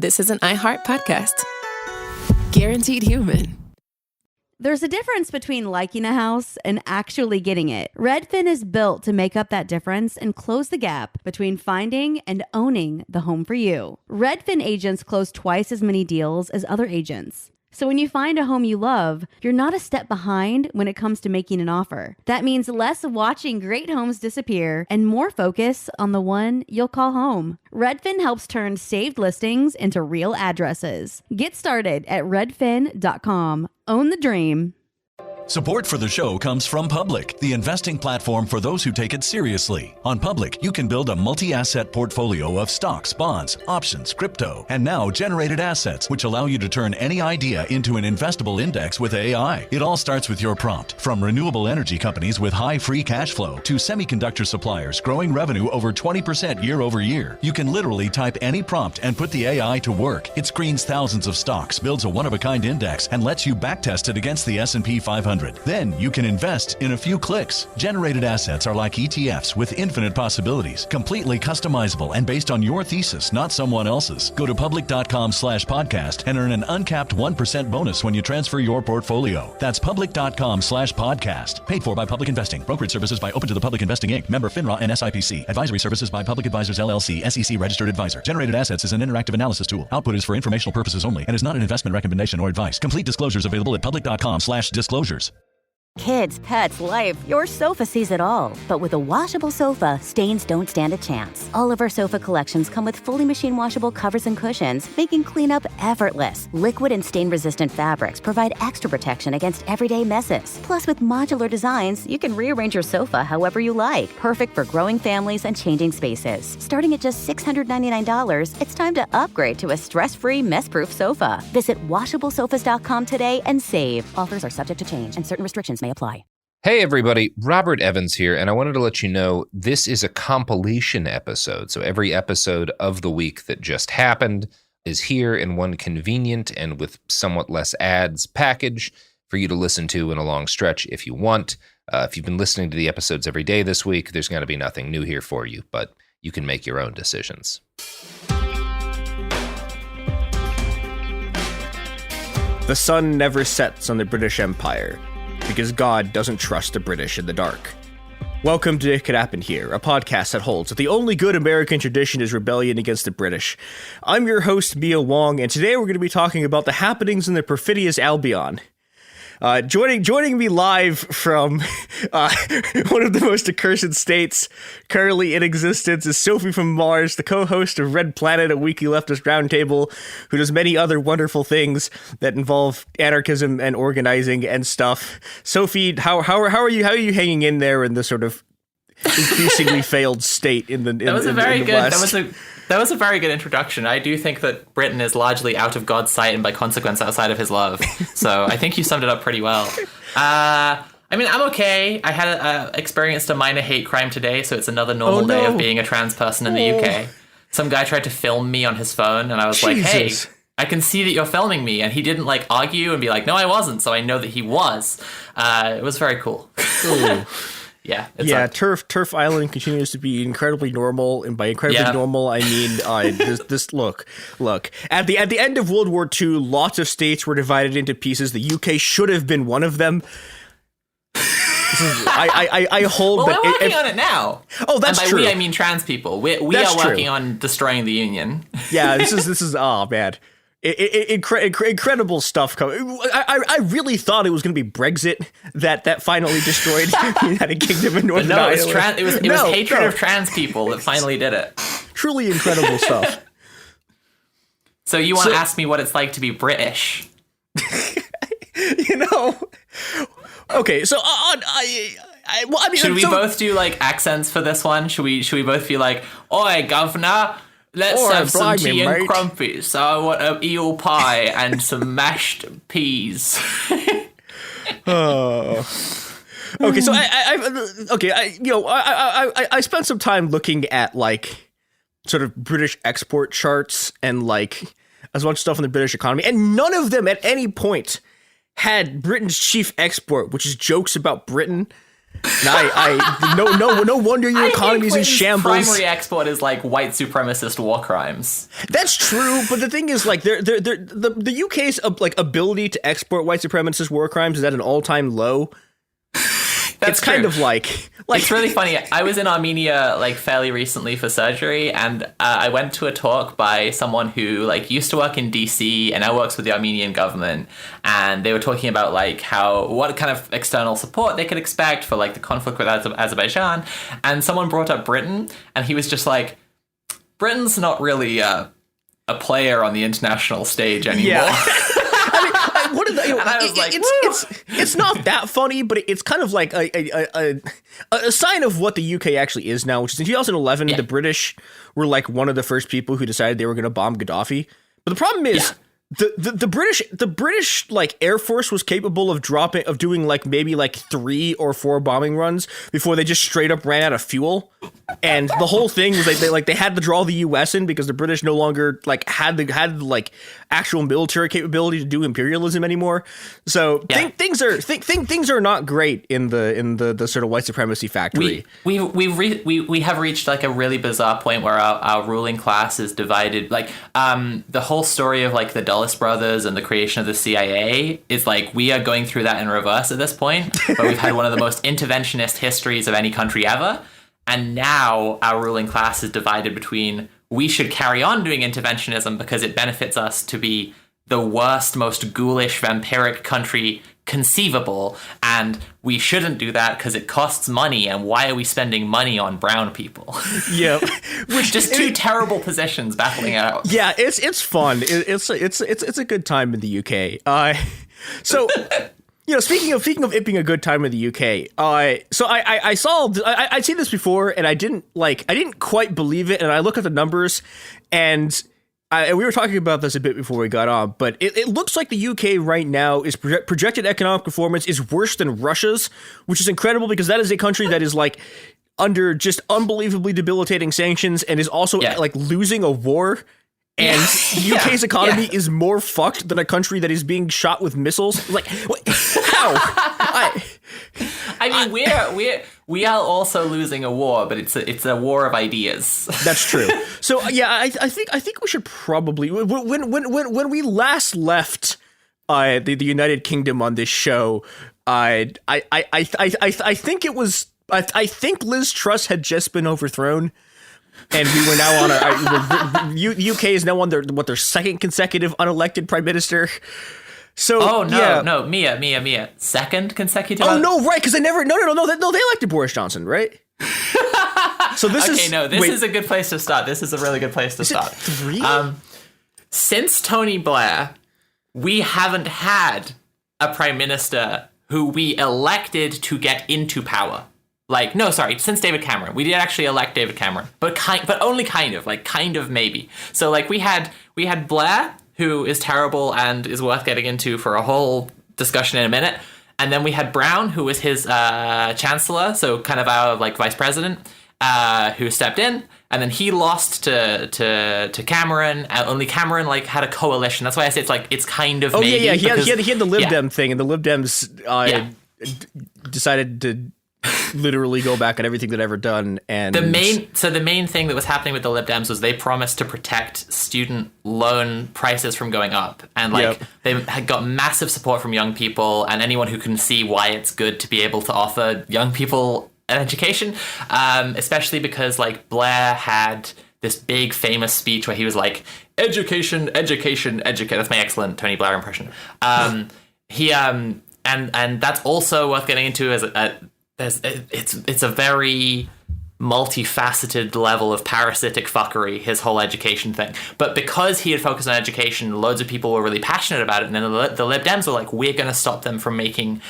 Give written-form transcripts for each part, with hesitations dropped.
this is an iHeart podcast. Guaranteed human. There's a difference between liking a house and actually getting it. Redfin is built to make up that difference and close the gap between finding and owning the home for you. Redfin agents close twice as many deals as other agents. So when you find a home you love, you're not a step behind when it comes to making an offer. That means less watching great homes disappear and more focus on the one you'll call home. Redfin helps turn saved listings into real addresses. Get started at redfin.com. Own the dream. Support for the show comes from Public, the investing platform for those who take it seriously. On Public, you can build a multi-asset portfolio of stocks, bonds, options, crypto, and now generated assets, which allow you to turn any idea into an investable index with AI. It all starts with your prompt. From renewable energy companies with high free cash flow to semiconductor suppliers growing revenue over 20% year over year, you can literally type any prompt and put the AI to work. It screens thousands of stocks, builds a one-of-a-kind index, and lets you backtest it against the S&P 500. Then you can invest in a few clicks. Generated assets are like ETFs with infinite possibilities, completely customizable and based on your thesis, not someone else's. Go to public.com/podcast and earn an uncapped 1% bonus when you transfer your portfolio. That's public.com/podcast. Paid for by Public Investing. Brokerage services by Open to the Public Investing Inc. Member FINRA and SIPC. Advisory services by Public Advisors LLC, SEC registered advisor. Generated assets is an interactive analysis tool. Output is for informational purposes only and is not an investment recommendation or advice. Complete disclosures available at public.com/disclosures. Kids, pets, life, your sofa sees it all. But with a washable sofa, stains don't stand a chance. All of our sofa collections come with fully machine washable covers and cushions, making cleanup effortless. Liquid and stain-resistant fabrics provide extra protection against everyday messes. Plus, with modular designs, you can rearrange your sofa however you like. Perfect for growing families and changing spaces. Starting at just $699, it's time to upgrade to a stress-free, mess-proof sofa. Visit washablesofas.com today and save. Offers are subject to change and certain restrictions may apply. Hey everybody, Robert Evans here, and I wanted to let you know this is a compilation episode. So every episode of the week that just happened is here in one convenient and with somewhat less ads package for you to listen to in a long stretch if you want. If you've been listening to the episodes every day this week, there's going to be nothing new here for you, but you can make your own decisions. The sun never sets on the British Empire, because God doesn't trust the British in the dark. Welcome to It Could Happen Here, a podcast that holds that the only good American tradition is rebellion against the British. I'm your host, Mia Wong, and today we're going to be talking about the happenings in the perfidious Albion. Joining me live from one of the most accursed states currently in existence is Sophie from Mars, the co-host of Red Planet, a weekly leftist roundtable, who does many other wonderful things that involve anarchism and organizing and stuff. Sophie, how are you hanging in there in this sort of increasingly failed state in the West? That was a very good introduction. I do think that Britain is largely out of God's sight and by consequence outside of his love. So I think you summed it up pretty well. I mean, I'm okay. I had experienced a minor hate crime today, so it's another normal day of being a trans person in the UK. Some guy tried to film me on his phone, and I was like, hey, I can see that you're filming me. And he didn't, argue and be like, no, I wasn't. So I know that he was. It was very cool. Yeah. Turf Island continues to be incredibly normal, and by incredibly normal, I mean look. At the end of World War II, lots of states were divided into pieces. The UK should have been one of them. I hold. Well, we're working on it now. Oh, that's and by true. we, I mean trans people. We are working on destroying the union. Yeah, this is. Oh man. Incredible stuff coming. I really thought it was going to be Brexit that finally destroyed the United Kingdom and Northern Ireland. It was hatred of trans people that finally did it. Truly incredible stuff. So you want to ask me what it's like to be British? Okay. So should we both do accents for this one? Should we both be like, "Oi, governor"? Let's have some tea and crumpets. I want an eel pie and some mashed peas. Okay, so I spent some time looking at sort of British export charts and as much stuff in the British economy, and none of them at any point had Britain's chief export, which is jokes about Britain, No wonder your economy's in shambles. Primary export is like white supremacist war crimes. That's true, but the thing is, like, the UK's like ability to export white supremacist war crimes is at an all-time low. It's true. kind of like it's really funny. I was in Armenia like fairly recently for surgery, and I went to a talk by someone who like used to work in DC and now works with the Armenian government, and they were talking about like what kind of external support they could expect for like the conflict with Azerbaijan, and someone brought up Britain, and he was just like, Britain's not really a player on the international stage anymore. Yeah. What is that? And I was like, it's not that funny, but it's kind of like a sign of what the UK actually is now, which is in 2011, the British were like one of the first people who decided they were going to bomb Gaddafi. But the problem is the British like Air Force was capable of doing like maybe like 3 or 4 bombing runs before they just straight up ran out of fuel. And the whole thing was like they had to draw the US in because the British no longer like had like actual military capability to do imperialism anymore. So things are not great in the sort of white supremacy factory. We have reached like a really bizarre point where our ruling class is divided. Like the whole story of like the Dulles brothers and the creation of the CIA is like we are going through that in reverse at this point. Where we've had one of the most interventionist histories of any country ever. And now our ruling class is divided between we should carry on doing interventionism because it benefits us to be the worst, most ghoulish, vampiric country conceivable, and we shouldn't do that because it costs money, and why are we spending money on brown people? Yeah. Which just two terrible positions battling out. Yeah, it's fun. It's a good time in the UK. So you know, speaking of it being a good time in the UK, so I'd seen this before and I didn't quite believe it, and I look at the numbers, and we were talking about this a bit before we got on, but it looks like the UK right now is projected economic performance is worse than Russia's, which is incredible because that is a country that is like under just unbelievably debilitating sanctions and is also like losing a war. And the UK's economy is more fucked than a country that is being shot with missiles. Like, how? I mean, we are also losing a war, but it's a war of ideas. That's true. So yeah, I think we should probably when we last left the United Kingdom on this show, I think it was I think Liz Truss had just been overthrown. And we were now on UK is now on their second consecutive unelected prime minister. So no, Mia, second consecutive. Oh no, right? Because they elected Boris Johnson, right? So this is a good place to start. This is a really good place to start. 3? Since Tony Blair, we haven't had a prime minister who we elected to get into power. Like, no, sorry, since David Cameron. We did actually elect David Cameron, but only kind of maybe. So like we had Blair, who is terrible and is worth getting into for a whole discussion in a minute. And then we had Brown, who was his chancellor, so kind of our like vice president, who stepped in. And then he lost to Cameron. Only Cameron like had a coalition. That's why I say it's kind of maybe. He had the Lib Dem thing, and the Lib Dems decided to literally go back on everything they'd ever done. And the main thing that was happening with the Lib Dems was they promised to protect student loan prices from going up, and they had got massive support from young people and anyone who can see why it's good to be able to offer young people an education, especially because like Blair had this big famous speech where he was like, education. That's my excellent Tony Blair impression. And that's also worth getting into as it's a very multifaceted level of parasitic fuckery, his whole education thing. But because he had focused on education, loads of people were really passionate about it. And then the Lib Dems were like, we're going to stop them from making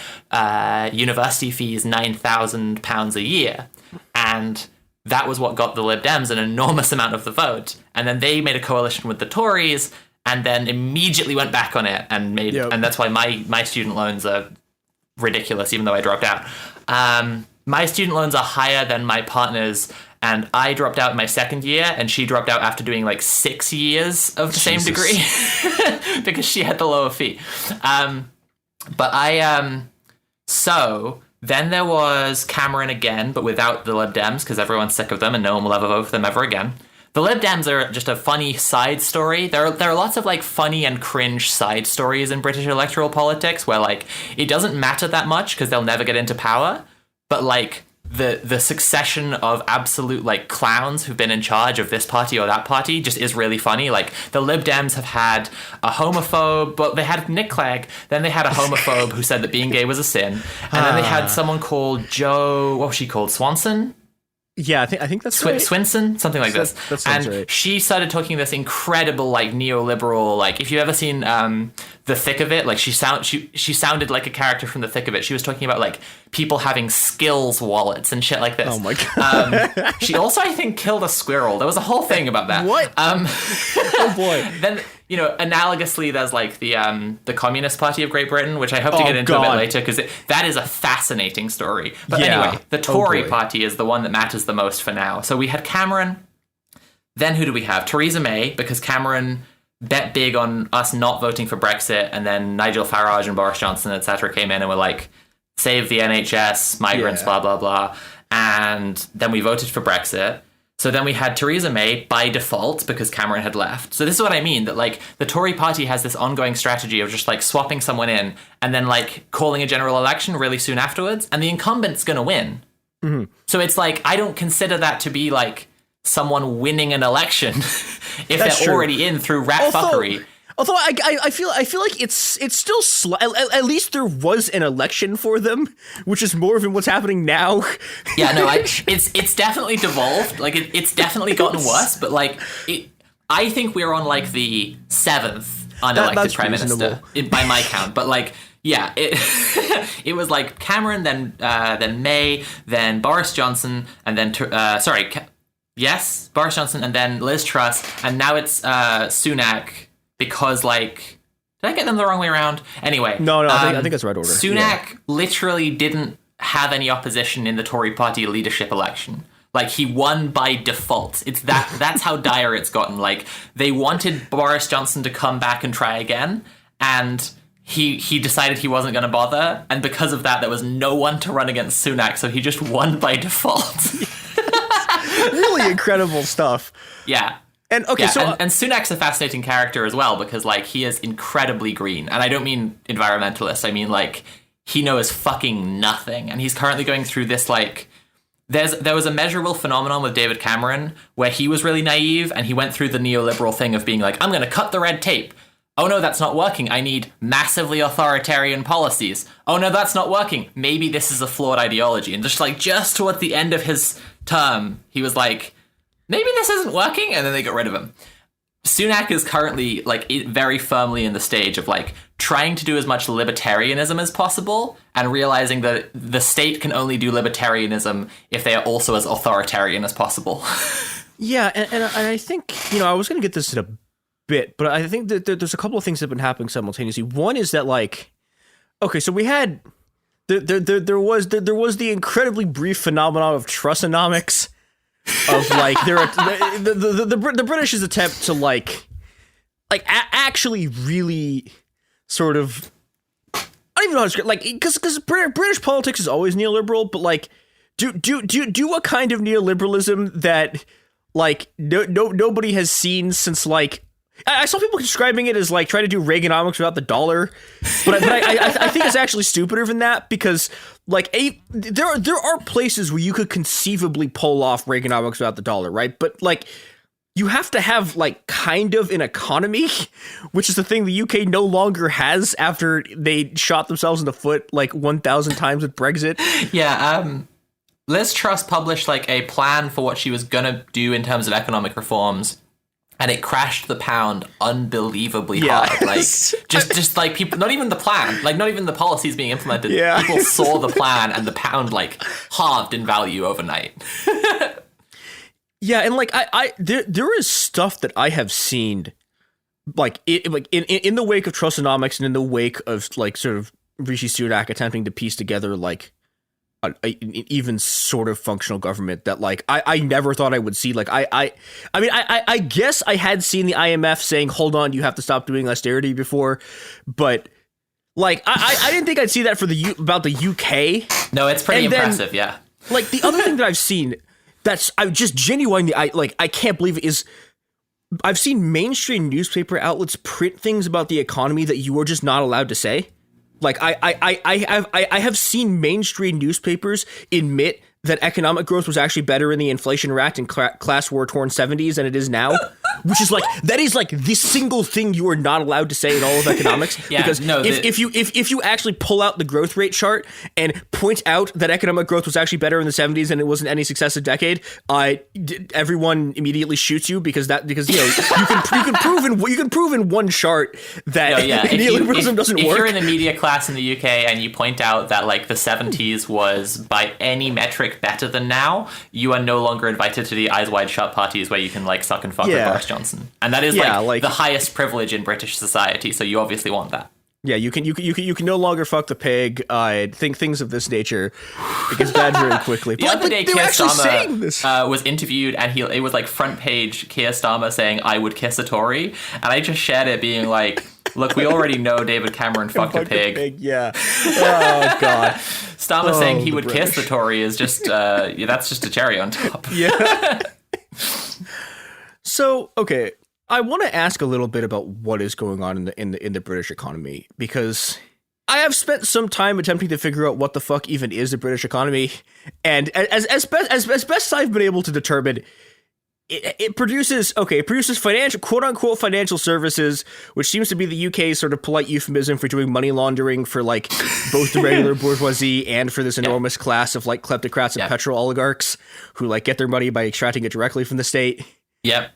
university fees £9,000 a year. And that was what got the Lib Dems an enormous amount of the vote. And then they made a coalition with the Tories and then immediately went back on it and made, and that's why my student loans are ridiculous, even though I dropped out. My student loans are higher than my partner's, and I dropped out in my second year, and she dropped out after doing like 6 years of the same degree because she had the lower fee. So Then there was Cameron again, but without the Lib Dems, because everyone's sick of them and no one will ever vote for them ever again. The Lib Dems are just a funny side story. There are lots of like funny and cringe side stories in British electoral politics where like it doesn't matter that much because they'll never get into power, but like the succession of absolute like clowns who've been in charge of this party or that party just is really funny. Like the Lib Dems have had a homophobe, but they had Nick Clegg. Then they had a homophobe who said that being gay was a sin, and then they had someone called Joe. What was she called? Swanson. Yeah, I think that's right. Swinson, something like this. That sounds and right. she started talking this incredible, like neoliberal, like if you've ever seen The Thick of It, like she sounded like a character from The Thick of It. She was talking about like people having skills wallets and shit like this. Oh my god. She also, I think, killed a squirrel. There was a whole thing about that. What? Oh boy. Then, you know, analogously, there's like the Communist Party of Great Britain, which I hope to get into a bit later because that is a fascinating story. But anyway, the Tory Party is the one that matters the most for now. So we had Cameron. Then who do we have? Theresa May, because Cameron bet big on us not voting for Brexit, and then Nigel Farage and Boris Johnson, etc., came in and were like, save the NHS, migrants, blah, blah, blah. And then we voted for Brexit. So then we had Theresa May by default because Cameron had left. So this is what I mean, that like the Tory party has this ongoing strategy of just like swapping someone in and then like calling a general election really soon afterwards, and the incumbent's going to win. Mm-hmm. So it's like, I don't consider that to be like someone winning an election if they're already in through rat fuckery. Although I feel like it's still at least there was an election for them, which is more than what's happening now. Yeah, no, it's definitely devolved. Like it's definitely gotten worse. But like, I think we're on like the 7th unelected prime minister by my count. But like, yeah, it was like Cameron, then May, then Boris Johnson, and then Boris Johnson, and then Liz Truss, and now it's Sunak. Because, like, did I get them the wrong way around? Anyway. No, I think that's the right order. Sunak literally didn't have any opposition in the Tory party leadership election. Like, he won by default. It's that's how dire it's gotten. Like, they wanted Boris Johnson to come back and try again, and he decided he wasn't going to bother, and because of that, there was no one to run against Sunak, so he just won by default. Really incredible stuff. Yeah. And okay, and Sunak's a fascinating character as well because like he is incredibly green, and I don't mean environmentalist. I mean like he knows fucking nothing, and he's currently going through this like there was a measurable phenomenon with David Cameron where he was really naive and he went through the neoliberal thing of being like, I'm going to cut the red tape. Oh no, that's not working. I need massively authoritarian policies. Oh no, that's not working. Maybe this is a flawed ideology. And just toward the end of his term, he was like, maybe this isn't working, and then they got rid of him. Sunak is currently like very firmly in the stage of like trying to do as much libertarianism as possible and realizing that the state can only do libertarianism if they are also as authoritarian as possible. Yeah, and I think, you know, I was going to get this in a bit, but I think that there's a couple of things that have been happening simultaneously. One is that like, okay, so we had there was the incredibly brief phenomenon of Trussonomics. Of like the British's attempt to like actually really sort of, I don't even know how to describe, like because British politics is always neoliberal, but like do a kind of neoliberalism that like nobody has seen since like, I saw people describing it as like trying to do Reaganomics without the dollar, but I think it's actually stupider than that because like there are places where you could conceivably pull off Reaganomics without the dollar, right? But like you have to have like kind of an economy, which is the thing the UK no longer has after they shot themselves in the foot like 1,000 times with Brexit. Yeah, Liz Truss published like a plan for what she was gonna do in terms of economic reforms. And it crashed the pound unbelievably hard. Like just like people, not even the plan, like not even the policies being implemented. Yeah. People saw the plan and the pound like halved in value overnight. Yeah, and like there is stuff that I have seen like in the wake of Trussonomics and in the wake of like sort of Rishi Sunak attempting to piece together like an even sort of functional government that like I never thought I would see. Like I mean I guess I had seen the IMF saying, hold on, you have to stop doing austerity before, but Like, I didn't think I'd see that for about the UK. No, it's pretty And then- impressive, yeah. Like, the other thing that I've seen that's I just genuinely I can't believe it is I've seen mainstream newspaper outlets print things about the economy that you are just not allowed to say. Like, I have seen mainstream newspapers admit that economic growth was actually better in the inflation-racked and class war-torn 70s than it is now, which is like, that is like the single thing you are not allowed to say in all of economics. Yeah, because no, if you actually pull out the growth rate chart and point out that economic growth was actually better in the 70s than it was in any successive decade, everyone immediately shoots you because you know you can prove in one chart that No, yeah. neoliberalism doesn't work. If you're in the media class in the UK and you point out that like the 70s was by any metric better than now, you are no longer invited to the eyes wide shut parties where you can like suck and fuck with Boris Johnson, and that is like the highest privilege in British society. So you obviously want that. Yeah, you can no longer fuck the pig. Think things of this nature. It gets bad very quickly. The other day, they were Keir actually saying this. Starmer was interviewed, and it was like front page Keir Starmer saying, "I would kiss a Tory," and I just shared it, being like, "Look, we already know David Cameron fucked a pig." Yeah. Oh God. Starmer saying he would kiss the Tory is just that's just a cherry on top. Yeah. So, okay, I want to ask a little bit about what is going on in the British economy, because I have spent some time attempting to figure out what the fuck even is the British economy, and as best I've been able to determine, it produces financial, quote unquote, financial services, which seems to be the UK's sort of polite euphemism for doing money laundering for like both the regular bourgeoisie and for this enormous class of like kleptocrats and petrol oligarchs who like get their money by extracting it directly from the state. Yep.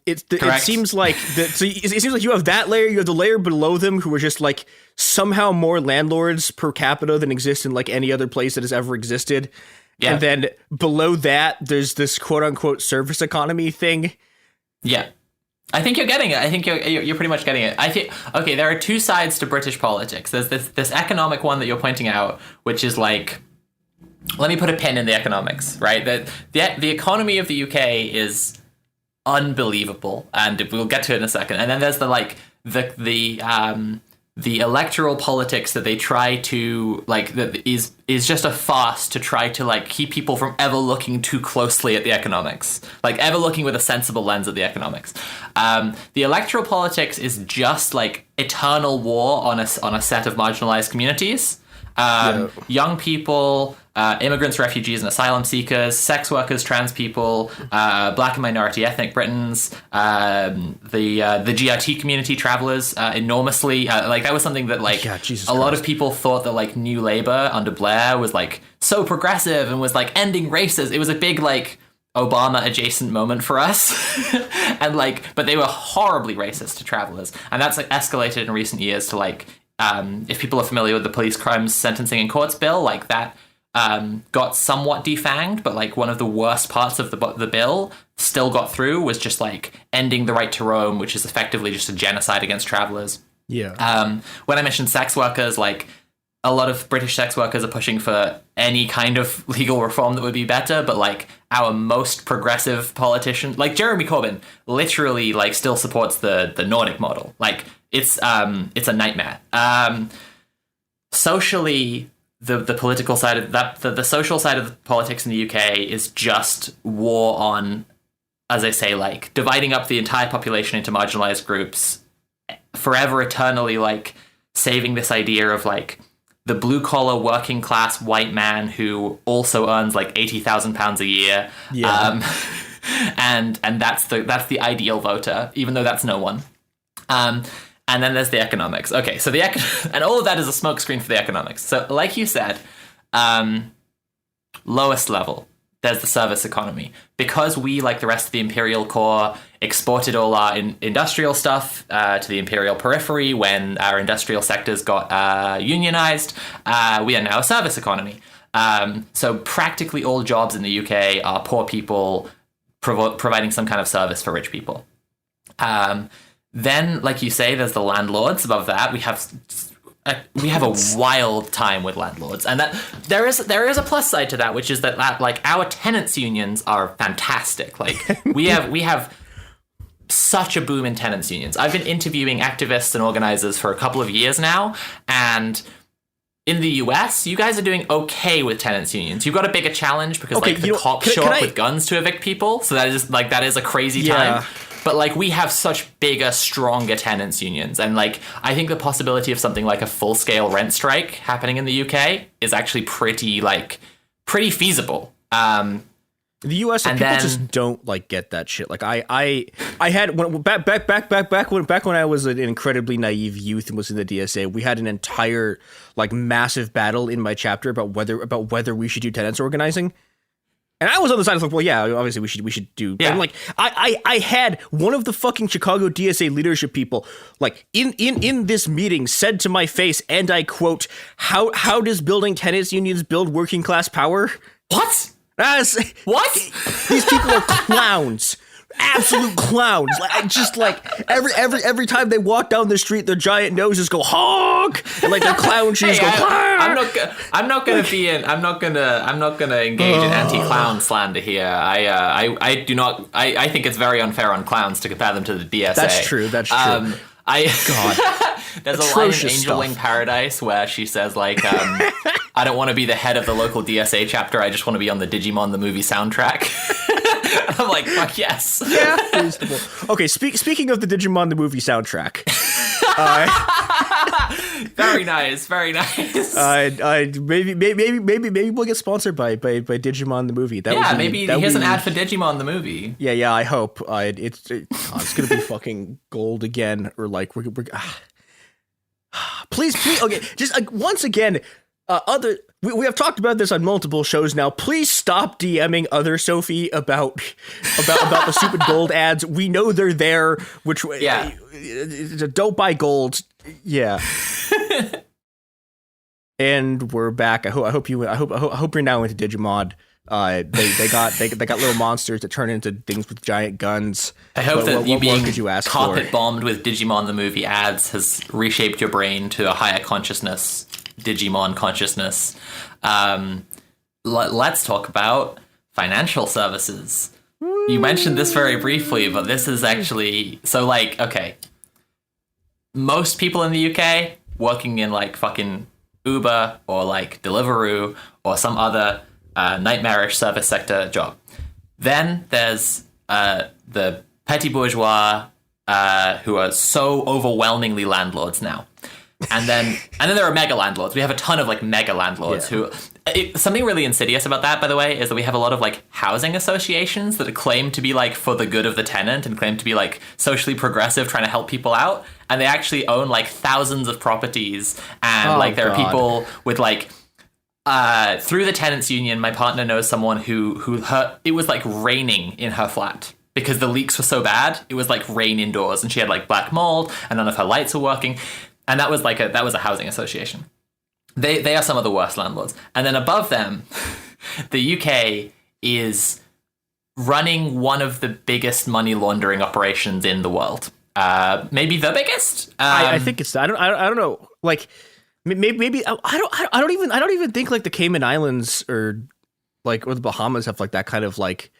It seems like that. So it seems like you have that layer. You have the layer below them who are just like somehow more landlords per capita than exist in like any other place that has ever existed. Yeah. And then below that, there's this quote unquote service economy thing. Yeah. I think you're getting it. I think you're pretty much getting it. I think, okay, there are two sides to British politics. There's this economic one that you're pointing out, which is like, let me put a pin in the economics, right? The economy of the UK is unbelievable, and we'll get to it in a second. And then there's the electoral politics that they try to like, that is just a farce to try to like keep people from ever looking too closely at the economics, like ever looking with a sensible lens at the economics. The electoral politics is just like eternal war on a set of marginalized communities. Young people, immigrants, refugees, and asylum seekers, sex workers, trans people, black and minority ethnic Britons, the GRT community, travelers, enormously. Like that was something that like a lot of people thought that like New Labour under Blair was like so progressive and was like ending races. It was a big like Obama adjacent moment for us. And like, but they were horribly racist to travelers. And that's like escalated in recent years to like, if people are familiar with the Police Crimes Sentencing in Courts bill, like that got somewhat defanged, but like one of the worst parts of the bill still got through was just like ending the right to roam, which is effectively just a genocide against travelers. Yeah. When I mentioned sex workers, like a lot of British sex workers are pushing for any kind of legal reform that would be better, but like our most progressive politician, like Jeremy Corbyn, literally like still supports the Nordic model. Like it's a nightmare. Socially, the political side of that, the social side of the politics in the UK is just war on, as I say, like dividing up the entire population into marginalized groups, forever eternally, like saving this idea of like the blue collar working class white man who also earns like £80,000 a year. Yeah. And that's the ideal voter, even though that's no one. And then there's the economics. Okay, so and all of that is a smokescreen for the economics. So like you said, lowest level, there's the service economy. Because we, like the rest of the imperial core, exported all our industrial stuff to the imperial periphery when our industrial sectors got unionized, we are now a service economy. So practically all jobs in the UK are poor people providing some kind of service for rich people. Then, like you say, there's the landlords. Above that, we have a wild time with landlords, and that there is a plus side to that, which is that like our tenants unions are fantastic. Like we have such a boom in tenants unions. I've been interviewing activists and organizers for a couple of years now, and in the US, you guys are doing okay with tenants unions. You've got a bigger challenge because the cops show up with guns to evict people, so that is a crazy time. But like, we have such bigger, stronger tenants unions, and like, I think the possibility of something like a full-scale rent strike happening in the UK is actually pretty feasible. The U.S. people just don't like get that shit. Like I had back when I was an incredibly naive youth and was in the DSA, we had an entire like massive battle in my chapter about whether we should do tenants organizing. And I was on the side of like, well, yeah, obviously we should do. Yeah. And like I had one of the fucking Chicago DSA leadership people like in this meeting said to my face, and I quote, "How does building tenants unions build working class power?" What? What? These people are clowns. Absolute clowns. Every time they walk down the street, their giant noses go honk, and like their clown shoes go. I'm not gonna engage in anti-clown slander here. I do not. I think it's very unfair on clowns to compare them to the DSA. That's true. God. There's a line in Angel Wing Paradise where she says like, I don't want to be the head of the local DSA chapter. I just want to be on the Digimon the movie soundtrack. I'm like, fuck yes. Yeah, reasonable. Okay, speaking of the Digimon the movie soundtrack. Very nice. Maybe we'll get sponsored by Digimon the movie. Maybe here's an ad for Digimon the movie. Yeah. I hope it's gonna be fucking gold again, or like we're please. Okay, just like once again, we have talked about this on multiple shows now. Please stop DMing other Sophie about the stupid gold ads. We know they're there. Don't buy gold. Yeah. And we're back. I hope you're now into Digimon. They got little monsters that turn into things with giant guns. I hope what being could you ask carpet bombed with Digimon the movie ads has reshaped your brain to a higher consciousness. Digimon consciousness. Let's talk about financial services. You mentioned this very briefly, but this is actually okay. Most people in the UK working in like fucking Uber or like Deliveroo or some other nightmarish service sector job. Then there's the petty bourgeois who are so overwhelmingly landlords now. And then there are mega landlords. We have a ton of like mega landlords who something really insidious about that, by the way, is that we have a lot of like housing associations that claim to be like for the good of the tenant and claim to be like socially progressive, trying to help people out. And they actually own like thousands of properties. And there are people with like through the tenants union. My partner knows someone who it was like raining in her flat. Because the leaks were so bad, it was like rain indoors, and she had like black mold, and none of her lights were working. And that was a housing association. They are some of the worst landlords. And then above them, the UK is running one of the biggest money laundering operations in the world. Maybe the biggest. I think it's. I don't know. Like maybe I don't even think like the Cayman Islands or the Bahamas have like that kind of like,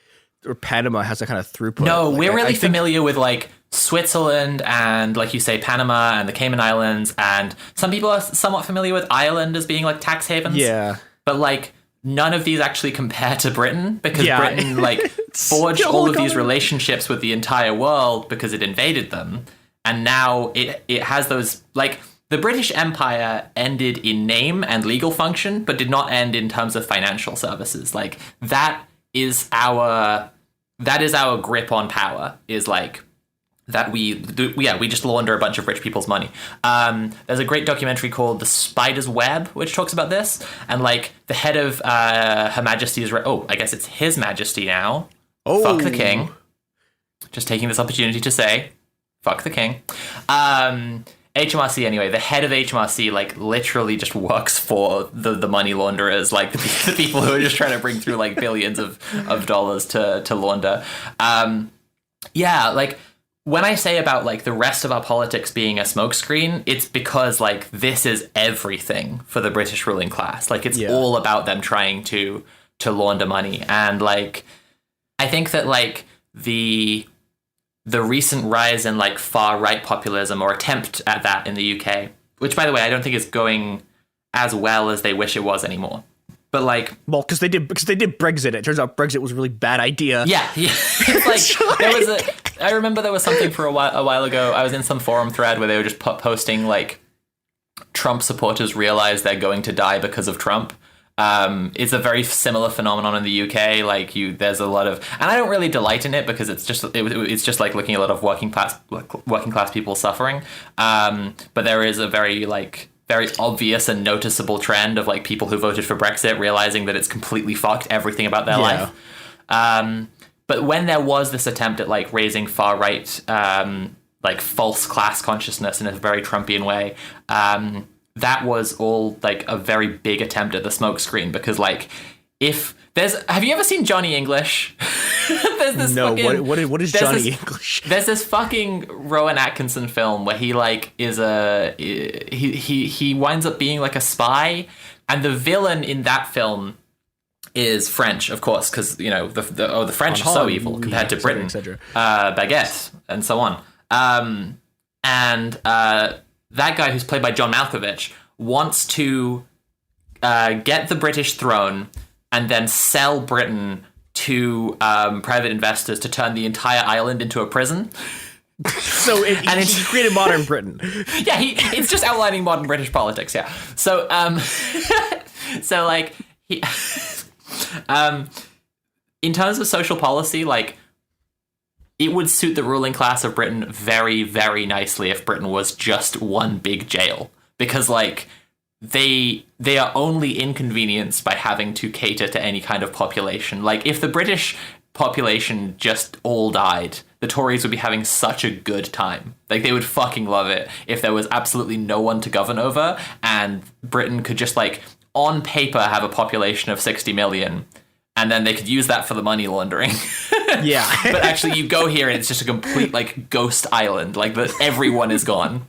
or Panama has that kind of throughput. No, we're really familiar with like Switzerland and, like you say, Panama and the Cayman Islands, and some people are somewhat familiar with Ireland as being like tax havens. Yeah. But like none of these actually compare to Britain, because Britain like forged all of these relationships with the entire world because it invaded them. And now it has those, like, the British Empire ended in name and legal function, but did not end in terms of financial services. Like that is our grip on power, is like that we just launder a bunch of rich people's money. There's a great documentary called The Spider's Web, which talks about this. And like the head of Her Majesty's, I guess it's His Majesty now. Oh. Fuck the king. Just taking this opportunity to say, fuck the king. HMRC, anyway, the head of HMRC, like, literally just works for the money launderers, like, the people who are just trying to bring through, like, billions of dollars to launder. Like, when I say about, like, the rest of our politics being a smokescreen, it's because, like, this is everything for the British ruling class. Like, it's all about them trying to launder money. And, like, I think that, like, the the recent rise in like far right populism, or attempt at that in the UK, which, by the way, I don't think is going as well as they wish it was anymore. But like, well, because they did Brexit. It turns out Brexit was a really bad idea. Yeah. It's like I remember there was something for a while ago. I was in some forum thread where they were just posting like, Trump supporters realize they're going to die because of Trump. It's a very similar phenomenon in the UK. Like there's a lot of, and I don't really delight in it because it's just like looking at a lot of working class people suffering. But there is a very obvious and noticeable trend of like people who voted for Brexit realizing that it's completely fucked everything about their life. But when there was this attempt at like raising far right, like false class consciousness in a very Trumpian way, that was all like a very big attempt at the smokescreen, because like have you ever seen Johnny English? There's this what is Johnny English? There's this fucking Rowan Atkinson film where he like is he winds up being like a spy, and the villain in that film is French, of course, because you know the French are so evil compared to Britain, baguette and so on. That guy, who's played by John Malkovich, wants to get the British throne and then sell Britain to private investors to turn the entire island into a prison. So he created modern Britain. Yeah, it's just outlining modern British politics. Yeah. So so like he in terms of social policy, like, it would suit the ruling class of Britain very, very nicely if Britain was just one big jail, because like they are only inconvenienced by having to cater to any kind of population. Like if the British population just all died, the Tories would be having such a good time. Like they would fucking love it if there was absolutely no one to govern over, and Britain could just like on paper have a population of 60 million. And then they could use that for the money laundering. Yeah. But actually, you go here and it's just a complete, like, ghost island. Like, everyone is gone.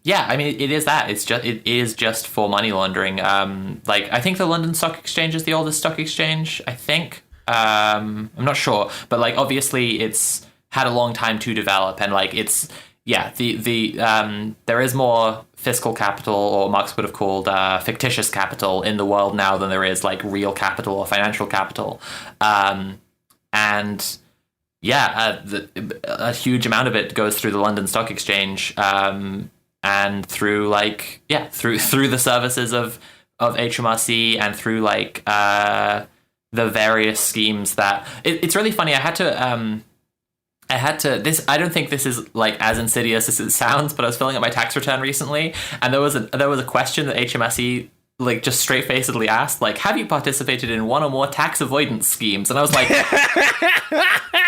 Yeah, I mean, it is that. It is just for money laundering. Like, I think the London Stock Exchange is the oldest stock exchange, I think. I'm not sure. But, like, obviously, it's had a long time to develop. And, like, it's... Yeah, there is more fiscal capital, or Marx would have called fictitious capital, in the world now than there is like real capital or financial capital, and yeah, a huge amount of it goes through the London Stock Exchange, and through like through the services of HMRC, and through like the various schemes that it's really funny. I don't think this is like as insidious as it sounds, but I was filling out my tax return recently, and there was a question that HMRC like just straight-facedly asked, like, have you participated in one or more tax avoidance schemes? And I was like,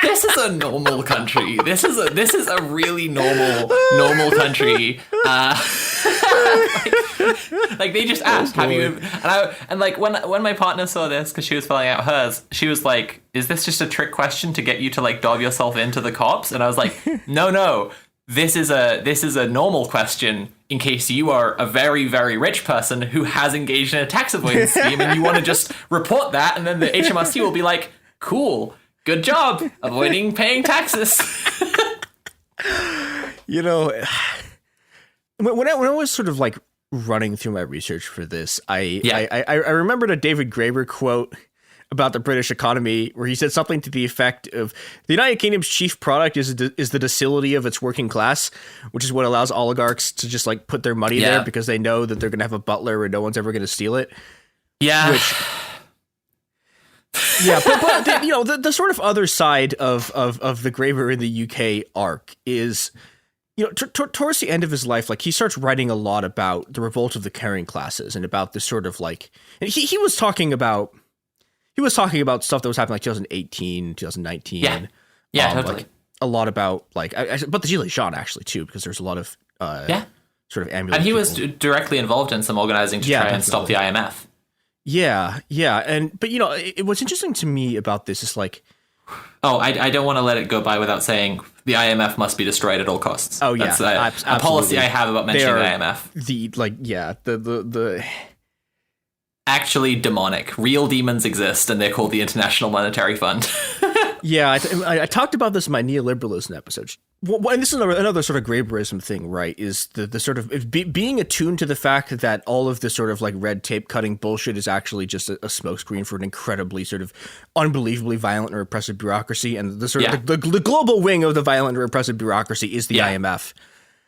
this is a normal country. This is a really normal country. Like they just asked, have you? And like when my partner saw this, because she was filling out hers, she was like, is this just a trick question to get you to like dob yourself into the cops? And I was like, no. This is a normal question in case you are a very, very rich person who has engaged in a tax avoidance scheme and you want to just report that, and then the HMRC will be like, cool, good job avoiding paying taxes. You know, when I was sort of like running through my research for this, I remembered a David Graeber quote about the British economy, where he said something to the effect of, the United Kingdom's chief product is the docility of its working class, which is what allows oligarchs to just like put their money there because they know that they're going to have a butler and no one's ever going to steal it. Yeah. But you know, the sort of other side of the Graeber in the UK arc is, you know, towards the end of his life, like he starts writing a lot about the revolt of the caring classes and about this sort of like, and he was talking about stuff that was happening like 2018, 2019. Yeah, totally. Like, a lot about like, but the Gilets Jaunes actually too, because there's a lot of sort of ambulance. And he was directly involved in some organizing to try and stop the IMF. Yeah, but you know, what's interesting to me about this is like, I don't want to let it go by without saying the IMF must be destroyed at all costs. Oh yeah, that's a policy I have about mentioning the IMF. The actually demonic. Real demons exist, and they're called the International Monetary Fund. Yeah, I talked about this in my neoliberalism episode. Well, and this is another sort of Graeberism thing, right? Is the sort of being attuned to the fact that all of this sort of like red tape cutting bullshit is actually just a smokescreen for an incredibly sort of unbelievably violent and repressive bureaucracy, and the sort of the global wing of the violent and repressive bureaucracy is the IMF.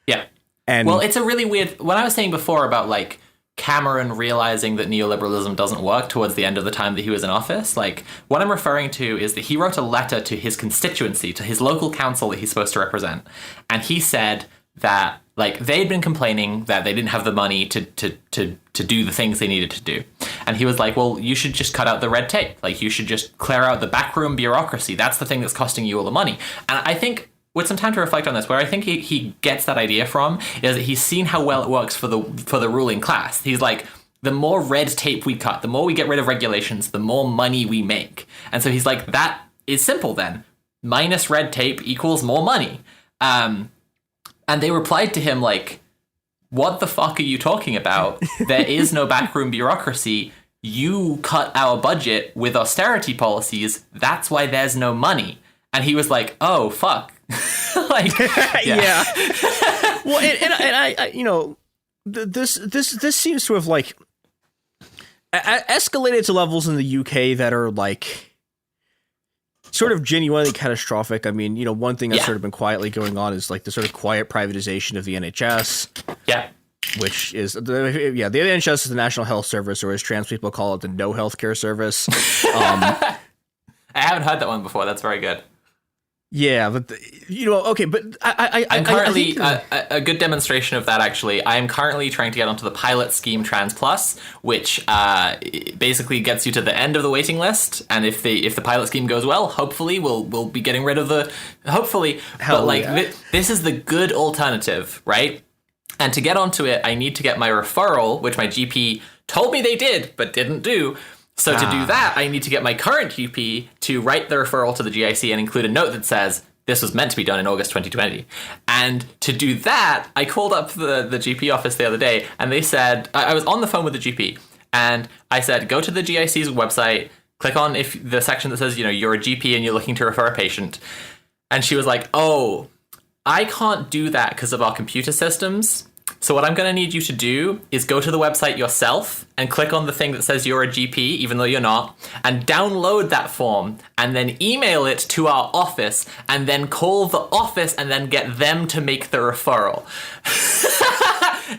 Yeah. And well, it's a really weird. What I was saying before about like Cameron realizing that neoliberalism doesn't work towards the end of the time that he was in office, like what I'm referring to is that he wrote a letter to his constituency, to his local council that he's supposed to represent, and he said that like they'd been complaining that they didn't have the money to do the things they needed to do, and he was like, well, you should just cut out the red tape, like you should just clear out the backroom bureaucracy. That's the thing that's costing you all the money. And I think with some time to reflect on this, where I think he gets that idea from is that he's seen how well it works for the ruling class. He's like, the more red tape we cut, the more we get rid of regulations, the more money we make. And so he's like, that is simple then. Minus red tape equals more money. And they replied to him like, what the fuck are you talking about? There is no backroom bureaucracy. You cut our budget with austerity policies. That's why there's no money. And he was like, oh, fuck. Like, yeah. Well, and I you know, this seems to have like escalated to levels in the UK that are like sort of genuinely catastrophic. I mean, you know, one thing that's sort of been quietly going on is like the sort of quiet privatization of the NHS. Yeah. Which is the NHS is the National Health Service, or as trans people call it, the No Healthcare Service. I haven't heard that one before. That's very good. Yeah, but you know, okay, but I'm currently a good demonstration of that. Actually, I am currently trying to get onto the pilot scheme Trans Plus, which basically gets you to the end of the waiting list. And if the pilot scheme goes well, hopefully we'll be getting rid of the this is the good alternative, right? And to get onto it, I need to get my referral, which my GP told me they did but didn't do. So to do that, I need to get my current GP to write the referral to the GIC and include a note that says, this was meant to be done in August 2020. And to do that, I called up the GP office the other day, and they said, I was on the phone with the GP, and I said, go to the GIC's website, click on if the section that says, you know, you're a GP and you're looking to refer a patient. And she was like, oh, I can't do that because of our computer systems. So what I'm going to need you to do is go to the website yourself and click on the thing that says you're a GP, even though you're not, and download that form and then email it to our office and then call the office and then get them to make the referral.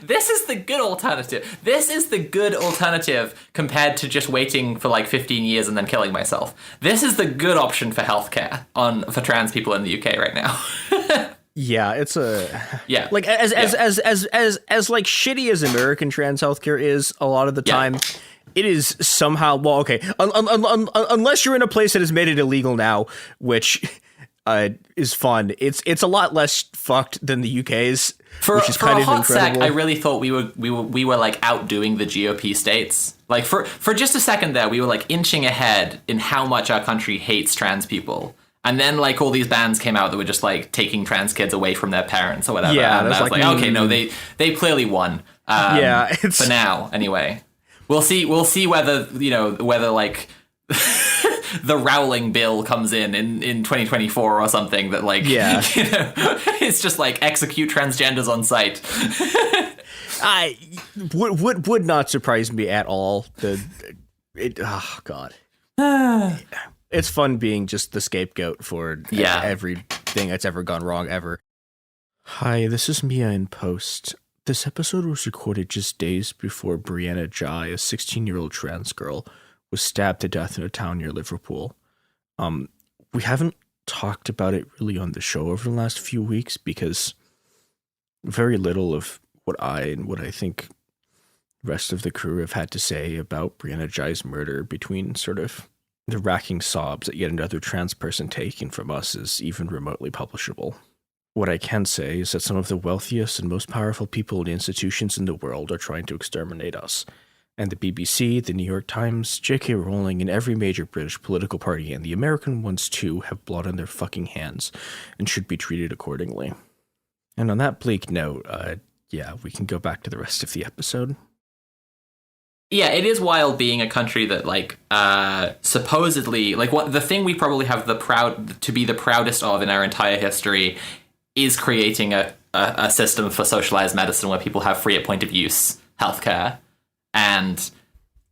This is the good alternative. This is the good alternative compared to just waiting for like 15 years and then killing myself. This is the good option for healthcare for trans people in the UK right now. Yeah, it's like as like shitty as American trans healthcare is a lot of the time, it is somehow unless you're in a place that has made it illegal now, which is fun. It's a lot less fucked than the UK's, which is kind of incredible. Sec, I really thought we were like outdoing the GOP states. Like for just a second there, we were like inching ahead in how much our country hates trans people. And then, like, all these bans came out that were just, like, taking trans kids away from their parents or whatever. Yeah, and I was like, okay, no, they clearly won. For now, anyway. We'll see whether, you know, like, the Rowling bill comes in 2024 or something that, like, you know, it's just, like, execute transgenders on site. I would not surprise me at all. Oh, God. It's fun being just the scapegoat for everything that's ever gone wrong ever. Hi, this is Mia in post. This episode was recorded just days before Brianna Jai, a 16-year-old trans girl, was stabbed to death in a town near Liverpool. We haven't talked about it really on the show over the last few weeks because very little of what I think the rest of the crew have had to say about Brianna Jai's murder between sort of the racking sobs that yet another trans person taking from us is even remotely publishable. What I can say is that some of the wealthiest and most powerful people and institutions in the world are trying to exterminate us. And the BBC, the New York Times, J.K. Rowling, and every major British political party, and the American ones too, have blood on their fucking hands and should be treated accordingly. And on that bleak note, we can go back to the rest of the episode. Yeah, it is wild being a country that, like, supposedly, like, what the thing we probably have to be the proudest of in our entire history is creating a system for socialized medicine where people have free at point of use healthcare. And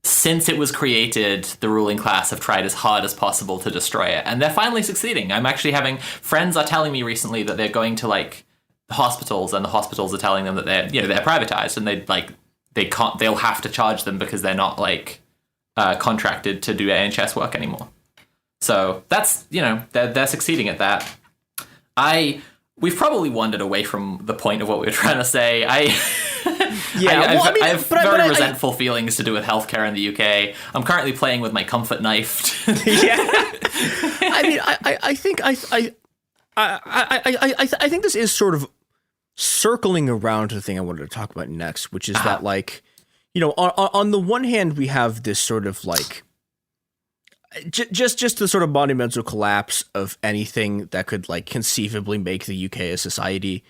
since it was created, the ruling class have tried as hard as possible to destroy it. And they're finally succeeding. I'm actually having friends are telling me recently that they're going to, like, hospitals, and the hospitals are telling them that they're privatized, and they'll have to charge them because they're not, like, contracted to do NHS work anymore. So that's, they're succeeding at that. We've probably wandered away from the point of what we were trying to say. I have very resentful feelings to do with healthcare in the UK. I'm currently playing with my comfort knife. Yeah. I mean, I think this is sort of circling around to the thing I wanted to talk about next, which is that, like, on the one hand, we have this sort of, like, just the sort of monumental collapse of anything that could, like, conceivably make the UK a society.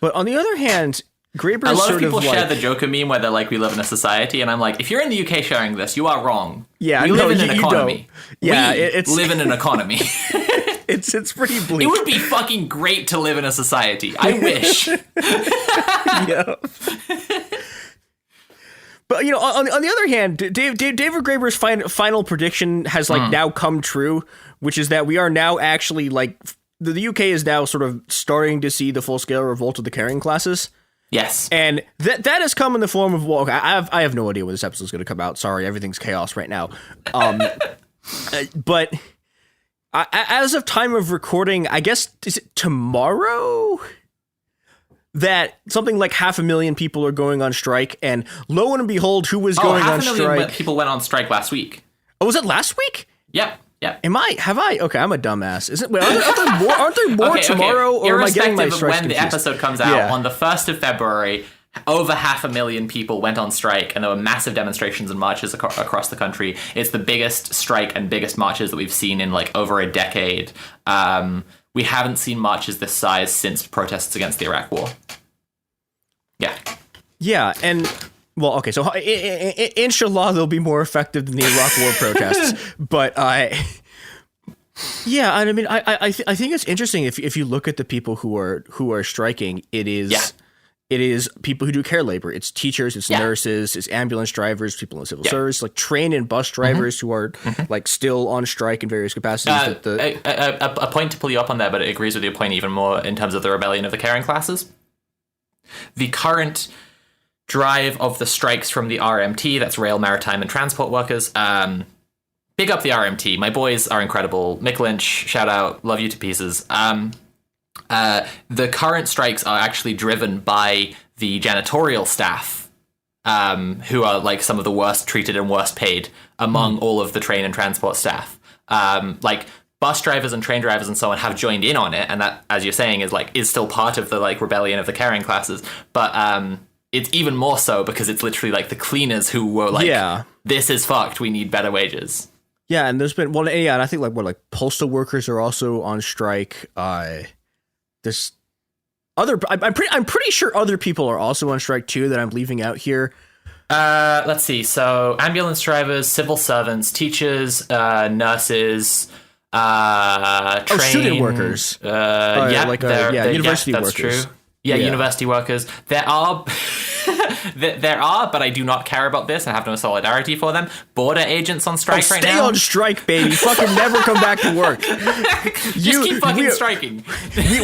But on the other hand, Graeber a lot sort of people of share like, the Joker meme where they're like, we live in a society, and I'm like, if you're in the UK sharing this, you are wrong. Yeah, we live in an economy. Yeah, we live in an economy. It's pretty bleak. It would be fucking great to live in a society. I wish. Yeah. But, on the other hand, David Graeber's final prediction has, like, now come true, which is that we are now actually, like, the UK is now sort of starting to see the full-scale revolt of the carrying classes. Yes. And that has come in the form of, well, I have no idea when this episode is going to come out. Sorry, everything's chaos right now. But as of time of recording, I guess, is it tomorrow that something like 500,000 people are going on strike? And lo and behold, who was going on strike? 500,000 people went on strike last week. Oh, was it last week? Yep. Have I? Okay, I'm a dumbass. Aren't there more tomorrow? Okay. Or am I getting my strikes when confused? the episode comes out, on the 1st of February, over 500,000 people went on strike, and there were massive demonstrations and marches across the country. It's the biggest strike and biggest marches that we've seen in, like, over a decade. We haven't seen marches this size since protests against the Iraq War. Yeah. Yeah, and... Well, okay, so inshallah they'll be more effective than the Iraq War protests. But yeah, and I mean, I think it's interesting if you look at the people who are striking. It is people who do care labor. It's teachers, it's nurses, it's ambulance drivers, people in civil service, like train and bus drivers who are like still on strike in various capacities. A point to pull you up on there, but it agrees with your point even more in terms of the rebellion of the caring classes. The current drive of the strikes from the RMT, that's Rail, Maritime and Transport Workers. Big up the RMT. My boys are incredible. Mick Lynch, shout out, love you to pieces. The current strikes are actually driven by the janitorial staff, who are, like, some of the worst treated and worst paid among all of the train and transport staff. Like, bus drivers and train drivers and so on have joined in on it, and that, as you're saying, is still part of the, like, rebellion of the caring classes. But it's even more so because it's literally, like, the cleaners who were like, this is fucked, we need better wages. Yeah, and there's been, and I think, like, postal workers are also on strike. There's other, I'm pretty sure other people are also on strike too that I'm leaving out here. Let's see. So ambulance drivers, civil servants, teachers, nurses, student workers. University workers. True. Yeah, university workers. There are, but I do not care about this and have no solidarity for them. Border agents on strike right now. Stay on strike, baby. Fucking never come back to work. Just keep fucking striking.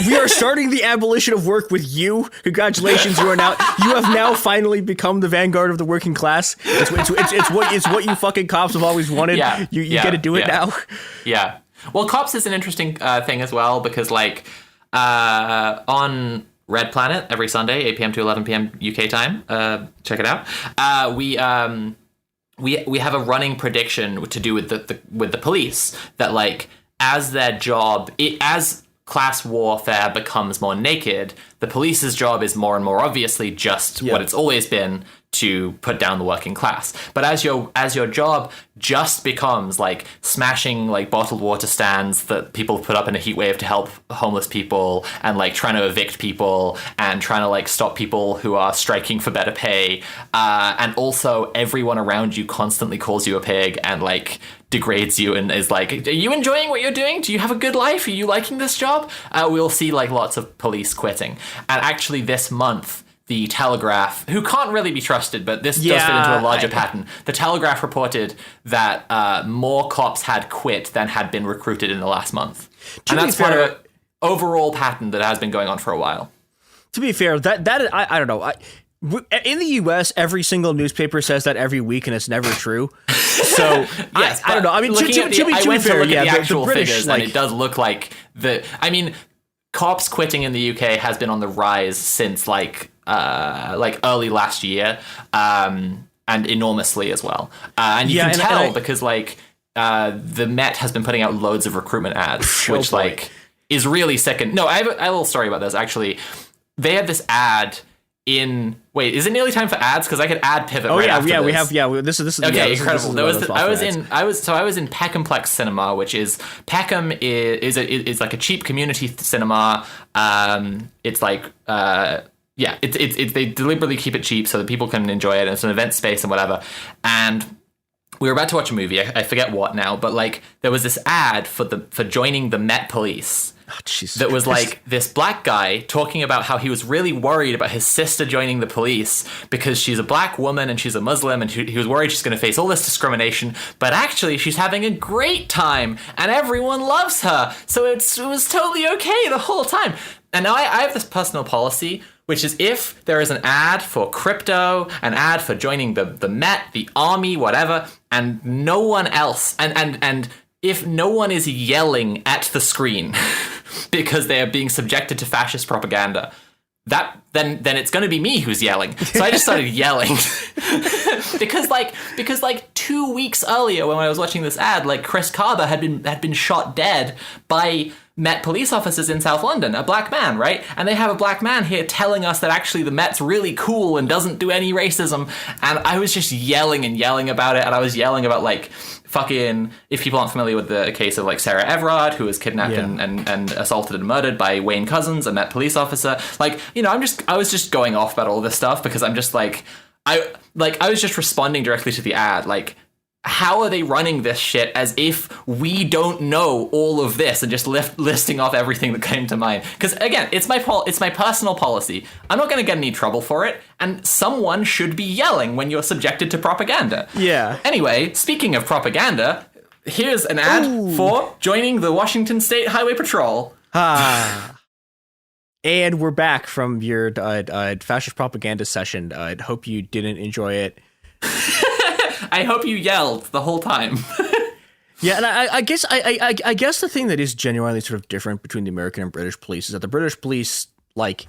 We are starting the abolition of work with you. Congratulations, you have now finally become the vanguard of the working class. It's what you fucking cops have always wanted. Yeah, you get to do it now. Yeah. Well, cops is an interesting thing as well because, like, on Red Planet every Sunday, 8 p.m. to 11 p.m. UK time. Check it out. We have a running prediction to do with the police that, like, as their job, as class warfare becomes more naked, the police's job is more and more obviously just what it's always been, to put down the working class. But as your job just becomes like smashing like bottled water stands that people put up in a heat wave to help homeless people, and like trying to evict people, and trying to like stop people who are striking for better pay, and also everyone around you constantly calls you a pig and like degrades you and is like, are you enjoying what you're doing? Do you have a good life? Are you liking this job? We'll see like lots of police quitting. And actually this month, the Telegraph, who can't really be trusted, but this does fit into a larger pattern. The Telegraph reported that more cops had quit than had been recruited in the last month. And that's part of an overall pattern that has been going on for a while. To be fair, I don't know. In the U.S., every single newspaper says that every week, and it's never true. So yes, I don't know. I mean, to be fair, the actual British, figures, and it does look like cops quitting in the UK has been on the rise since like early last year, and enormously as well. And you can tell because like the Met has been putting out loads of recruitment ads, which like is really sick. And no, I have a little story about this actually. They had this ad in. Wait, is it nearly time for ads? Because I could add pivot. Oh right yeah, after yeah, this. we have. Yeah, this is okay. This Incredible. is I was in Peckhamplex Cinema, which is Peckham is like a cheap community cinema. It's like it's they deliberately keep it cheap so that people can enjoy it. And it's an event space and whatever. And we were about to watch a movie. I forget what now, but like there was this ad for joining the Met Police. Oh, that was like this black guy talking about how he was really worried about his sister joining the police because she's a black woman and she's a Muslim, and he was worried she's going to face all this discrimination, but actually she's having a great time and everyone loves her, so it was totally okay the whole time. And now I have this personal policy, which is if there is an ad for crypto, an ad for joining the Met, the army, whatever, and no one else, and if no one is yelling at the screen because they are being subjected to fascist propaganda, then it's going to be me who's yelling. So I just started yelling because 2 weeks earlier when I was watching this ad, like Chris Carver had been shot dead by Met police officers in South London, a black man, right? And they have a black man here telling us that actually the Met's really cool and doesn't do any racism. And I was just yelling and yelling about it. And I was yelling about like fucking, if people aren't familiar with the case of like Sarah Everard, who was kidnapped and assaulted and murdered by Wayne Couzens, a Met police officer. Like, you know, I was just going off about all this stuff because I'm just like, I was just responding directly to the ad. Like, how are they running this shit as if we don't know all of this, and just listing off everything that came to mind? Because again, it's my personal policy. I'm not going to get any trouble for it, and someone should be yelling when you're subjected to propaganda. Yeah. Anyway, speaking of propaganda, here's an ad for joining the Washington State Highway Patrol. And we're back from your fascist propaganda session. I hope you didn't enjoy it. I hope you yelled the whole time. Yeah, and I guess I guess the thing that is genuinely sort of different between the American and British police is that the British police, like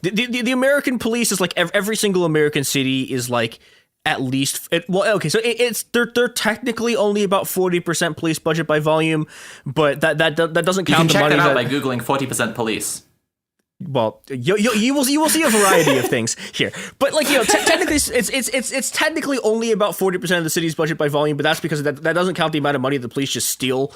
the American police is like every single American city is like at least they're technically only about 40% police budget by volume, but that doesn't count the money. You can check that out by googling 40% police. Well, you will see a variety of things here, but like, you know, technically it's technically only about 40% of the city's budget by volume, but that's because that doesn't count the amount of money the police just steal.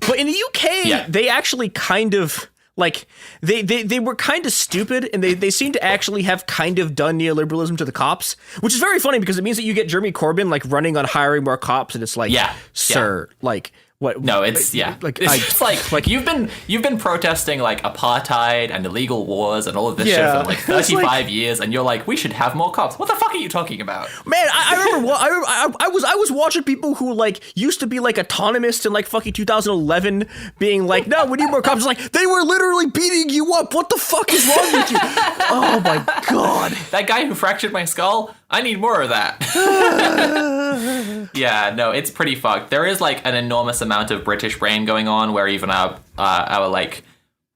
But in the UK, they actually kind of like they were kind of stupid, and they seem to actually have kind of done neoliberalism to the cops, which is very funny because it means that you get Jeremy Corbyn like running on hiring more cops, and it's like, sir, like. What? No, it's like you've been protesting like apartheid and illegal wars and all of this shit for like 35 years, and you're like, we should have more cops. What the fuck are you talking about? Man, I remember I was watching people who like used to be like autonomists in like fucking 2011 being like, no, we need more cops. It's like, they were literally beating you up. What the fuck is wrong with you? Oh my god, that guy who fractured my skull. I need more of that. Yeah, no, it's pretty fucked. There is like an enormous amount of British brain going on where even our like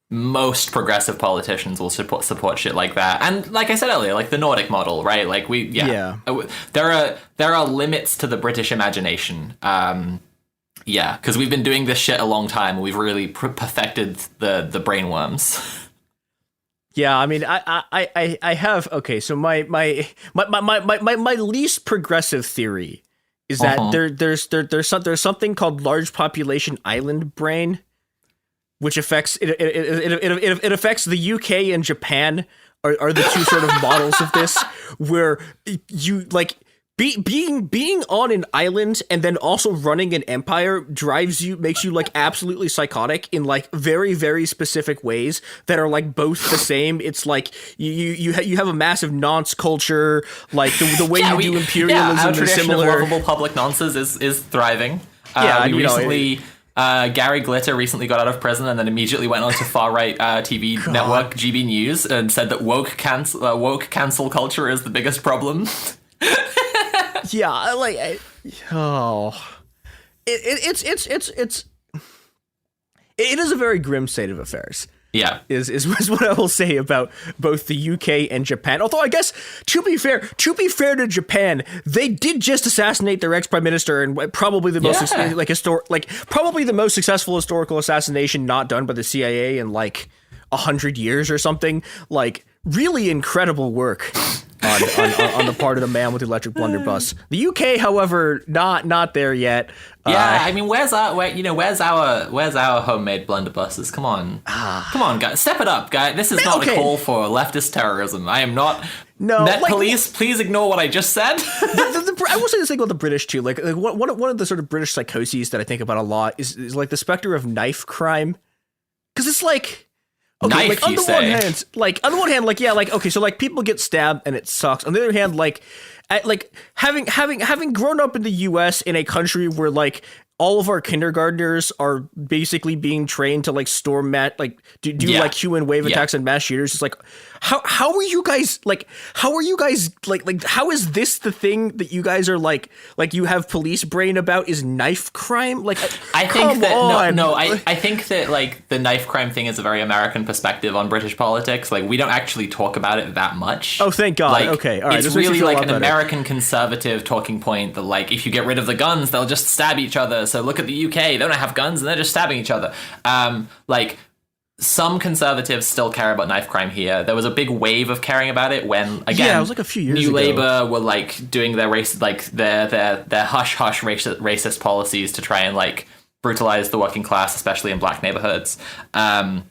most progressive politicians will support shit like that. And like I said earlier, like the Nordic model, right? Like there are limits to the British imagination. Because we've been doing this shit a long time. We've really perfected the brainworms. Yeah, I mean, I have okay. So my least progressive theory is that there's something called large population island brain, which affects it affects the UK and Japan are the two sort of models of this, where you like. Being on an island and then also running an empire makes you like absolutely psychotic in like very, very specific ways that are like both the same. It's like you have a massive nonce culture, like the way you do imperialism our is tradition similar. of lovable public nonsense is thriving. Gary Glitter recently got out of prison and then immediately went on to far-right TV network GB News and said that woke cancel culture is the biggest problem. Yeah, it is a very grim state of affairs. Yeah, is what I will say about both the UK and Japan. Although I guess to be fair to Japan, they did just assassinate their ex-prime minister, and probably the most probably the most successful historical assassination not done by the CIA in like 100 years or something. Like really incredible work on the part of the man with the electric blunderbuss. The UK, however, not there yet. Yeah, I mean, where's our homemade blunderbusses? Come on, guys, step it up, guys. This is not a call for leftist terrorism. I am not. No, Met Police, please ignore what I just said. I will say this thing about the British too. Like one of the sort of British psychoses that I think about a lot is like the specter of knife crime, because it's like. Okay, knife, like on the one hand, okay, so like people get stabbed and it sucks. On the other hand, having grown up in the US in a country where like all of our kindergartners are basically being trained to like do like human wave attacks and mass shooters. It's like, how are you guys how is this the thing that you guys are like you have police brain about is knife crime? Like, I think I think that like the knife crime thing is a very American perspective on British politics. Like, we don't actually talk about it that much. Oh, thank God. Like, okay, all right. It's really like an American conservative talking point that like if you get rid of the guns, they'll just stab each other. So look at the UK; they don't have guns and they're just stabbing each other. Like. Some conservatives still care about knife crime here. There was a big wave of caring about it when, again, it was like a few years New ago. Labour were like doing their their hush racist policies to try and like brutalize the working class, especially in black neighborhoods. But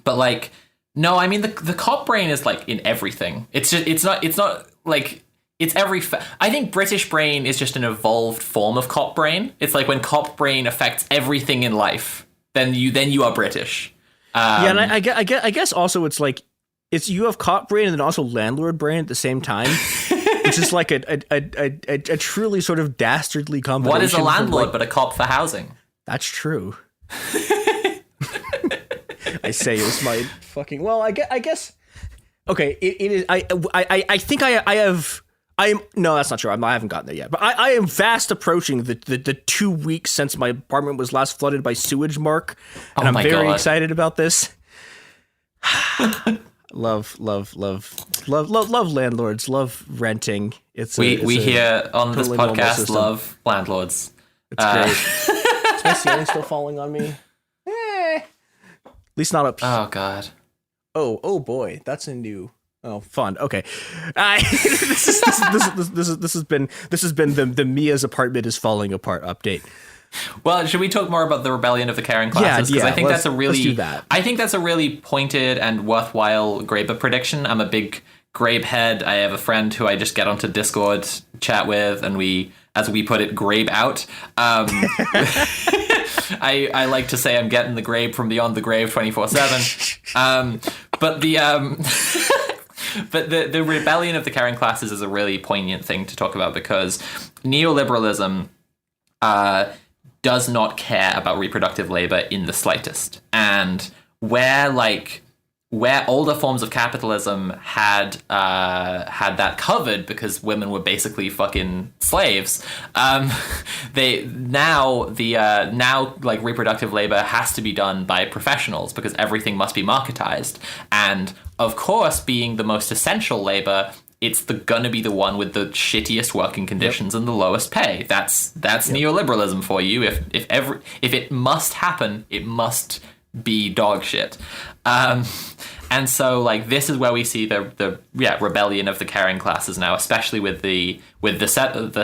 like, no, I mean the cop brain is like in everything. It's not like it's I think British brain is just an evolved form of cop brain. It's like when cop brain affects everything in life, then you are British. And I guess also it's like you have cop brain and then also landlord brain at the same time, which is like a truly sort of dastardly combination. What is a landlord but a cop for housing? That's true. I say it's my fucking I guess. Okay, it is. I think no, that's not true. I haven't gotten there yet. But I am fast approaching the 2 weeks since my apartment was last flooded by sewage mark. And I'm very excited about this. love landlords, love renting. We here on this podcast love landlords. It's great. Is my ceiling still falling on me? At least not up. Oh God. Oh boy, that's a new. Oh, fun. Okay, this has been the Mia's apartment is falling apart update. Well, should we talk more about the rebellion of the Karen classes? Because I think let's do that. I think that's a really pointed and worthwhile Graeber prediction. I'm a big Grabe head. I have a friend who I just get onto Discord chat with, and we, as we put it, Grabe out. I like to say I'm getting the Grabe from beyond the grave 24/7. But the rebellion of the Karen classes is a really poignant thing to talk about because neoliberalism does not care about reproductive labor in the slightest. And where older forms of capitalism had that covered because women were basically fucking slaves, now reproductive labor has to be done by professionals because everything must be marketized. And of course, being the most essential labor, it's gonna be the one with the shittiest working conditions and the lowest pay. That's neoliberalism for you. If it must happen, it must be dog shit. And so, like, this is where we see the rebellion of the caring classes now, especially with the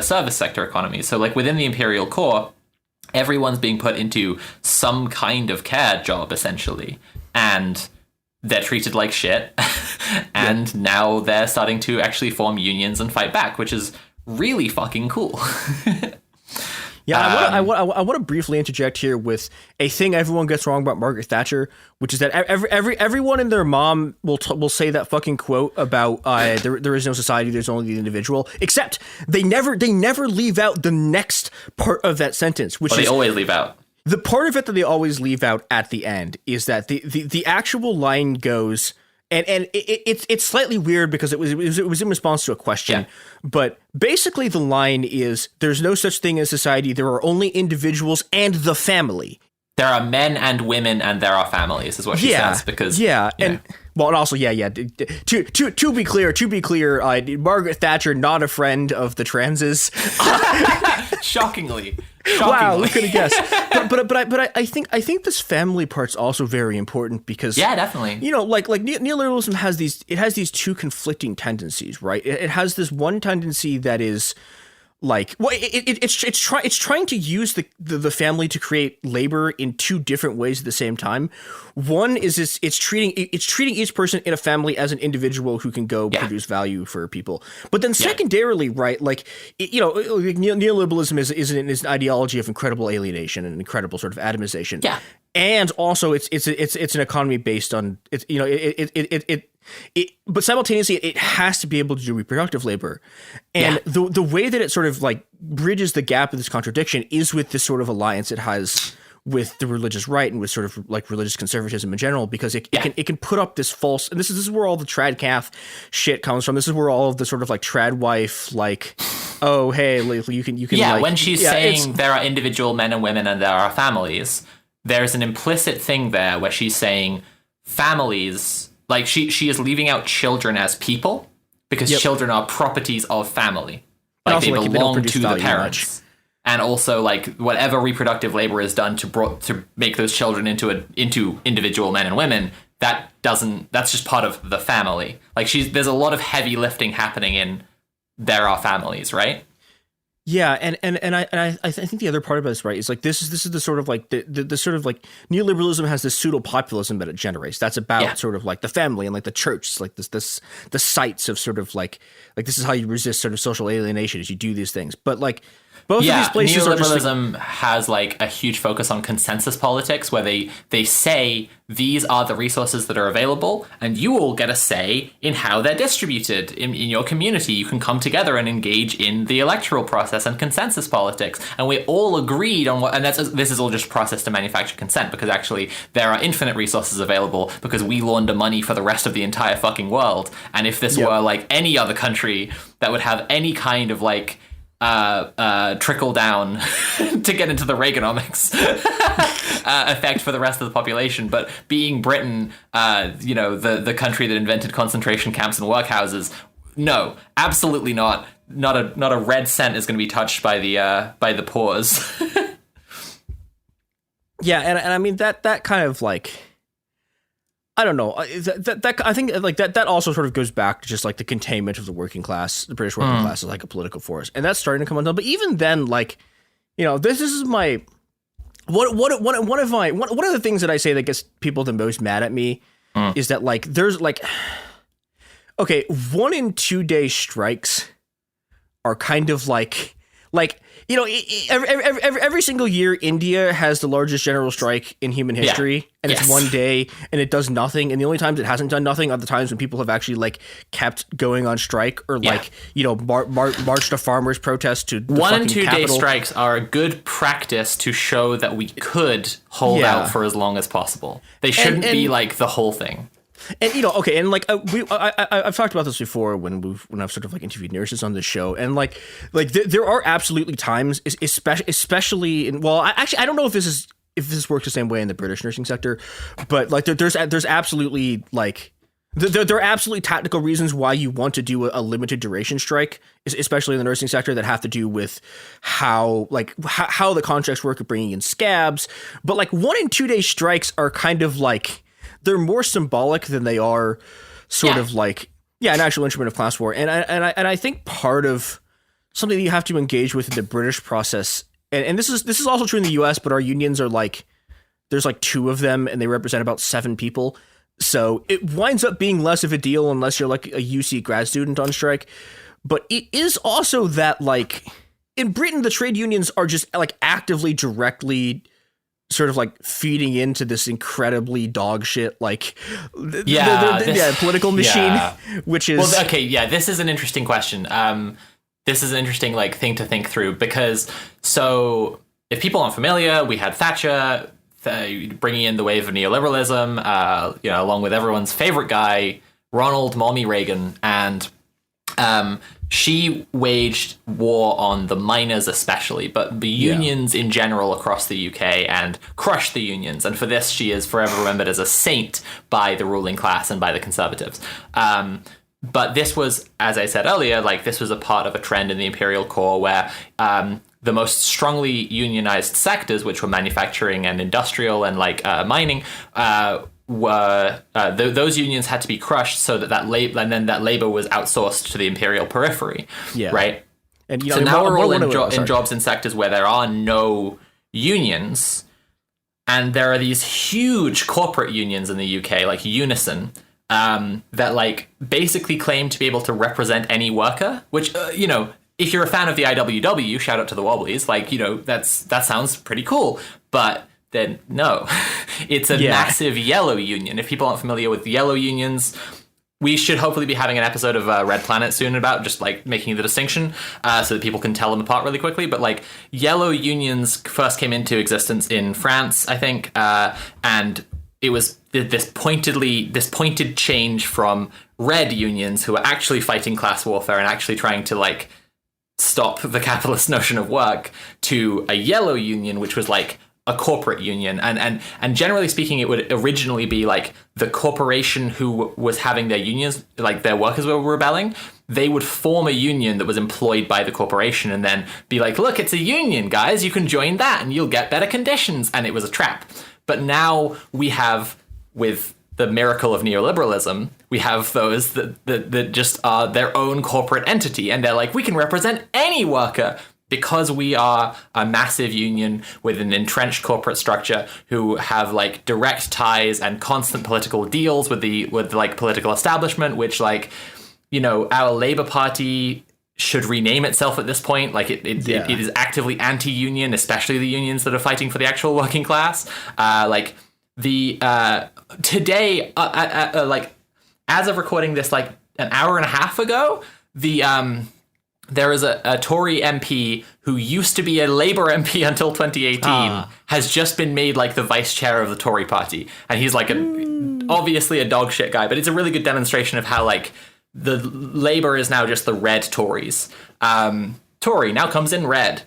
service sector economy. So, like, within the Imperial Corps, everyone's being put into some kind of care job, essentially. And they're treated like shit. And now they're starting to actually form unions and fight back, which is really fucking cool. Yeah, I want to briefly interject here with a thing everyone gets wrong about Margaret Thatcher, which is that everyone and their mom will say that fucking quote about there is no society, there's only the individual. Except they never leave out the next part of that sentence, which they always leave out. The part of it that they always leave out at the end is that the actual line goes. And it's slightly weird because it was in response to a question, but basically the line is there's no such thing as society. There are only individuals and the family. There are men and women and there are families is what she says because and also to be clear, Margaret Thatcher not a friend of the transes. Shockingly. Wow, who could have guessed? But I think this family part's also very important because definitely. You know, like neoliberalism has these two conflicting tendencies, right? It has this one tendency that is like, well, it's trying to use the family to create labor in two different ways at the same time. One is it's treating each person in a family as an individual who can go produce value for people. But then secondarily, right, like neoliberalism is an ideology of incredible alienation and incredible sort of atomization. Yeah. And also it's an economy based on but simultaneously it has to be able to do reproductive labor. And the way that it sort of like bridges the gap of this contradiction is with this sort of alliance it has with the religious right and with sort of like religious conservatism in general, because it can put up this false, and this is where all the trad calf shit comes from. This is where all of the sort of like trad wife, like, oh, hey, you can like, when she's saying there are individual men and women and there are families, there's an implicit thing there where she's saying families, like she is leaving out children as people because children are properties of family. Like they belong to the parents. And also, like, whatever reproductive labor is done to make those children into individual men and women, that's just part of the family. Like, there's a lot of heavy lifting happening in there are families, right? Yeah, and I think the other part about this, right, is like this is the sort of like the sort of like neoliberalism has this pseudo populism that it generates. That's about sort of like the family and like the church. It's like the sites of sort of like this is how you resist sort of social alienation as you do these things. But like both of these places neoliberalism has like a huge focus on consensus politics where they say these are the resources that are available and you all get a say in how they're distributed in your community. You can come together and engage in the electoral process and consensus politics. And we all agreed on what, and this is all just a process to manufacture consent because actually there are infinite resources available because we launder money for the rest of the entire fucking world. And if this were like any other country that would have any kind of like trickle down to get into the Reaganomics effect for the rest of the population, but being Britain, the country that invented concentration camps and workhouses, no, absolutely not. Not a red cent is going to be touched by the pause. Yeah, and I mean that kind of like, I don't know. That I think like that also sort of goes back to just like the containment of the working class, the British working class, as like a political force, and that's starting to come undone. But even then, like, this is my one of the things that I say that gets people the most mad at me is that like there's like, okay, 1 and 2 day strikes are kind of like. Every single year, India has the largest general strike in human history, and it's 1 day, and it does nothing. And the only times it hasn't done nothing are the times when people have actually like kept going on strike or like marched a farmers' protest to the 1 and 2 capital. day strikes are a good practice to show that we could hold out for as long as possible. They shouldn't be like the whole thing. And okay, and like I've talked about this before when I've sort of like interviewed nurses on this show, and like there are absolutely times, especially in I don't know if this works the same way in the British nursing sector, but like there's absolutely like there are absolutely tactical reasons why you want to do a limited duration strike, especially in the nursing sector, that have to do with how the contracts work at bringing in scabs. But like 1 and 2 day strikes are kind of like. they're more symbolic than they are sort Yeah. of like, an actual instrument of class war. And I think part of something that you have to engage with in the British process, and this is also true in the US, but our unions are like, there's like 2 of them and they represent about 7 people. So it winds up being less of a deal unless you're like a UC grad student on strike. But it is also that like in Britain, the trade unions are just like actively, directly sort of like feeding into this incredibly dog shit, like political machine, which is... Well, okay, yeah, this is an interesting question. This is an interesting like thing to think through because so if people aren't familiar, we had Thatcher bringing in the wave of neoliberalism, along with everyone's favorite guy, Ronald Mommy Reagan, and she waged war on the miners especially, but the unions in general across the UK and crushed the unions. And for this, she is forever remembered as a saint by the ruling class and by the Conservatives. But this was, as I said earlier, like this was a part of a trend in the imperial core where the most strongly unionized sectors, which were manufacturing and industrial and like mining, were those unions had to be crushed so that labor was outsourced to the imperial periphery, right? And so now we're all in jobs in sectors where there are no unions, and there are these huge corporate unions in the UK, like Unison, that like basically claim to be able to represent any worker. Which if you're a fan of the IWW, shout out to the Wobblies, like that sounds pretty cool, but then no, it's a massive yellow union. If people aren't familiar with yellow unions, we should hopefully be having an episode of Red Planet soon about just like making the distinction so that people can tell them apart really quickly. But like yellow unions first came into existence in France, I think, and it was this pointed change from red unions who were actually fighting class warfare and actually trying to like stop the capitalist notion of work to a yellow union, which was like a corporate union, and generally speaking, it would originally be like the corporation who was having their unions, like their workers were rebelling, they would form a union that was employed by the corporation and then be like, look, it's a union, guys, you can join that and you'll get better conditions. And it was a trap. But now we have, with the miracle of neoliberalism, we have those that just are their own corporate entity, and they're like, we can represent any worker. Because we are a massive union with an entrenched corporate structure who have like direct ties and constant political deals with like political establishment, which like, our Labour Party should rename itself at this point. Like it is actively anti-union, especially the unions that are fighting for the actual working class. Like the today, like as of recording this, like an hour and a half ago, there is a Tory MP who used to be a Labour MP until 2018, has just been made like the vice chair of the Tory party. And he's like obviously a dog shit guy, but it's a really good demonstration of how like the Labour is now just the red Tories. Tory now comes in red.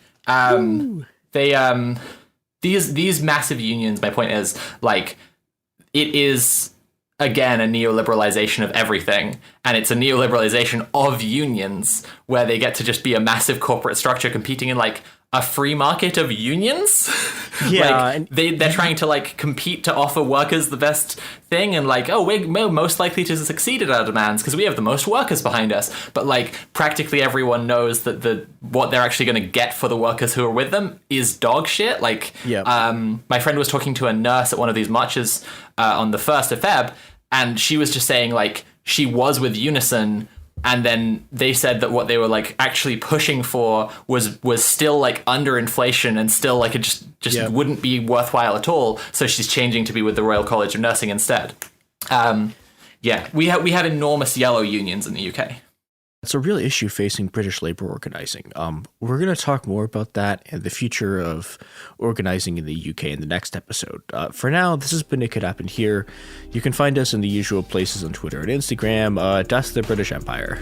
These massive unions, my point is like, it is again a neoliberalization of everything, and it's a neoliberalization of unions where they get to just be a massive corporate structure competing in like a free market of unions. Like they're trying to like compete to offer workers the best thing, and like, oh, we're most likely to succeed at our demands because we have the most workers behind us. But like practically everyone knows that what they're actually going to get for the workers who are with them is dog shit. Like my friend was talking to a nurse at one of these marches on the 1st of Feb, and she was just saying like she was with Unison, and then they said that what they were like actually pushing for was still like under inflation and still like it just wouldn't be worthwhile at all. So she's changing to be with the Royal College of Nursing instead. We have enormous yellow unions in the UK. It's a real issue facing British labour organising. We're going to talk more about that and the future of organising in the UK in the next episode. For now, this has been It Could Happen Here. You can find us in the usual places on Twitter and Instagram. Dust the British Empire.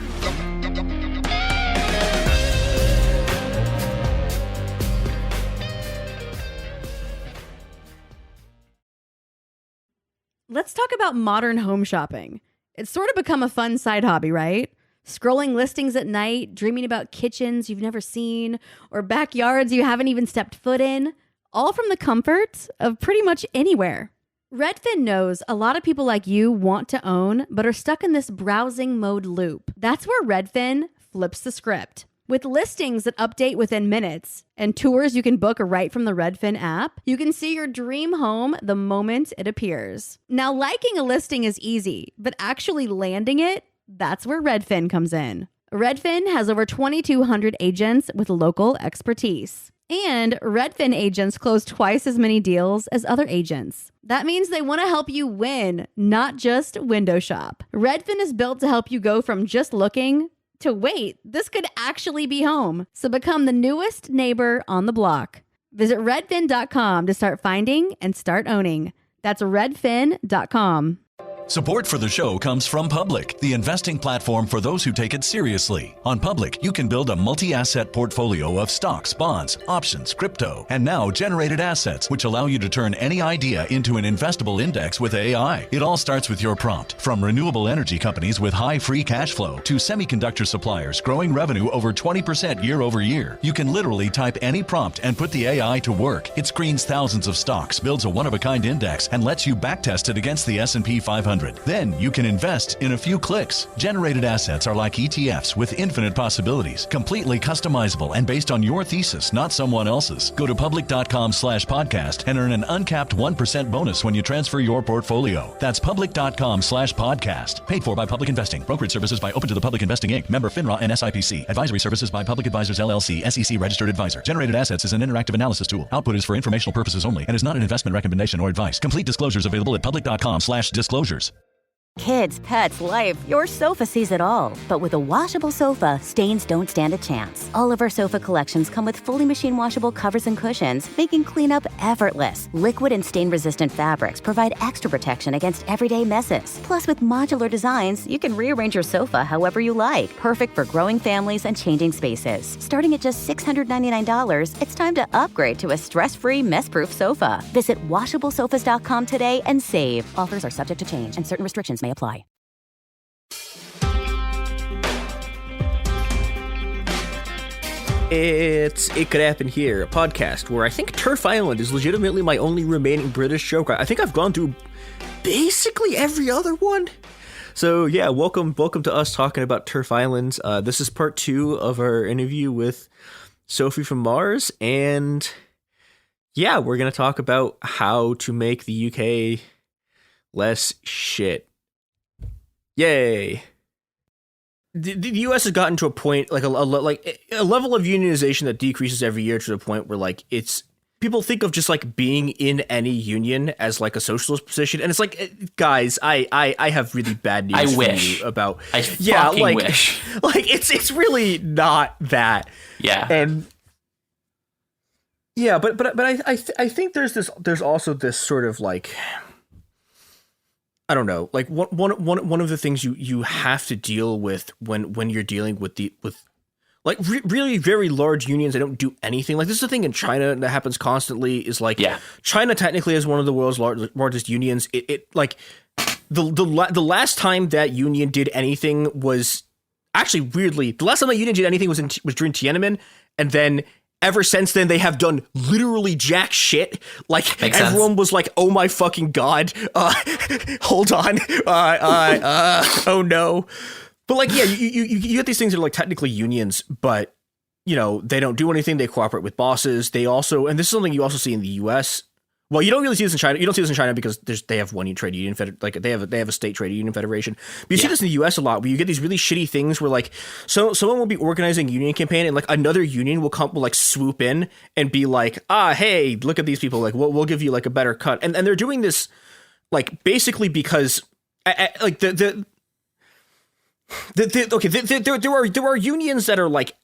Let's talk about modern home shopping. It's sort of become a fun side hobby, right? Scrolling listings at night, dreaming about kitchens you've never seen, or backyards you haven't even stepped foot in, all from the comfort of pretty much anywhere. Redfin knows a lot of people like you want to own, but are stuck in this browsing mode loop. That's where Redfin flips the script. With listings that update within minutes and tours you can book right from the Redfin app, you can see your dream home the moment it appears. Now, liking a listing is easy, but actually landing it, that's where Redfin comes in. Redfin has over 2,200 agents with local expertise. And Redfin agents close twice as many deals as other agents. That means they want to help you win, not just window shop. Redfin is built to help you go from just looking to wait, this could actually be home. So become the newest neighbor on the block. Visit redfin.com to start finding and start owning. That's redfin.com. Support for the show comes from Public, the investing platform for those who take it seriously. On Public, you can build a multi-asset portfolio of stocks, bonds, options, crypto, and now generated assets, which allow you to turn any idea into an investable index with AI. It all starts with your prompt. From renewable energy companies with high free cash flow to semiconductor suppliers growing revenue over 20% year over year, you can literally type any prompt and put the AI to work. It screens thousands of stocks, builds a one-of-a-kind index, and lets you backtest it against the S&P 500. Then you can invest in a few clicks. Generated assets are like ETFs with infinite possibilities, completely customizable and based on your thesis, not someone else's. Go to public.com/podcast and earn an uncapped 1% bonus when you transfer your portfolio. That's public.com/podcast. Paid for by Public Investing. Brokerage services by Open to the Public Investing Inc. Member FINRA and SIPC. Advisory services by Public Advisors LLC, SEC registered advisor. Generated assets is an interactive analysis tool. Output is for informational purposes only and is not an investment recommendation or advice. Complete disclosures available at public.com/disclosures. Kids, pets, life, your sofa sees it all. But with a washable sofa, stains don't stand a chance. All of our sofa collections come with fully machine washable covers and cushions, making cleanup effortless. Liquid and stain-resistant fabrics provide extra protection against everyday messes. Plus, with modular designs, you can rearrange your sofa however you like. Perfect for growing families and changing spaces. Starting at just $699, it's time to upgrade to a stress-free, mess-proof sofa. Visit washablesofas.com today and save. Offers are subject to change and certain restrictions may apply. It's It Could Happen Here, a podcast where I think Turf Island is legitimately my only remaining British joke. I think I've gone through basically every other one. So yeah, welcome to us talking about Turf Island. This is part 2 of our interview with Sophie from Mars, and yeah, we're going to talk about how to make the UK less shit. Yay. The US has gotten to a point, like a level of unionization that decreases every year to the point where like it's people think of just like being in any union as like a socialist position, and it's like, guys, I have really bad news for you about wish. Like it's really not that. Yeah. And yeah, but I think there's also this sort of like, I don't know, like one of the things you have to deal with when you're dealing with really very large unions that don't do anything. Like this is a thing in China that happens constantly. Is like, yeah, China technically is one of the world's largest unions. It like the last time that union did anything was actually weirdly the last time that union did anything was during Tiananmen, and then ever since then, they have done literally jack shit. Like, Makes everyone sense. was like, oh my fucking God. Hold on. Oh no. But like, yeah, you get these things that are like technically unions, but, you know, they don't do anything. They cooperate with bosses. They also, and this is something you also see in the US. Well, you don't really see this in China. You don't see this in China because they have one trade union they have a state trade union federation. But you see this in the US a lot, where you get these really shitty things where like someone will be organizing a union campaign and like another union will like swoop in and be like, hey, look at these people, like we'll give you like a better cut, and they're doing this like basically because like there are unions that are like.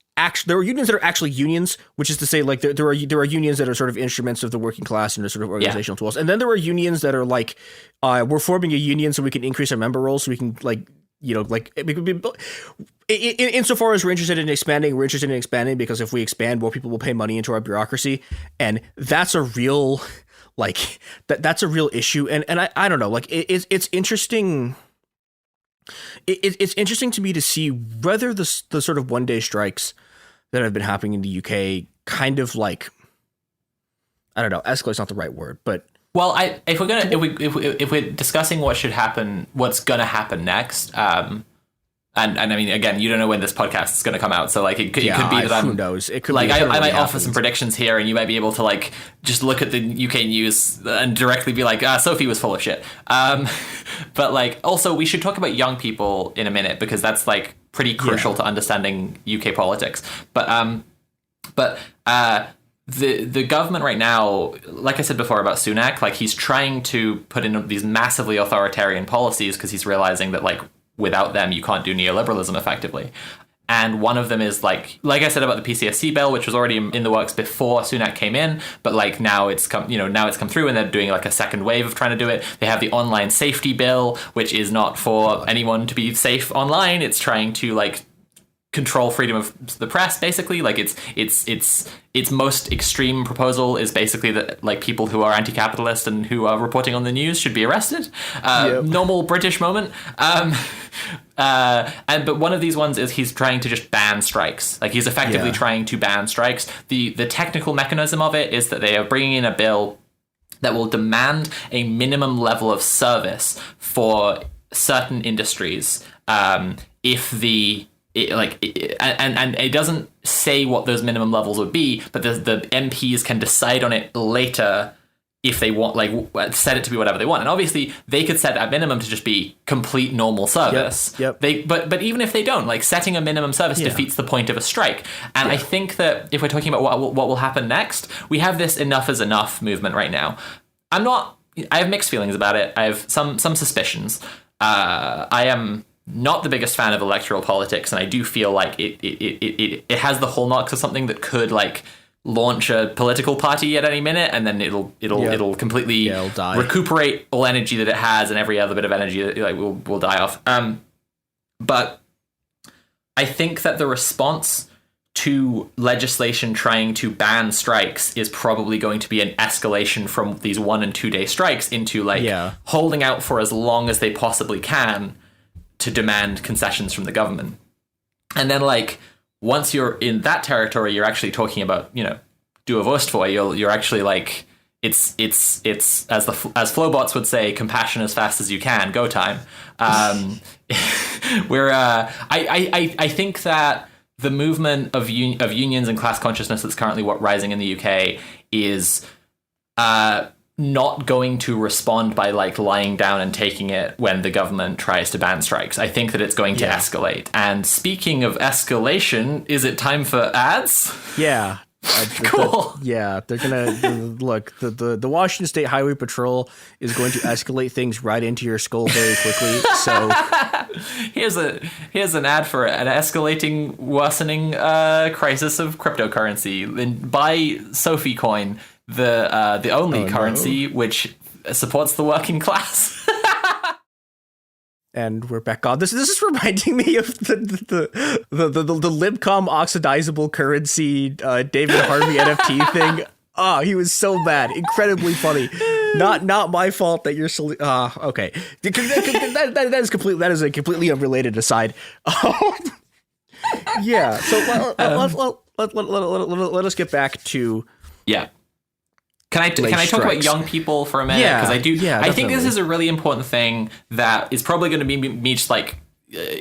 There are unions that are actually unions, which is to say, like there are unions that are sort of instruments of the working class and are sort of organizational tools, and then there are unions that are like, we're forming a union so we can increase our member rolls, so we can like, you know, like insofar as we're interested in expanding because if we expand, more people will pay money into our bureaucracy, and that's a real like that's a real issue, and I don't know, like it's interesting. It's interesting to me to see whether the sort of one-day strikes that have been happening in the UK kind of like, I don't know, escalate's not the right word, but Well, if we're discussing what should happen, what's gonna happen next, and I mean, again, you don't know when this podcast is gonna come out, so like it could be that who knows? It could like be I might offer some predictions here, and you might be able to like just look at the UK news and directly be like, Sophie was full of shit. But like, also we should talk about young people in a minute because that's like pretty crucial to understanding UK politics. But the government right now, like I said before about Sunak, like he's trying to put in these massively authoritarian policies because he's realizing that like without them you can't do neoliberalism effectively. And one of them is like I said about the PCSC bill, which was already in the works before Sunak came in, but like now it's come through and they're doing like a second wave of trying to do it. They have the online safety bill, which is not for anyone to be safe online. It's trying to like control freedom of the press, basically. Like its most extreme proposal is basically that like people who are anti-capitalist and who are reporting on the news should be arrested. Normal British moment. But one of these ones is he's trying to just ban strikes. Like he's effectively trying to ban strikes. The technical mechanism of it is that they are bringing in a bill that will demand a minimum level of service for certain industries it doesn't say what those minimum levels would be, but the MPs can decide on it later if they want, like set it to be whatever they want. And obviously they could set that minimum to just be complete normal service. Yep. But even if they don't, like setting a minimum service defeats the point of a strike. And I think that if we're talking about what will happen next, we have this enough is enough movement right now. I have mixed feelings about it. I have some suspicions. I am not the biggest fan of electoral politics, and I do feel like it has the hallmarks of something that could like launch a political party at any minute, and then it'll completely recuperate all energy that it has, and every other bit of energy that like will die off. But I think that the response to legislation trying to ban strikes is probably going to be an escalation from these 1 and 2 day strikes into like holding out for as long as they possibly can to demand concessions from the government. And then like once you're in that territory, you're actually talking about, do a Wurstfeuer. You're actually like it's as Flowbots would say, compassion as fast as you can, go time. I think that the movement of unions and class consciousness that's currently rising in the UK is not going to respond by like lying down and taking it when the government tries to ban strikes. I think that it's going to escalate. And speaking of escalation, is it time for ads? Yeah. Cool. They're gonna look. The Washington State Highway Patrol is going to escalate things right into your skull very quickly. So here's an ad for an escalating, worsening crisis of cryptocurrency. Buy Sophie Coin, the only currency which supports the working class. And we're back on. This is reminding me of the Libcom oxidizable currency David Harvey NFT thing. Oh, he was so bad. Incredibly funny. Not my fault that you're okay. That is a completely unrelated aside. Yeah. So let us get back to Can I talk about young people for a minute? Because I do. Yeah, I think this is a really important thing that is probably going to be me just like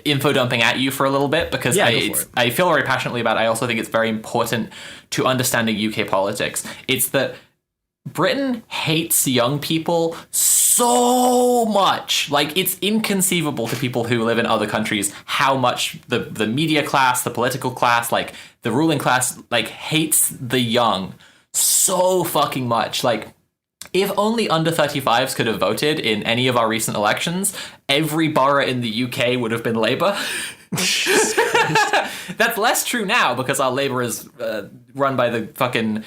info dumping at you for a little bit, because I feel very passionately about it. I also think it's very important to understanding UK politics. It's that Britain hates young people so much. Like, it's inconceivable to people who live in other countries how much the media class, the political class, like the ruling class, like hates the young so fucking much. Like, if only under 35s could have voted in any of our recent elections, every borough in the UK would have been Labour. That's less true now because our Labour is run by the fucking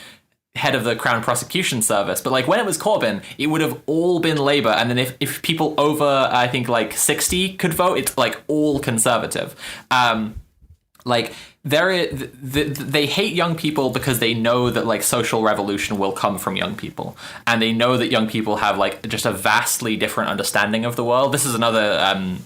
head of the Crown Prosecution Service. But like when it was Corbyn, it would have all been Labour. And then if people over, I think like 60 could vote, it's like all Conservative. Like they hate young people because they know that like social revolution will come from young people, and they know that young people have like just a vastly different understanding of the world. This is another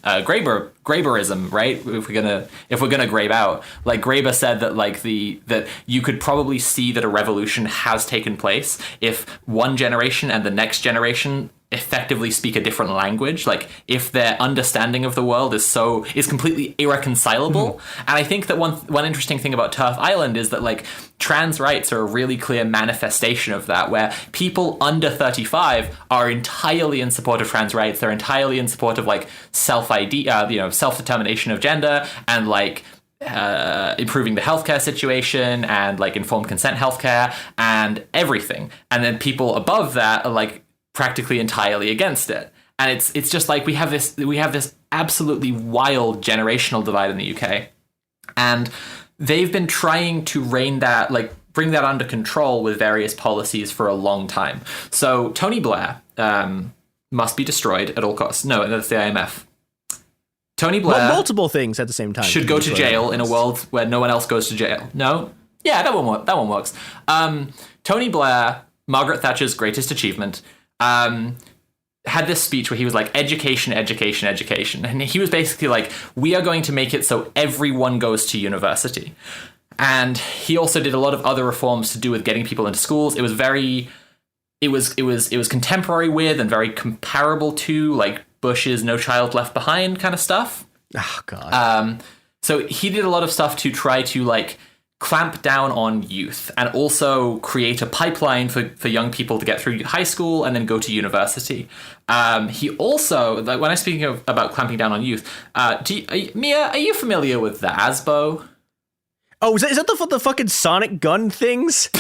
Graeberism, right? If we're gonna Grabe out, like Graeber said that like that you could probably see that a revolution has taken place if one generation and the next generation effectively speak a different language, like if their understanding of the world is completely irreconcilable. And I think that one interesting thing about Turf Island is that like trans rights are a really clear manifestation of that, where people under 35 are entirely in support of trans rights. They're entirely in support of like self-determination of gender, and like improving the healthcare situation, and like informed consent healthcare and everything. And then people above that are like practically entirely against it. And it's just like we have this absolutely wild generational divide in the UK. And they've been trying to bring that under control with various policies for a long time. So Tony Blair must be destroyed at all costs. No, that's the IMF. Tony Blair multiple things at the same time should go to jail in a world where no one else goes to jail. No? Yeah, that one works. Tony Blair, Margaret Thatcher's greatest achievement, had this speech where he was like, education. And he was basically like, we are going to make it so everyone goes to university. And he also did a lot of other reforms to do with getting people into schools. It was contemporary with and very comparable to like Bush's No Child Left Behind kind of stuff. Oh, God. So he did a lot of stuff to try to like clamp down on youth and also create a pipeline for young people to get through high school and then go to university. He also, like, when I'm speaking about clamping down on youth, Mia, are you familiar with the ASBO? Oh, is that the fucking sonic gun things?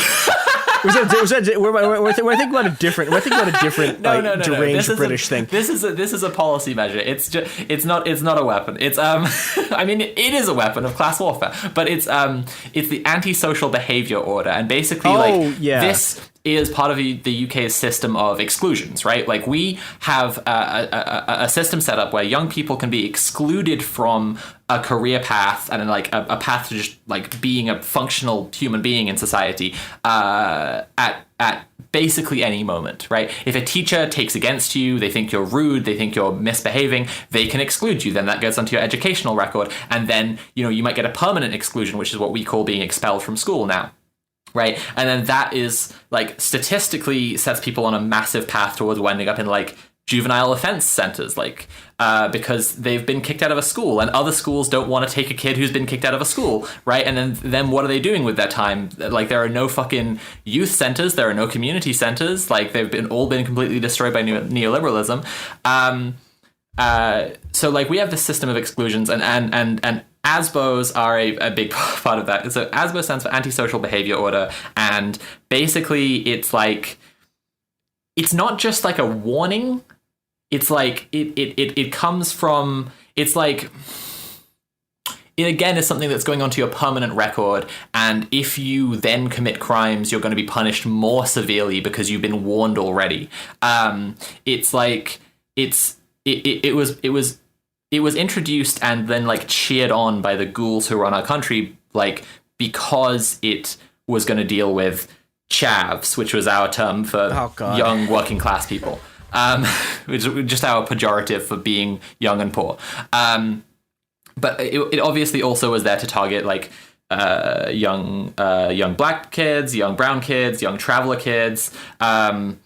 We're thinking about a different deranged British thing. This is a policy measure. It's not a weapon. It's I mean it is a weapon of class warfare, but it's the antisocial behavior order, and basically this is part of the UK's system of exclusions, right? Like we have a system set up where young people can be excluded from a career path and like a path to just like being a functional human being in society at basically any moment, right? If a teacher takes against you, they think you're rude, they think you're misbehaving, they can exclude you. Then that goes onto your educational record, and then you might get a permanent exclusion, which is what we call being expelled from school now. Right. And then that is like statistically sets people on a massive path towards winding up in like juvenile offense centers, like because they've been kicked out of a school and other schools don't want to take a kid who's been kicked out of a school. Right. And then what are they doing with that time? Like there are no fucking youth centers. There are no community centers. Like they've all been completely destroyed by neoliberalism. So like we have this system of exclusions and ASBOs are a big part of that. So ASBO stands for antisocial behavior order, and basically it's like it's not just like a warning. It's like it comes from, it's like it again is something that's going onto your permanent record, and if you then commit crimes, you're going to be punished more severely because you've been warned already. It's like it was introduced and then like cheered on by the ghouls who run our country, like because it was going to deal with chavs, which was our term for young working class people, which is just our pejorative for being young and poor. But it obviously also was there to target like young black kids, young brown kids, young traveler kids, and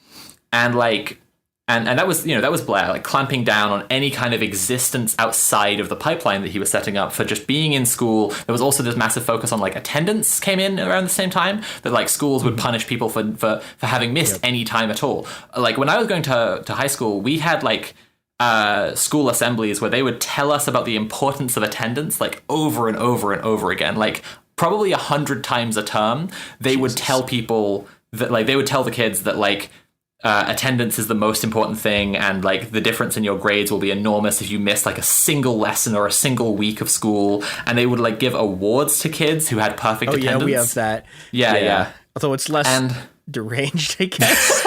like. And that was Blair, like clamping down on any kind of existence outside of the pipeline that he was setting up for just being in school. There was also this massive focus on like attendance came in around the same time, that like schools would punish people for having missed any time at all. Like when I was going to high school, we had like school assemblies where they would tell us about the importance of attendance like over and over and over again, like probably 100 times a term. They would tell people that like they would tell the kids that like attendance is the most important thing, and like the difference in your grades will be enormous if you miss like a single lesson or a single week of school. And they would like give awards to kids who had perfect attendance. Yeah, we have that. Yeah. Although it's less deranged, I guess.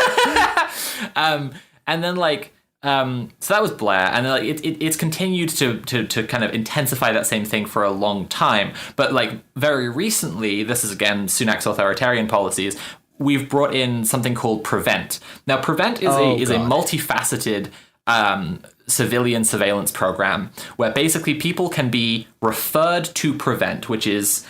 And then like So that was Blair, and like it's continued to kind of intensify that same thing for a long time. But like very recently, this is again Sunak's authoritarian policies. We've brought in something called Prevent. Now, Prevent is a multifaceted civilian surveillance program where basically people can be referred to Prevent, which is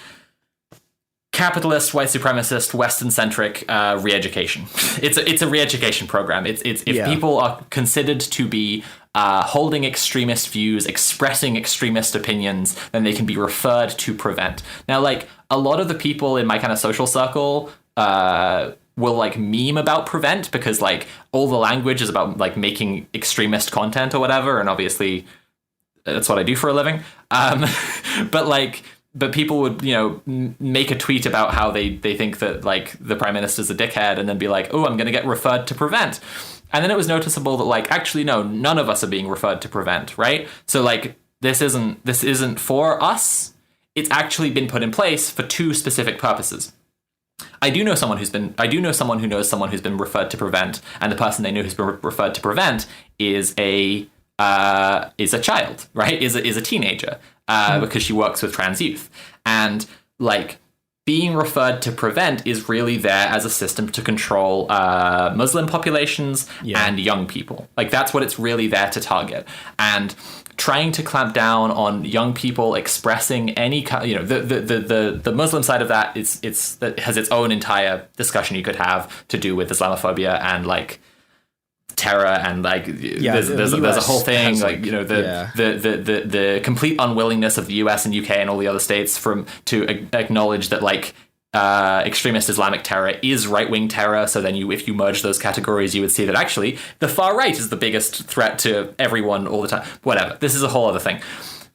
capitalist, white supremacist, Western-centric re-education. It's a re-education program. If people are considered to be holding extremist views, expressing extremist opinions, then they can be referred to Prevent. Now, like, a lot of the people in my kind of social circle will like meme about Prevent because like all the language is about like making extremist content or whatever, and obviously that's what I do for a living. But people would, make a tweet about how they think that like the prime minister's a dickhead, and then be like, oh, I'm going to get referred to Prevent. And then it was noticeable that like, actually, no, none of us are being referred to Prevent, right? So like, this isn't for us. It's actually been put in place for two specific purposes. I do know someone who knows someone who's been referred to Prevent, and the person they know who's been referred to Prevent is a child, right? Is a teenager. Because she works with trans youth. And like being referred to Prevent is really there as a system to control Muslim populations and young people. Like that's what it's really there to target. And trying to clamp down on young people expressing any the Muslim side of that that has its own entire discussion you could have to do with Islamophobia and like terror, and like there's a whole thing like the complete unwillingness of the US and UK and all the other states to acknowledge that like extremist Islamic terror is right-wing terror. So then if you merge those categories, you would see that actually the far right is the biggest threat to everyone all the time. Whatever. This is a whole other thing.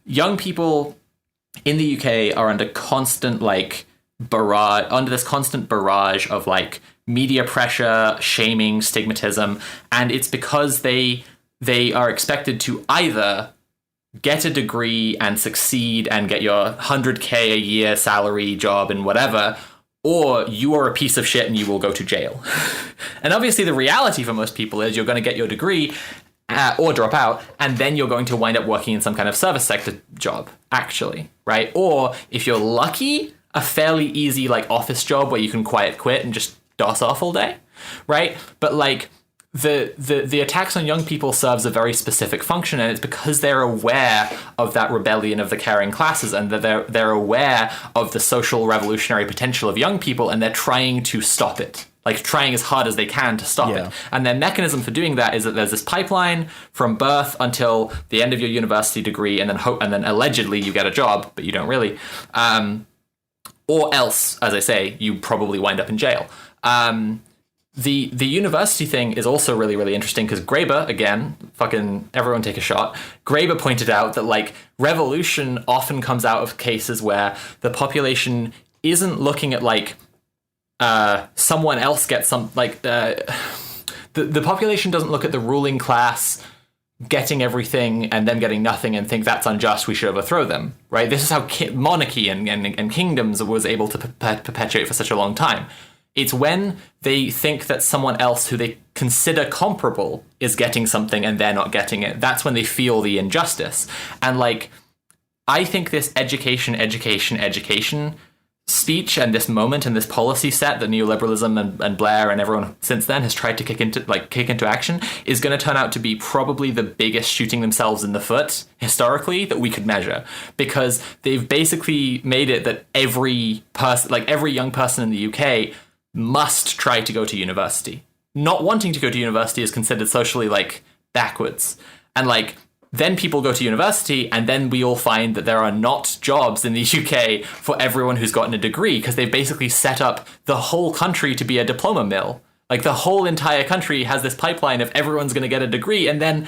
Young people in the UK are under this constant barrage of like media pressure, shaming, stigmatism, and it's because they are expected to either get a degree and succeed and get your 100K a year salary job and whatever, or you are a piece of shit and you will go to jail. And obviously the reality for most people is you're going to get your degree or drop out, and then you're going to wind up working in some kind of service sector job, actually, right? Or if you're lucky, a fairly easy like office job where you can quiet quit and just DOS off all day, right? But like the attacks on young people serves a very specific function, and it's because they're aware of that rebellion of the caring classes, and that they're aware of the social revolutionary potential of young people, and they're trying to stop it, like trying as hard as they can to stop it. And their mechanism for doing that is that there's this pipeline from birth until the end of your university degree, and then allegedly you get a job, but you don't really. Or else, as I say, you probably wind up in jail. The university thing is also really, really interesting because Graeber, again, fucking everyone take a shot. Graeber pointed out that like revolution often comes out of cases where the population isn't looking at like someone else gets some like the population doesn't look at the ruling class getting everything and them getting nothing and think that's unjust, we should overthrow them, right? This is how monarchy and kingdoms was able to perpetuate for such a long time. It's when they think that someone else who they consider comparable is getting something and they're not getting it. That's when they feel the injustice. And like, I think this education speech and this moment and this policy set that neoliberalism and Blair and everyone since then has tried to kick into action is going to turn out to be probably the biggest shooting themselves in the foot historically that we could measure, because they've basically made it that every young person in the UK must try to go to university. Not wanting to go to university is considered socially like backwards. And like then people go to university and then we all find that there are not jobs in the UK for everyone who's gotten a degree, because they've basically set up the whole country to be a diploma mill. Like the whole entire country has this pipeline of everyone's going to get a degree and then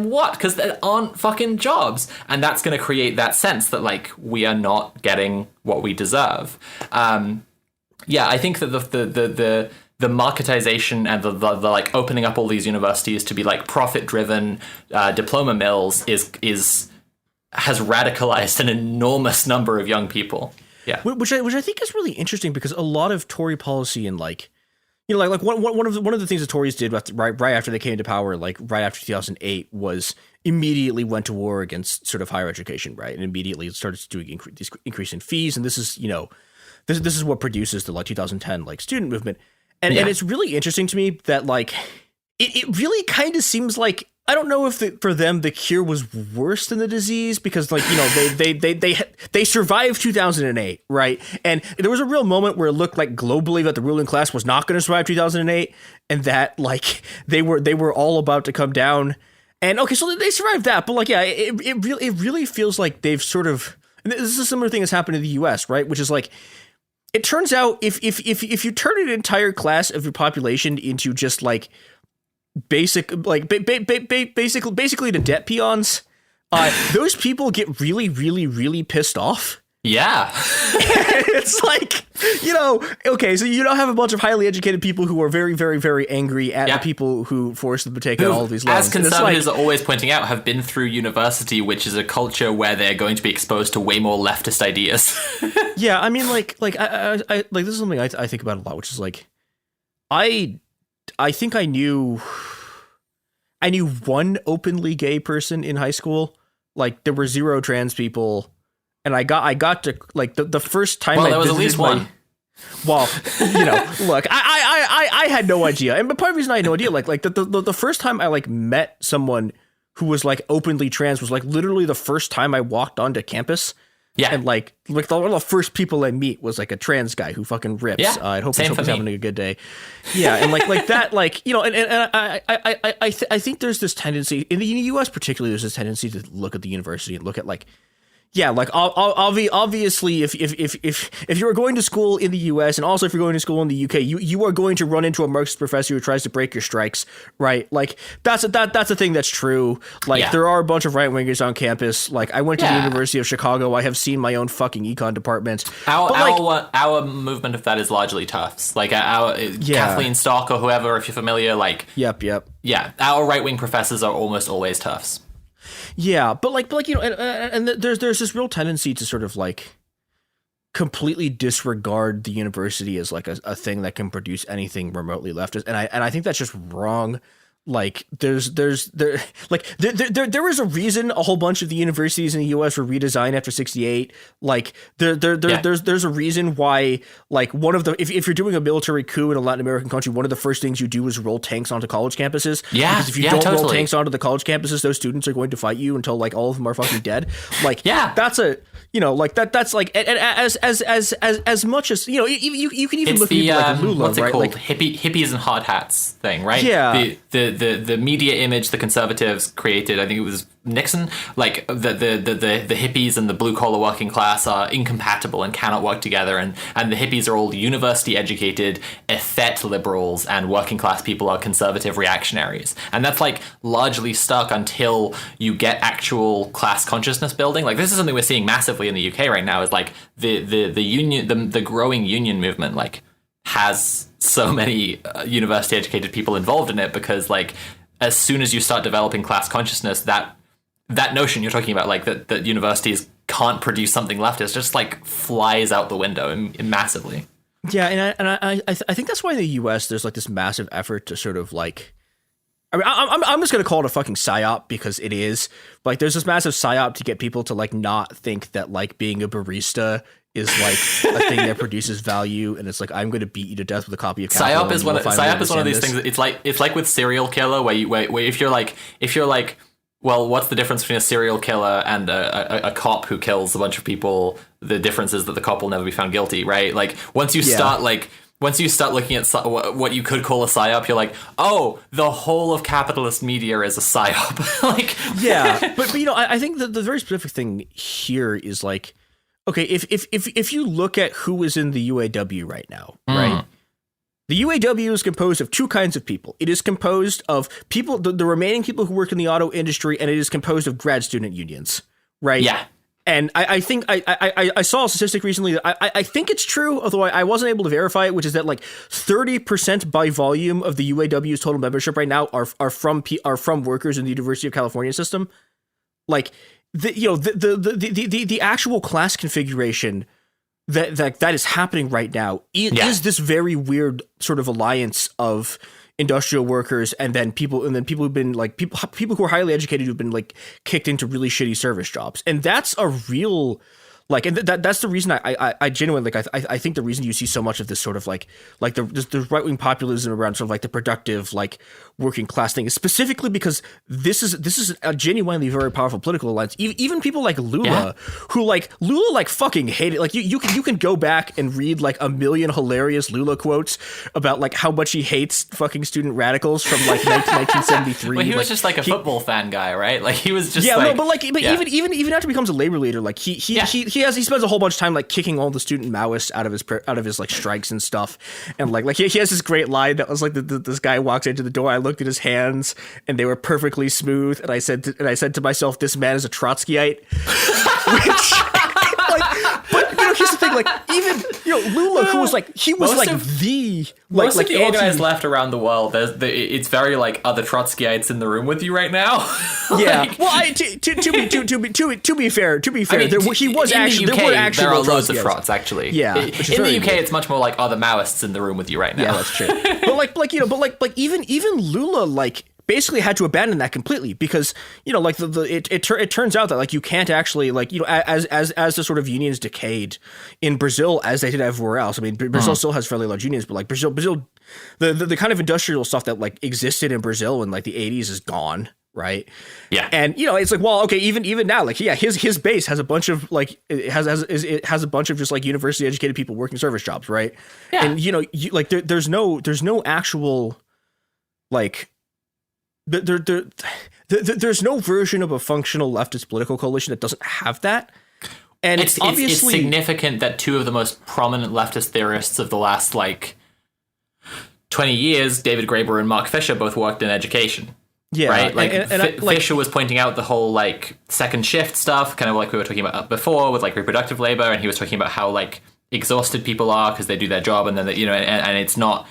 what? Because there aren't fucking jobs. And that's going to create that sense that like we are not getting what we deserve. I think that the marketization and the like opening up all these universities to be like profit driven diploma mills has radicalized an enormous number of young people. Yeah, which I think is really interesting, because a lot of Tory policy in like you know, like one of the things the Tories did right after they came to power, like right after 2008, was immediately went to war against sort of higher education, right, and immediately started doing these increase in fees, and this is, you know, this is what produces the like 2010 like student movement, and it's really interesting to me that like it really kind of seems like, I don't know if for them the cure was worse than the disease, because like, you know, they survived 2008, right? And there was a real moment where it looked like globally that the ruling class was not going to survive 2008, and that like they were all about to come down. And okay, so they survived that, but like, yeah, it really feels like they've sort of, and this is a similar thing that's happened in the U.S., right? Which is like, it turns out if you turn an entire class of your population into just like basic, like basically the debt peons, those people get really, really, really pissed off. Yeah. It's like, you know, okay, so you don't have a bunch of highly educated people who are very, very, very angry at the people who forced them to take out all of these loans. As conservatives are always pointing out, have been through university, which is a culture where they're going to be exposed to way more leftist ideas. Yeah, I mean, like I like, this is something I think about a lot, which is like, I think I knew one openly gay person in high school. Like, there were 0 trans people. And I got to like the first time. Well, there was at least one. Well, you know, look, I had no idea, and part of the reason I had no idea, like the first time I like met someone who was like openly trans was like literally the first time I walked onto campus. Yeah, and like one of the first people I meet was like a trans guy who fucking rips. Yeah, I hope he's having a good day. Yeah, and like that, like, you know, and I think there's this tendency in the U.S. particularly. There's this tendency to look at the university and look at like, yeah, like obviously, if you are going to school in the U.S. and also if you're going to school in the U.K., you are going to run into a Marxist professor who tries to break your strikes, right? Like that's a thing that's true. Like there are a bunch of right wingers on campus. Like I went to the University of Chicago. I have seen my own fucking econ department. Our movement of that is largely Tufts. Like Kathleen Stock or whoever, if you're familiar. Like yep. Yeah, our right wing professors are almost always Tufts. Yeah, but like you know, and there's this real tendency to sort of like completely disregard the university as like a thing that can produce anything remotely leftist, and I think that's just wrong. Like there was a reason a whole bunch of the universities in the US were redesigned after 68. Like there's a reason why, like, one of the if you're doing a military coup in a Latin American country, one of the first things you do is roll tanks onto college campuses. Yeah. Because if you don't roll tanks onto the college campuses, those students are going to fight you until like all of them are fucking dead. Like that's a, you know, like that's like, and as much as, you know, you can even look at people like Lula, what's it right? called? Like hippies and hard hats thing, right? Yeah. The media image the conservatives created, I think it was Nixon, like the hippies and the blue collar working class are incompatible and cannot work together, and the hippies are all university educated, effete liberals, and working class people are conservative reactionaries, and that's like largely stuck until you get actual class consciousness building. Like this is something we're seeing massively in the UK right now, is like the growing union movement like has so many university educated people involved in it, because like as soon as you start developing class consciousness, that notion you're talking about, like that universities can't produce something leftist, just like flies out the window massively. Yeah, and I think that's why in the US there's like this massive effort to sort of like, I mean, I'm just gonna call it a fucking psyop, because it is. Like, there's this massive psyop to get people to like not think that like being a barista is like a thing that produces value, and it's like, I'm going to beat you to death with a copy of Capital. Psyop is one of these things. It's like with serial killer, where if you're like, well, what's the difference between a serial killer and a cop who kills a bunch of people? The difference is that the cop will never be found guilty, right? Like once you start looking at what you could call a psyop, you're like, oh, the whole of capitalist media is a psyop. Like, yeah, but you know, I think that the very specific thing here is like, okay, if you look at who is in the UAW right now, right? The UAW is composed of two kinds of people. It is composed of people, the remaining people who work in the auto industry, and it is composed of grad student unions, right? Yeah. And I think I saw a statistic recently that I think it's true, although I wasn't able to verify it, which is that like 30% by volume of the UAW's total membership right now are from workers in the University of California system. Like the actual class configuration that is happening right now is this very weird sort of alliance of industrial workers and then people who've been like people who are highly educated who've been like kicked into really shitty service jobs. And that's a real like, and that's the reason I genuinely like I think the reason you see so much of this sort of like the right wing populism around sort of like the productive like working class thing is specifically because this is a genuinely very powerful political alliance. Even people like Lula, who like Lula like fucking hate it. Like you can go back and read like a million hilarious Lula quotes about like how much he hates fucking student radicals from like 1973. Well, he was just like a football fan guy, right? Like he was just even after he becomes a labor leader, like he spends a whole bunch of time like kicking all the student Maoists out of his like strikes and stuff. And like he has this great line that was like this guy walks into the door. I looked at his hands and they were perfectly smooth. And I said to myself, this man is a Trotskyite. Which, but here's the thing, like even Lula, who was like most of the organized left around the world, it's very like other Trotskyites in the room with you right now. Yeah. Well, to be fair, I mean, there were actual there are loads of Trots actually. Yeah. In the UK, it's much more like other Maoists in the room with you right now. Yeah, that's true. but even Lula like basically had to abandon that completely because like it turns out that like you can't actually like as the sort of unions decayed in Brazil as they did everywhere else. I mean, Brazil still has fairly large unions, but like Brazil the kind of industrial stuff that like existed in Brazil in like the 80s is gone. Right. Yeah. And it's like, well, okay, even now, like, yeah, his base has a bunch of like it has a bunch of just like university educated people working service jobs. Right. Yeah. And like there's no actual like there's no version of a functional leftist political coalition that doesn't have that. And it's significant that two of the most prominent leftist theorists of the last like 20 years, David Graeber and Mark Fisher, both worked in education. Yeah, right. Like Fisher was pointing out the whole like second shift stuff, kind of like we were talking about before with like reproductive labor, and he was talking about how like exhausted people are because they do their job, and then and it's not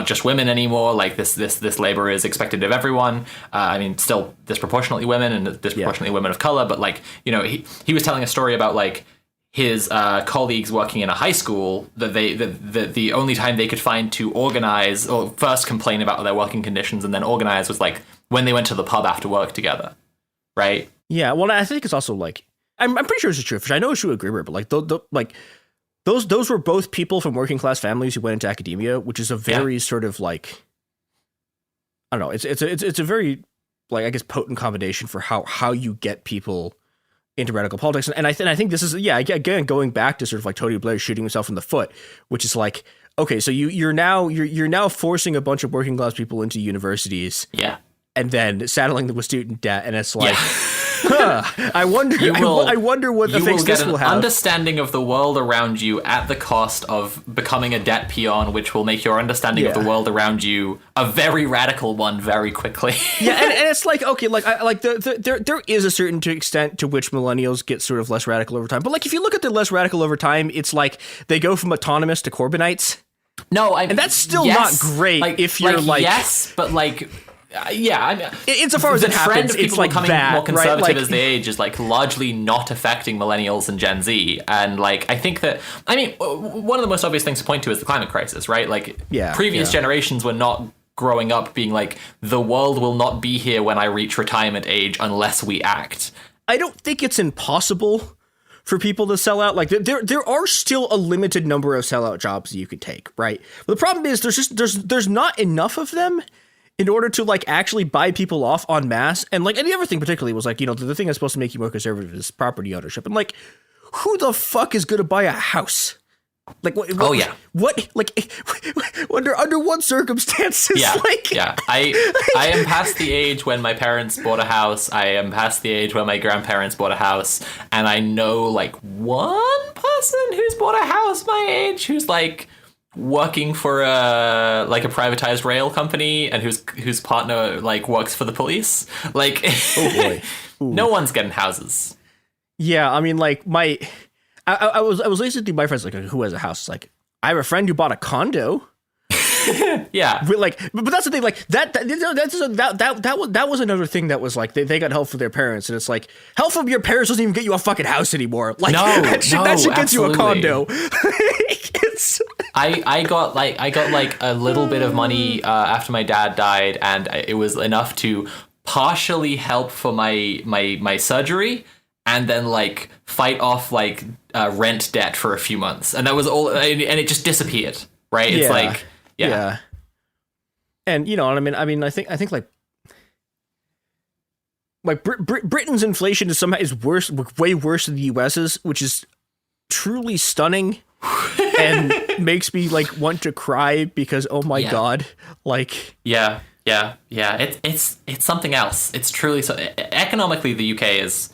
just women anymore. Like this labor is expected of everyone. I mean, still disproportionately women and disproportionately women of color, but like he was telling a story about like his colleagues working in a high school that the only time they could find to organize or first complain about their working conditions and then organize was like when they went to the pub after work together, right? Yeah, well, I think it's also like I'm pretty sure it's true. I know it's true with Graeber, but like those were both people from working class families who went into academia, which is a very sort of like I don't know. It's a very like I guess potent combination for how you get people into radical politics. And I think this is again going back to sort of like Tony Blair shooting himself in the foot, which is like, okay, so you're now forcing a bunch of working class people into universities. Yeah. And then saddling them with student debt, and it's like, I wonder what effects this will have. Understanding of the world around you at the cost of becoming a debt peon, which will make your understanding of the world around you a very radical one very quickly. And it's like, okay, like there is a certain extent to which millennials get sort of less radical over time, but like if you look at the less radical over time, it's like they go from autonomous to Corbynites. No, and that's still not great. Like, if you're like yes, but like. Insofar as the it trend happens, of people it's like becoming that, more conservative right? as they age is like largely not affecting millennials and Gen Z. And like, I think that, I mean, one of the most obvious things to point to is the climate crisis, right? Like previous generations were not growing up being like, the world will not be here when I reach retirement age unless we act. I don't think it's impossible for people to sell out. Like there are still a limited number of sellout jobs that you could take, right? But the problem is there's not enough of them in order to like actually buy people off en masse. And like, and the other thing particularly was like, the thing that's supposed to make you more conservative is property ownership. And like, who the fuck is going to buy a house? Like, what, what, like, under what circumstances? I am past the age when my parents bought a house. I am past the age when my grandparents bought a house. And I know like one person who's bought a house my age who's like, working for a privatized rail company and whose partner like works for the police. Like, oh boy, no one's getting houses. Yeah, I mean, like I was listening to my friends like who has a house. It's like I have a friend who bought a condo. Yeah. But that's the thing. Like that was another thing that was like they got help from their parents, and it's like help from your parents doesn't even get you a fucking house anymore. Like that shit gets you a condo. I got like a little bit of money after my dad died, and it was enough to partially help for my surgery, and then like fight off like rent debt for a few months, and that was all, and it just disappeared. Right? It's like yeah. And you know what I mean? I mean, I think like Britain's inflation is worse, way worse than the US's, which is truly stunning. And makes me like want to cry because oh my god, like yeah, it's something else. It's truly so economically the UK is.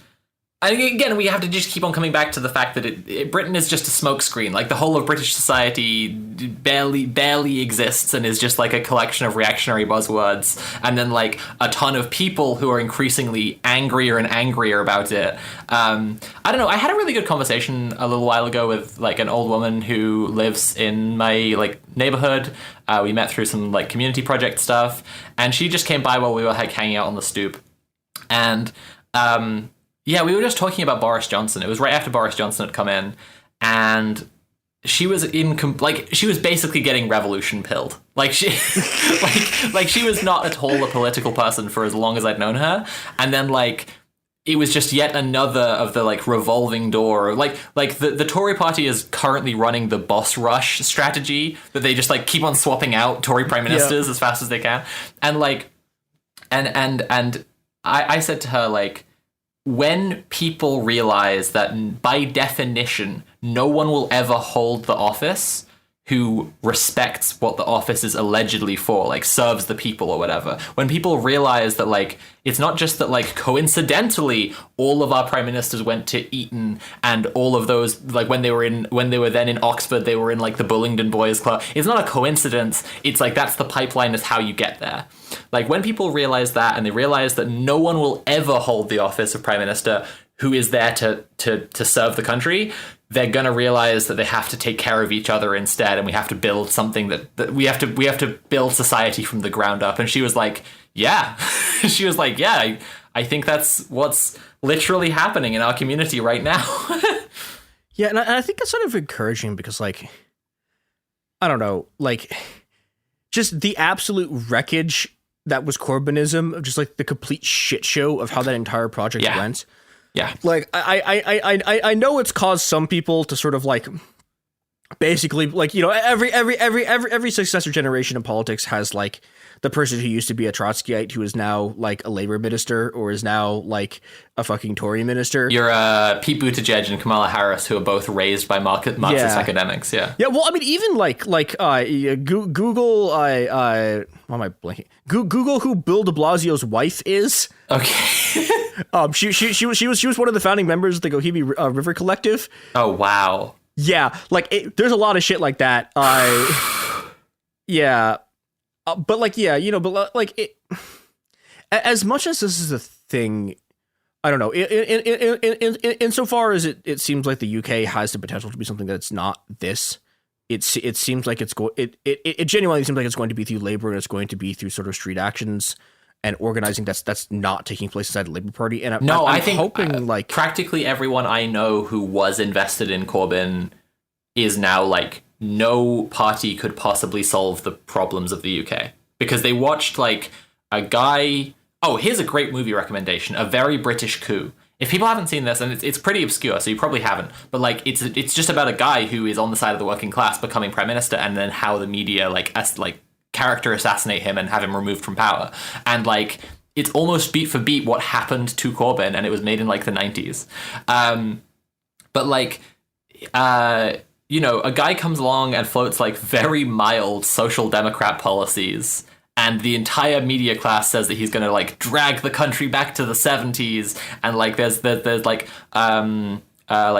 And again, we have to just keep on coming back to the fact that Britain is just a smokescreen. Like the whole of British society barely exists and is just like a collection of reactionary buzzwords. And then like a ton of people who are increasingly angrier and angrier about it. I don't know. I had a really good conversation a little while ago with like an old woman who lives in my like neighborhood. We met through some like community project stuff, and she just came by while we were like hanging out on the stoop. And yeah, we were just talking about Boris Johnson. It was right after Boris Johnson had come in, and she was she was basically getting revolution pilled. Like she, like she was not at all a political person for as long as I'd known her, and then like it was just yet another of the like revolving door. Like the Tory party is currently running the boss rush strategy that they just like keep on swapping out Tory prime ministers as fast as they can, and like, and I said to her like, when people realize that by definition, no one will ever hold the office who respects what the office is allegedly for, like serves the people or whatever. When people realize that like, it's not just that like coincidentally all of our prime ministers went to Eton and all of those, like when they were then in Oxford, they were in like the Bullingdon Boys Club. It's not a coincidence. It's like, that's the pipeline, is how you get there. Like when people realize that, and they realize that no one will ever hold the office of prime minister who is there to serve the country, they're going to realize that they have to take care of each other instead, and we have to build something that we have to build society from the ground up. And she was like, yeah. She was like, yeah, I think that's what's literally happening in our community right now. Yeah, and I think that's sort of encouraging because, like, I don't know, like, just the absolute wreckage that was Corbynism, of just like the complete shit show of how that entire project went. Yeah. Like I know it's caused some people to sort of like basically like, you know, every successor generation in politics has like the person who used to be a Trotskyite who is now like a labor minister or is now like a fucking Tory minister. You're Pete Buttigieg and Kamala Harris, who are both raised by Marxist academics. Yeah. Yeah. Well, I mean, even like Google, why am I blanking? Google who Bill de Blasio's wife is. Okay. She was one of the founding members of the Gohibi River Collective. Oh wow. Yeah, like there's a lot of shit like that. Yeah, but like yeah, you know, but like it, as much as this is a thing, I don't know. Insofar as it seems like the UK has the potential to be something that's not this. It seems like it genuinely seems like it's going to be through labor, and it's going to be through sort of street actions and organizing that's not taking place inside the Labour Party. And I think hoping like practically everyone I know who was invested in Corbyn is now like, no party could possibly solve the problems of the UK, because they watched like a guy. Oh, here's a great movie recommendation: A Very British Coup. If people haven't seen this, and it's pretty obscure, so you probably haven't, but like it's just about a guy who is on the side of the working class becoming prime minister, and then how the media like character assassinate him and have him removed from power. And like it's almost beat for beat what happened to Corbyn, and it was made in like the 90s. But like you know, a guy comes along and floats like very mild social democrat policies, and the entire media class says that he's going to like drag the country back to the 70s, and like there's like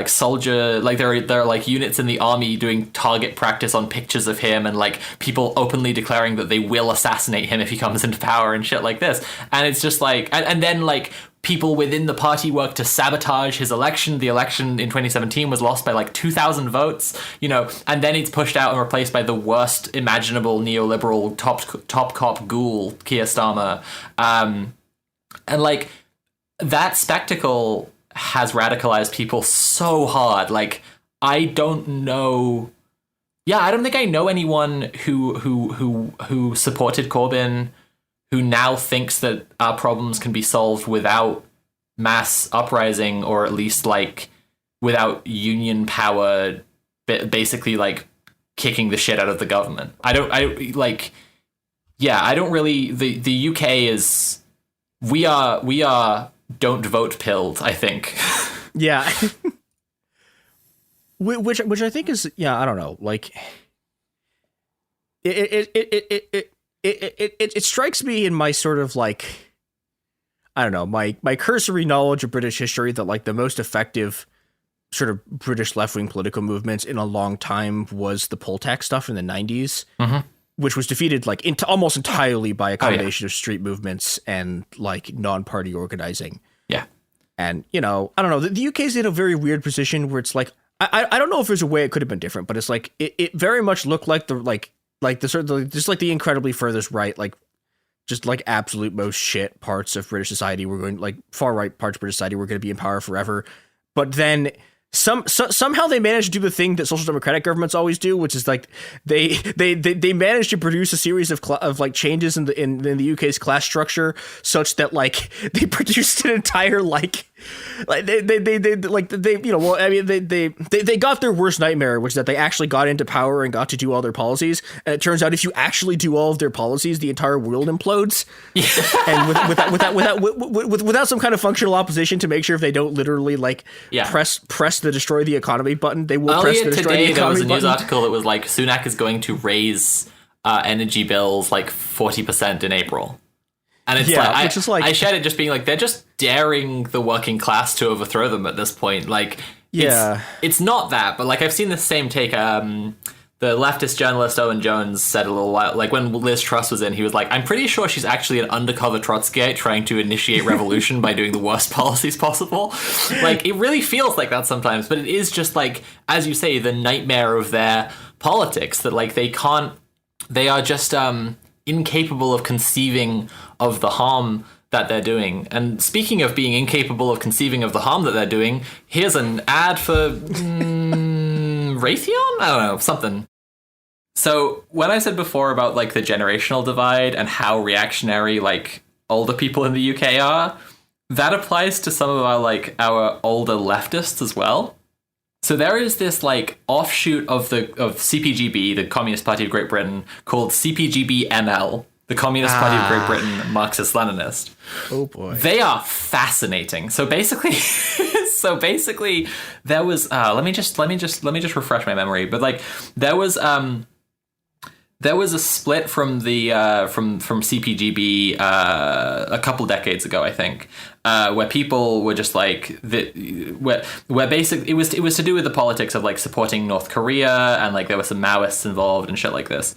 soldier, like there are like units in the army doing target practice on pictures of him, and like people openly declaring that they will assassinate him if he comes into power and shit like this. And it's just like, and then like people within the party worked to sabotage his election. The election in 2017 was lost by like 2,000 votes, and then it's pushed out and replaced by the worst imaginable neoliberal top cop ghoul, Keir Starmer. And like that spectacle has radicalized people so hard. Like, I don't know. Yeah, I don't think I know anyone who supported Corbyn who now thinks that our problems can be solved without mass uprising, or at least like without union power, basically like kicking the shit out of the government. I don't really. The UK is we are don't vote pilled, I think. Yeah. Which I think is, I don't know, like it strikes me in my sort of like, I don't know, my cursory knowledge of British history that like the most effective sort of British left-wing political movements in a long time was the poll tax stuff in the 90s, which was defeated like almost entirely by a combination of street movements and like non-party organizing. Yeah. And, I don't know, the UK's in a very weird position where it's like, I don't know if there's a way it could have been different, but it's like, it very much looked like the sort of just like the incredibly furthest right, like just like absolute most shit parts of British society were going, like far right parts of British society were going to be in power forever. But then somehow they managed to do the thing that social democratic governments always do, which is like they managed to produce a series of like changes in the UK's class structure such that like they produced an entire they got their worst nightmare, which is that they actually got into power and got to do all their policies. And it turns out if you actually do all of their policies, the entire world implodes. And without some kind of functional opposition to make sure if they don't literally press the destroy the economy button, they will press the destroy the economy button. There was a news article that was like Sunak is going to raise energy bills like 40% in April. And it's I shared it just being like, they're just daring the working class to overthrow them at this point. Like, it's not that, but like I've seen the same take. The leftist journalist Owen Jones said a little while, like when Liz Truss was in, he was like, I'm pretty sure she's actually an undercover Trotskyite trying to initiate revolution by doing the worst policies possible. Like, it really feels like that sometimes, but it is just like, as you say, the nightmare of their politics that like they are just incapable of conceiving of the harm that they're doing. And speaking of being incapable of conceiving of the harm that they're doing, here's an ad for Raytheon? I don't know, something. So when I said before about like the generational divide and how reactionary like older people in the UK are, that applies to some of our older leftists as well. So there is this like offshoot of CPGB, the Communist Party of Great Britain, called CPGB-ML, the Communist Party of Great Britain, Marxist-Leninist. Oh boy. They are fascinating. So basically there was let me just refresh my memory, but like there was a split from the from CPGB a couple decades ago, I think, where people were just like where basically it was to do with the politics of like supporting North Korea, and like there were some Maoists involved and shit like this.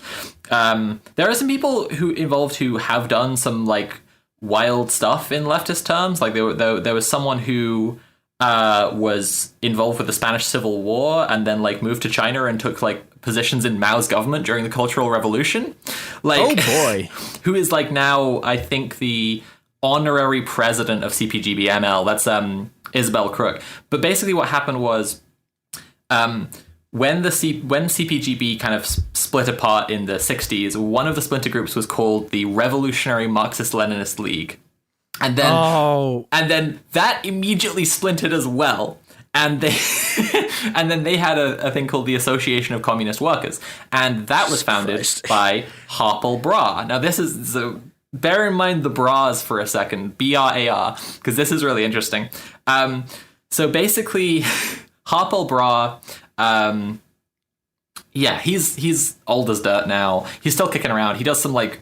There are some people who have done some like wild stuff in leftist terms. Like there was someone who was involved with the Spanish Civil War and then like moved to China and took like positions in Mao's government during the Cultural Revolution. Like, oh boy. Who is like now, I think, the honorary president of CPGB-ML. That's Isabel Crook. But basically what happened was when CPGB kind of split apart in the 60s, one of the splinter groups was called the Revolutionary Marxist-Leninist League. And then that immediately splintered as well. And then they had a thing called the Association of Communist Workers, and that was founded by Harpal Bra. Now this is bear in mind the bras for a second, BRAR, because this is really interesting. So basically, Harpal Bra, he's old as dirt now. He's still kicking around. He does some like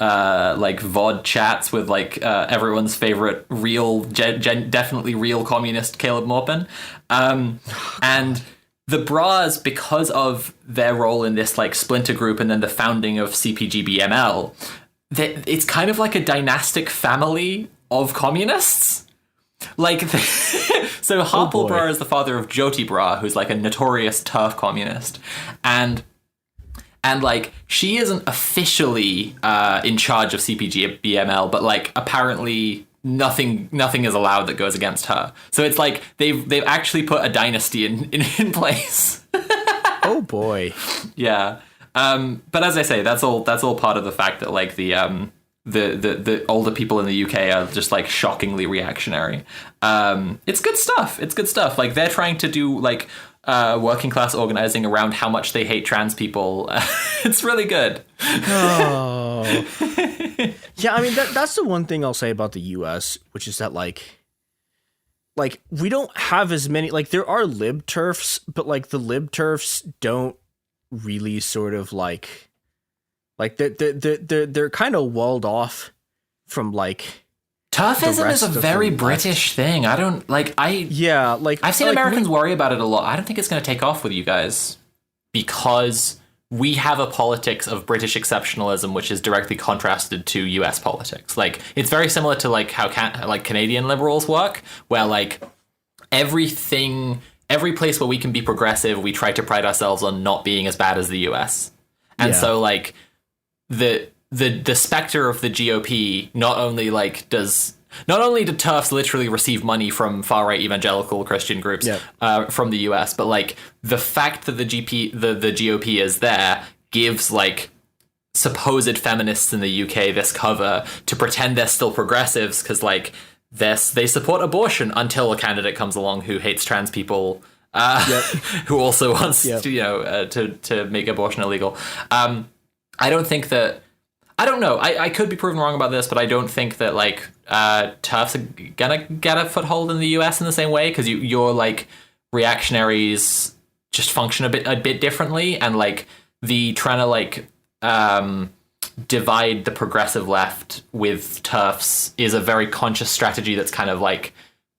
VOD chats with like everyone's favorite definitely real communist Caleb Maupin. And the Bras, because of their role in this like splinter group and then the founding of CPGB-ML, it's kind of like a dynastic family of communists. Like, so Harpal Brar is the father of Jyoti Brar, who's like a notorious TERF communist, and like she isn't officially in charge of CPG-BML, but like apparently nothing is allowed that goes against her. So it's like they've actually put a dynasty in place. Oh boy. Yeah. But as I say, that's all part of the fact that like the older people in the UK are just like shockingly reactionary. It's good stuff. Like they're trying to do like working class organizing around how much they hate trans people. It's really good. Oh. Yeah, I mean that's the one thing I'll say about the US, which is that like we don't have as many, like there are lib turfs, but like the lib turfs don't really sort of like they're kind of walled off from like TERFism is a very British thing. I don't like I've seen Americans worry about it a lot. I don't think it's going to take off with you guys because we have a politics of British exceptionalism which is directly contrasted to US politics. Like it's very similar to like how Canadian liberals work, where like every place where we can be progressive, we try to pride ourselves on not being as bad as the US. And so like the specter of the GOP not only do TERFs literally receive money from far right evangelical Christian groups from the US, but like the fact that the GOP is there gives like supposed feminists in the UK this cover to pretend they're still progressives because like they support abortion until a candidate comes along who hates trans people. Who also wants to make abortion illegal. I don't think that. I don't know. I could be proven wrong about this, but I don't think that like TERFs are gonna get a foothold in the US in the same way because your like reactionaries just function a bit differently, and like the trying to like divide the progressive left with TERFs is a very conscious strategy that's kind of like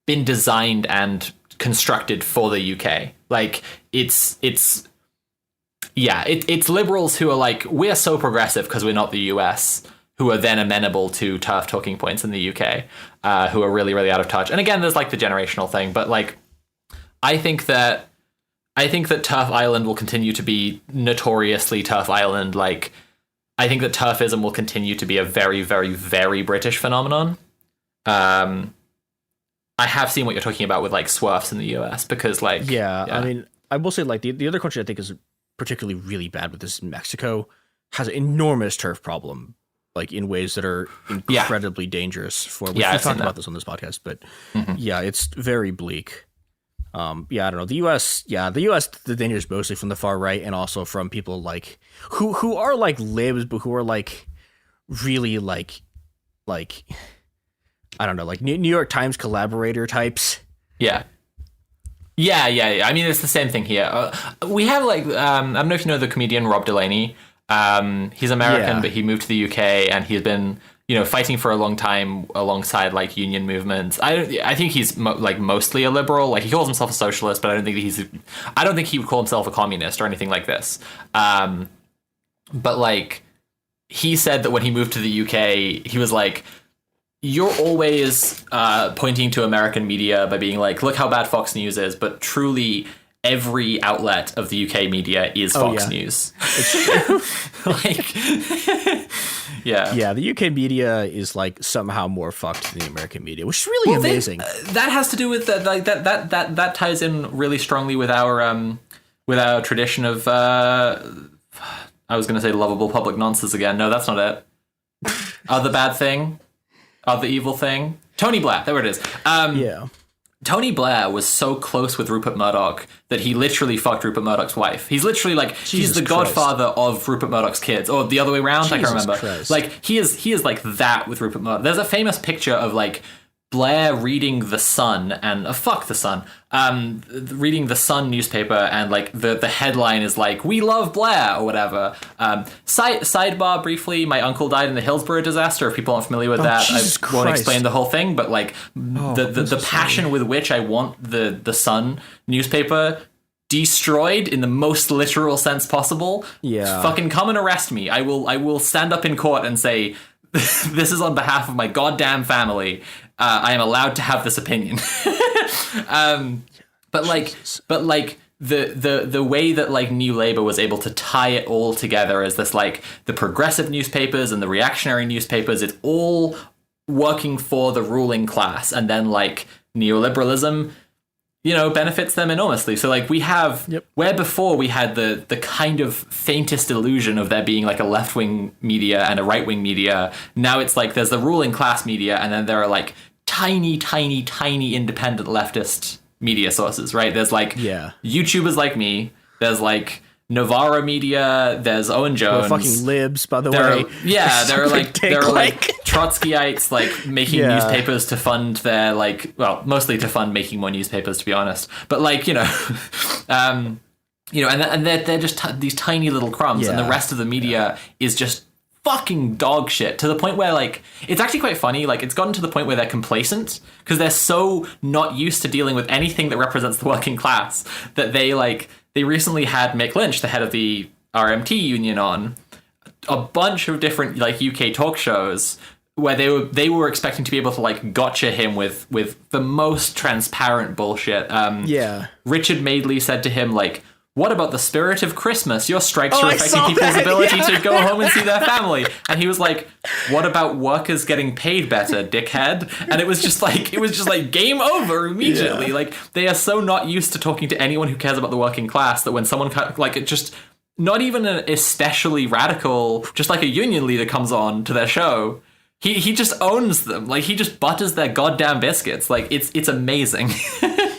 been designed and constructed for the UK. Like it's liberals who are like, we're so progressive because we're not the US, who are then amenable to TERF talking points in the UK, who are really, really out of touch. And again, there's like the generational thing, but like, I think that TERF Island will continue to be notoriously TERF Island. Like, I think that TERFism will continue to be a very, very, very British phenomenon. I have seen what you're talking about with like swerfs in the US because like... Yeah, I mean, I will say like the other country I think is particularly really bad with this, Mexico, has an enormous TERF problem, like in ways that are incredibly dangerous for... We've talked about this on this podcast, but it's very bleak. I don't know. The US, the danger is mostly from the far right and also from people like who are like libs, but who are like really like I don't know, like New York Times collaborator types. Yeah. I mean, it's the same thing here. We have like I don't know if you know the comedian Rob Delaney. He's American, but he moved to the UK and he's been fighting for a long time alongside like union movements. I think he's mostly a liberal. Like he calls himself a socialist, but I don't think he would call himself a communist or anything like this. But like he said that when he moved to the UK, he was like, you're always pointing to American media by being like, look how bad Fox News is, but truly every outlet of the UK media is Fox News. Like, the UK media is like somehow more fucked than the American media, which is really amazing. That has to do with that ties in really strongly with our tradition of I was going to say lovable public nonsense again. No, that's not it. Other bad thing. The evil thing. Tony Blair, there it is. Tony Blair was so close with Rupert Murdoch that he literally fucked Rupert Murdoch's wife. He's literally like, he's the godfather of Rupert Murdoch's kids. Or the other way around, I can't remember. Christ. Like, he is like that with Rupert Murdoch. There's a famous picture of like Blair reading The Sun and fuck The Sun, reading The Sun newspaper, and like the headline is like, we love Blair or whatever. Sidebar briefly, my uncle died in the Hillsborough disaster. If people aren't familiar with that, I won't explain the whole thing, but like the passion with which I want the Sun newspaper destroyed in the most literal sense possible. Fucking come and arrest me. I will stand up in court and say, this is on behalf of my goddamn family. I am allowed to have this opinion. But the way that like New Labour was able to tie it all together as this like the progressive newspapers and the reactionary newspapers, it's all working for the ruling class, and then like neoliberalism, you know, benefits them enormously. So like we have where before we had the kind of faintest illusion of there being like a left-wing media and a right-wing media, now it's like there's the ruling class media, and then there are like tiny independent leftist media sources, right? There's like YouTubers like me, there's like Novara Media, there's Owen Jones. We're fucking libs, by the way. There are like Trotskyites like making newspapers to fund their like, well, mostly to fund making more newspapers, to be honest. But like, you know, and they're just these tiny little crumbs, and the rest of the media is just fucking dog shit, to the point where like it's actually quite funny. Like it's gotten to the point where they're complacent because they're so not used to dealing with anything that represents the working class that they recently had Mick Lynch, the head of the RMT union, on a bunch of different like UK talk shows where they were expecting to be able to like gotcha him with the most transparent bullshit. Richard Madeley said to him like, what about the spirit of Christmas? Your strikes are affecting people's ability to go home and see their family. And he was like, what about workers getting paid better, dickhead? And it was just like game over immediately. Yeah. Like they are so not used to talking to anyone who cares about the working class that when someone like it just not even an especially radical, just like a union leader comes on to their show, he just owns them. Like he just butters their goddamn biscuits. Like it's amazing.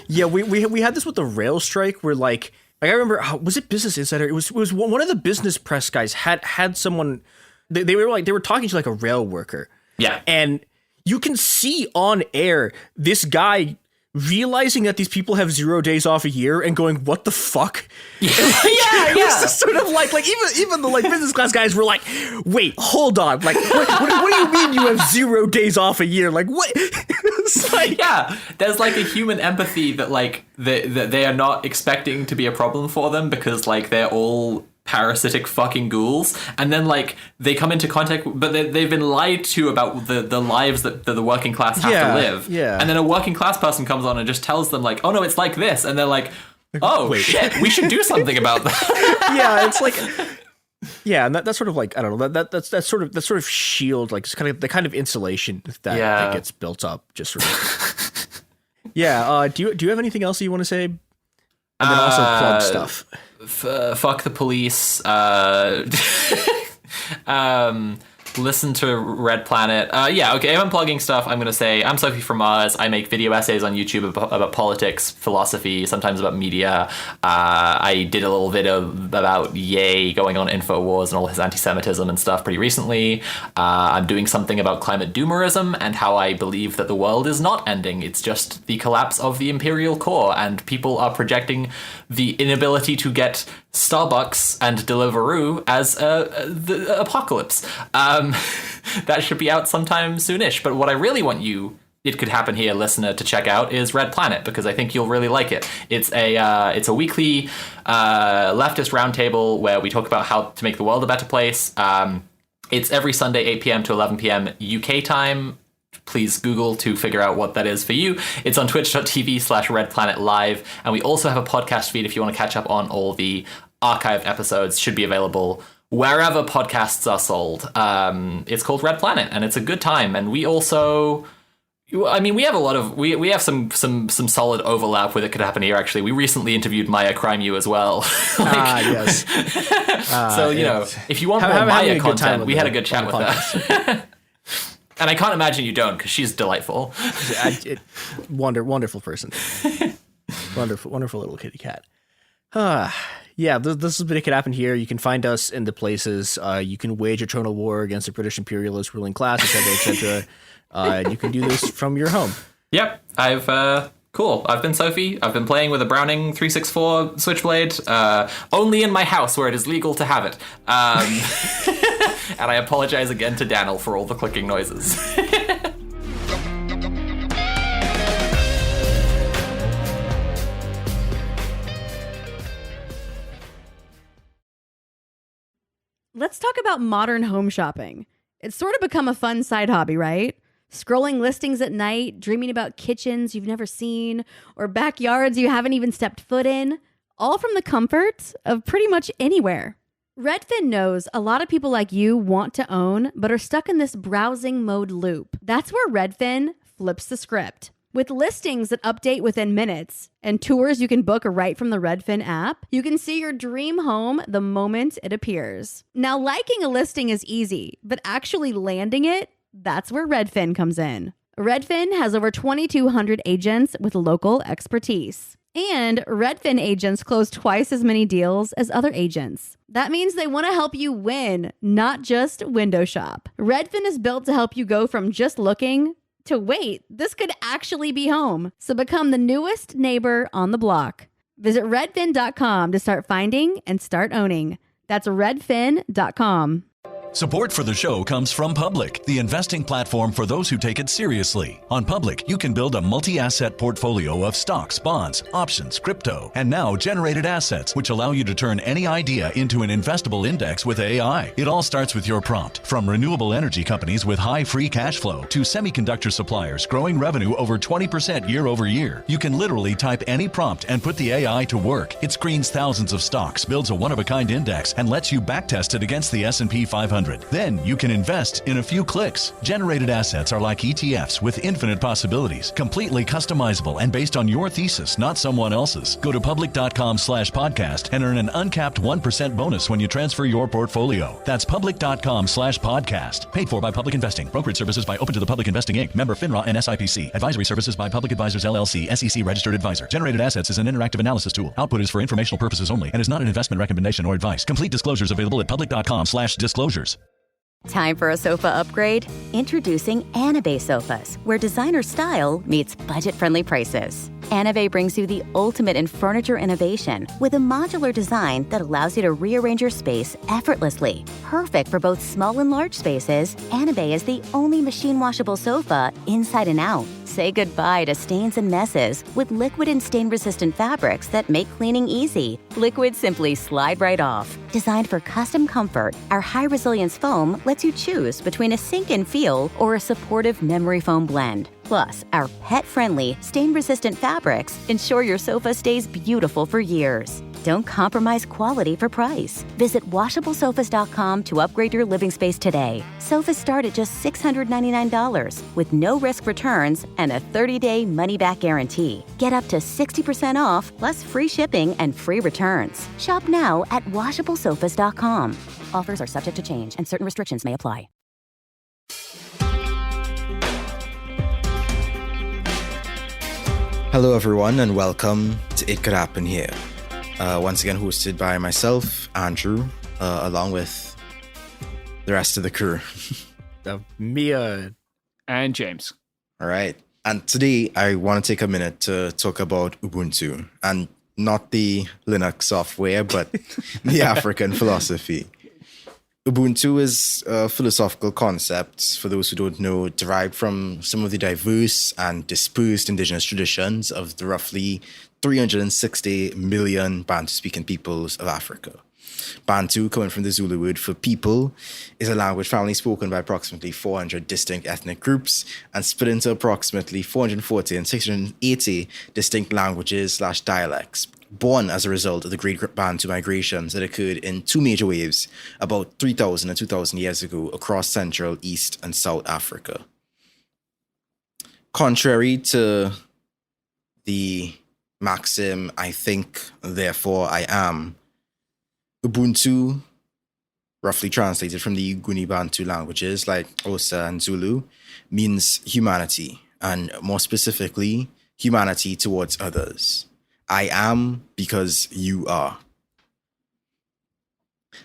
Yeah, we had this with the rail strike where like I remember, was it Business Insider? It was one of the business press guys had someone, they were talking to like a rail worker. Yeah. And you can see on air this guy realizing that these people have 0 days off a year and going, what the fuck? Yeah. It was just sort of like even the like business class guys were like, wait, hold on. Like, what do you mean you have 0 days off a year? Like, what? It's like, yeah, there's like a human empathy that like that they are not expecting to be a problem for them because like they're all parasitic fucking ghouls, and then like they come into contact, but they've been lied to about the lives that the working class have to live. Yeah. And then a working class person comes on and just tells them like, oh no, it's like this, and they're like, oh wait, shit, we should do something about that. Yeah, it's like. Yeah, and that's sort of like, I don't know, that's sort of shield, like it's kind of the kind of insulation that gets built up just sort of. Yeah, do you have anything else you want to say? And then also plug stuff. Fuck the police. Listen to Red Planet. If I'm plugging stuff, I'm going to say I'm Sophie from Mars. I make video essays on YouTube about politics, philosophy, sometimes about media. I did a little video about Ye going on InfoWars and all his anti-Semitism and stuff pretty recently. I'm doing something about climate doomerism and how I believe that the world is not ending. It's just the collapse of the imperial core, and people are projecting the inability to get Starbucks and Deliveroo as the apocalypse. That should be out sometime soonish. But what I really want it could happen here, listener, to check out is Red Planet, because I think you'll really like it. It's a weekly leftist roundtable where we talk about how to make the world a better place. It's every Sunday, 8 p.m. to 11 p.m. UK time. Please Google to figure out what that is for you. It's on twitch.tv/redplanetlive. And we also have a podcast feed if you want to catch up on all the archived episodes. Should be available wherever podcasts are sold. It's called Red Planet, and it's a good time. And we also, I mean, we have some solid overlap with it could happen here, actually. We recently interviewed Maya Crime-U as well. Yes. So, if you want more Maya content, we had a good chat with her. And I can't imagine you don't, because she's delightful. Wonderful person. wonderful little kitty cat. Yeah, this has been It Could Happen Here. You can find us in the places. You can wage a tonal war against the British imperialist ruling class, etc., etc. You can do this from your home. Yep. Cool. I've been Sophie. I've been playing with a Browning 364 Switchblade, only in my house where it is legal to have it. And I apologize again to Daniel for all the clicking noises. Let's talk about modern home shopping. It's sort of become a fun side hobby, right? Scrolling listings at night, dreaming about kitchens you've never seen, or backyards you haven't even stepped foot in, all from the comfort of pretty much anywhere. Redfin knows a lot of people like you want to own, but are stuck in this browsing mode loop. That's where Redfin flips the script. With listings that update within minutes and tours you can book right from the Redfin app, you can see your dream home the moment it appears. Now, liking a listing is easy, but actually landing it, that's where Redfin comes in. Redfin has over 2,200 agents with local expertise. And Redfin agents close twice as many deals as other agents. That means they want to help you win, not just window shop. Redfin is built to help you go from just looking to wait, this could actually be home. So become the newest neighbor on the block. Visit redfin.com to start finding and start owning. That's redfin.com. Support for the show comes from Public, the investing platform for those who take it seriously. On Public, you can build a multi-asset portfolio of stocks, bonds, options, crypto, and now generated assets, which allow you to turn any idea into an investable index with AI. It all starts with your prompt. From renewable energy companies with high free cash flow to semiconductor suppliers growing revenue over 20% year over year, you can literally type any prompt and put the AI to work. It screens thousands of stocks, builds a one-of-a-kind index, and lets you backtest it against the S&P 500. Then you can invest in a few clicks. Generated assets are like ETFs with infinite possibilities, completely customizable and based on your thesis, not someone else's. Go to public.com/podcast and earn an uncapped 1% bonus when you transfer your portfolio. That's public.com/podcast. Paid for by Public Investing. Brokerage services by Open to the Public Investing Inc. Member FINRA and SIPC. Advisory services by Public Advisors LLC, SEC registered advisor. Generated assets is an interactive analysis tool. Output is for informational purposes only and is not an investment recommendation or advice. Complete disclosures available at public.com/disclosures. Time for a sofa upgrade? Introducing Anabay Sofas, where designer style meets budget-friendly prices. Anabay brings you the ultimate in furniture innovation with a modular design that allows you to rearrange your space effortlessly. Perfect for both small and large spaces, Anabay is the only machine-washable sofa inside and out. Say goodbye to stains and messes with liquid and stain-resistant fabrics that make cleaning easy. Liquid simply slide right off. Designed for custom comfort, our high-resilience foam lets you choose between a sink-in feel or a supportive memory foam blend. Plus, our pet-friendly, stain-resistant fabrics ensure your sofa stays beautiful for years. Don't compromise quality for price. Visit washablesofas.com to upgrade your living space today. Sofas start at just $699 with no risk returns and a 30-day money-back guarantee. Get up to 60% off, plus free shipping and free returns. Shop now at washablesofas.com. Offers are subject to change and certain restrictions may apply. Hello, everyone, and welcome to It Could Happen Here. Once again, hosted by myself, Andrew, along with the rest of the crew. Mia and James. All right. And today, I want to take a minute to talk about Ubuntu, and not the Linux software, but the African philosophy. Ubuntu is a philosophical concept, for those who don't know, derived from some of the diverse and dispersed indigenous traditions of the roughly 360 million Bantu-speaking peoples of Africa. Bantu, coming from the Zulu word for people, is a language family spoken by approximately 400 distinct ethnic groups and split into approximately 440 and 680 distinct languages/dialects, born as a result of the Great Bantu migrations that occurred in two major waves about 3,000 and 2,000 years ago across Central, East, and South Africa. Contrary to the maxim, I think, therefore I am, Ubuntu, roughly translated from the Nguni Bantu languages like Xhosa and Zulu, means humanity, and more specifically, humanity towards others. I am because you are.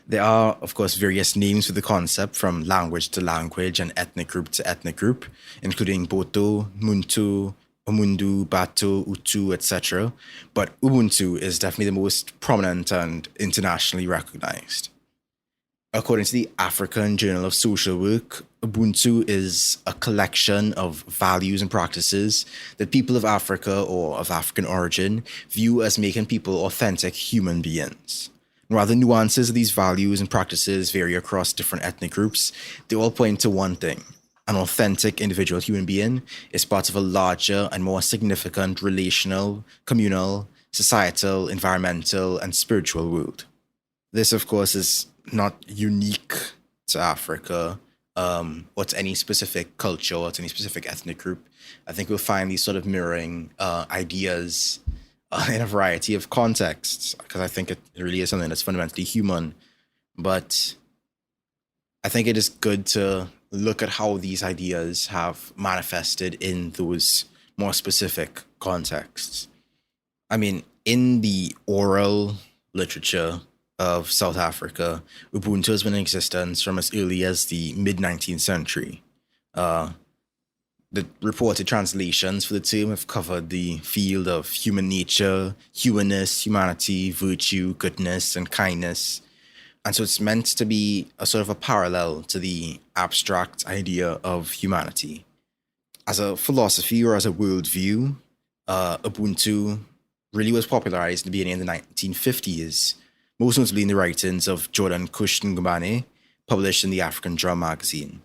There are, of course, various names for the concept from language to language and ethnic group to ethnic group, including Boto, Muntu, Umundu, Bato, Utu, etc. But Ubuntu is definitely the most prominent and internationally recognized. According to the African Journal of Social Work, Ubuntu is a collection of values and practices that people of Africa or of African origin view as making people authentic human beings. And while the nuances of these values and practices vary across different ethnic groups, they all point to one thing, an authentic individual human being is part of a larger and more significant relational, communal, societal, environmental, and spiritual world. This, of course, is not unique to Africa or to any specific culture or to any specific ethnic group. I think we'll find these sort of mirroring ideas in a variety of contexts, because I think it really is something that's fundamentally human. But I think it is good to look at how these ideas have manifested in those more specific contexts. I mean, in the oral literature of South Africa, Ubuntu has been in existence from as early as the mid-19th century. The reported translations for the term have covered the field of human nature, humanness, humanity, virtue, goodness, and kindness. And so it's meant to be a sort of a parallel to the abstract idea of humanity. As a philosophy or as a worldview, Ubuntu really was popularized in the beginning of the 1950s, most notably in the writings of Jordan Kushngumane, published in the African Drum magazine.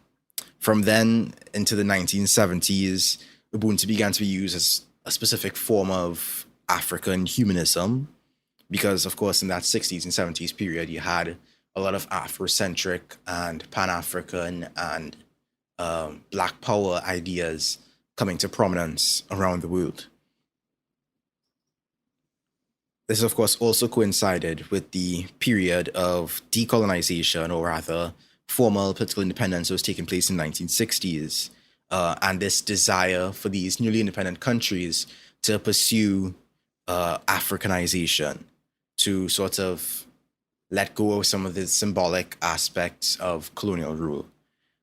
From then into the 1970s, Ubuntu began to be used as a specific form of African humanism, because, of course, in that 60s and 70s period, you had a lot of Afrocentric and Pan-African and Black Power ideas coming to prominence around the world. This, of course, also coincided with the period of decolonization, or rather, formal political independence that was taking place in the 1960s, and this desire for these newly independent countries to pursue Africanization, to sort of let go of some of the symbolic aspects of colonial rule.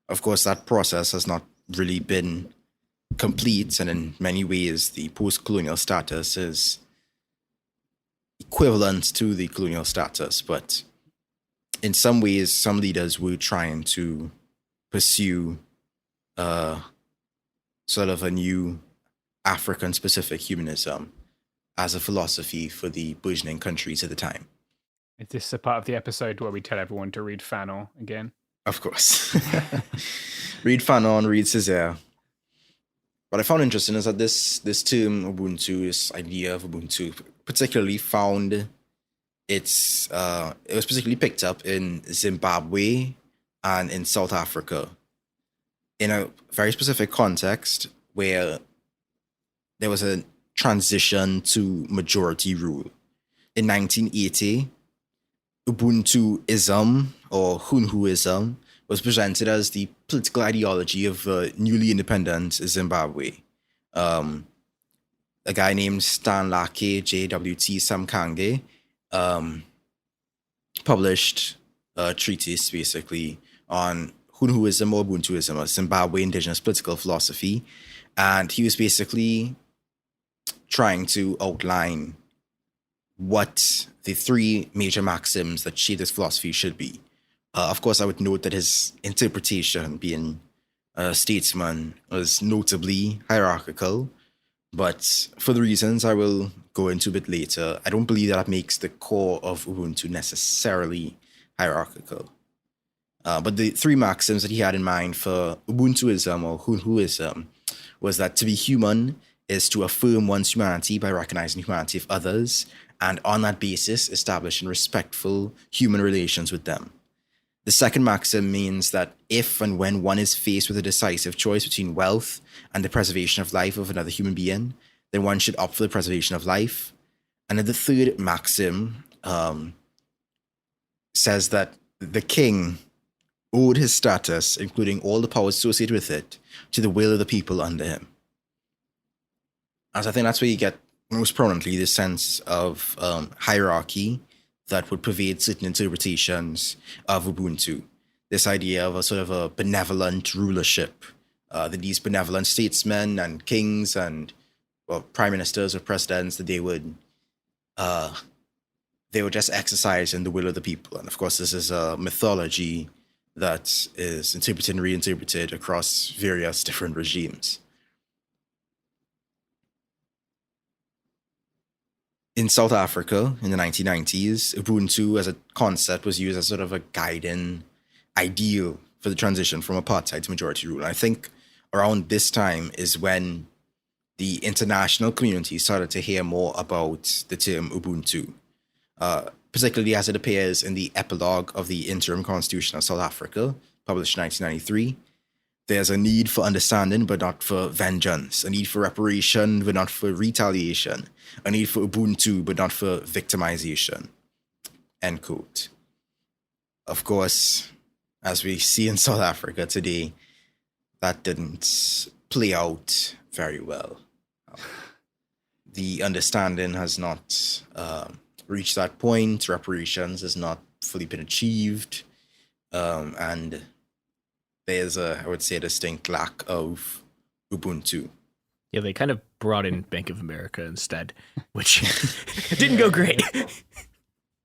Of course, that process has not really been complete, and in many ways, the post-colonial status is equivalent to the colonial status, but in some ways, some leaders were trying to pursue sort of a new African-specific humanism as a philosophy for the burgeoning countries at the time. Is this a part of the episode where we tell everyone to read Fanon again? Of course. Read Fanon, read Césaire. What I found interesting is that this term Ubuntu, this idea of Ubuntu, particularly found it was particularly picked up in Zimbabwe and in South Africa in a very specific context where there was a transition to majority rule. In 1980, Ubuntuism or Hunuism was presented as the political ideology of newly independent Zimbabwe. A guy named Stanlake J.W.T. Samkange published a treatise basically on Hunuism or Ubuntuism, a Zimbabwe indigenous political philosophy. And he was basically trying to outline what the three major maxims that shape this philosophy should be. Of course, I would note that his interpretation, being a statesman, was notably hierarchical. But for the reasons I will go into a bit later, I don't believe that makes the core of Ubuntu necessarily hierarchical. But the three maxims that he had in mind for Ubuntuism or Hunuism was that to be human is to affirm one's humanity by recognizing the humanity of others, and on that basis, establishing respectful human relations with them. The second maxim means that if and when one is faced with a decisive choice between wealth and the preservation of life of another human being, then one should opt for the preservation of life. And then the third maxim says that the king owed his status, including all the powers associated with it, to the will of the people under him. As I think that's where you get most prominently this sense of hierarchy that would pervade certain interpretations of Ubuntu. This idea of a sort of a benevolent rulership, that these benevolent statesmen and kings and prime ministers or presidents, that they would just exercise in the will of the people. And of course, this is a mythology that is interpreted and reinterpreted across various different regimes. In South Africa in the 1990s, Ubuntu as a concept was used as sort of a guiding ideal for the transition from apartheid to majority rule. And I think around this time is when the international community started to hear more about the term Ubuntu, particularly as it appears in the epilogue of the Interim Constitution of South Africa, published in 1993. There's a need for understanding, but not for vengeance. A need for reparation, but not for retaliation. A need for Ubuntu, but not for victimization. End quote. Of course, as we see in South Africa today, that didn't play out very well. The understanding has not reached that point. Reparations has not fully been achieved. And there's I would say, a distinct lack of Ubuntu. Yeah, they kind of brought in Bank of America instead, which didn't go great.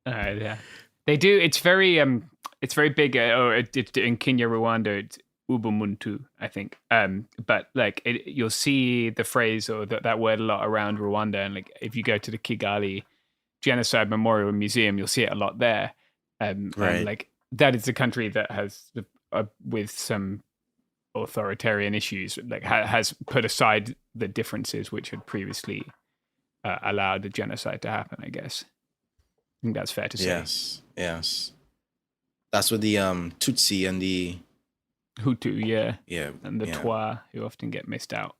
Yeah, they do. It's very big. In Kenya, Rwanda, it's Ubuntu, I think. But like you'll see the phrase or that word a lot around Rwanda, and like if you go to the Kigali Genocide Memorial Museum, you'll see it a lot there. Right. And like that is a country that has with some authoritarian issues, like has put aside the differences which had previously allowed the genocide to happen, I guess. I think that's fair to say. Yes. That's what the Tutsi and the Hutu, yeah, and the Twa, who often get missed out.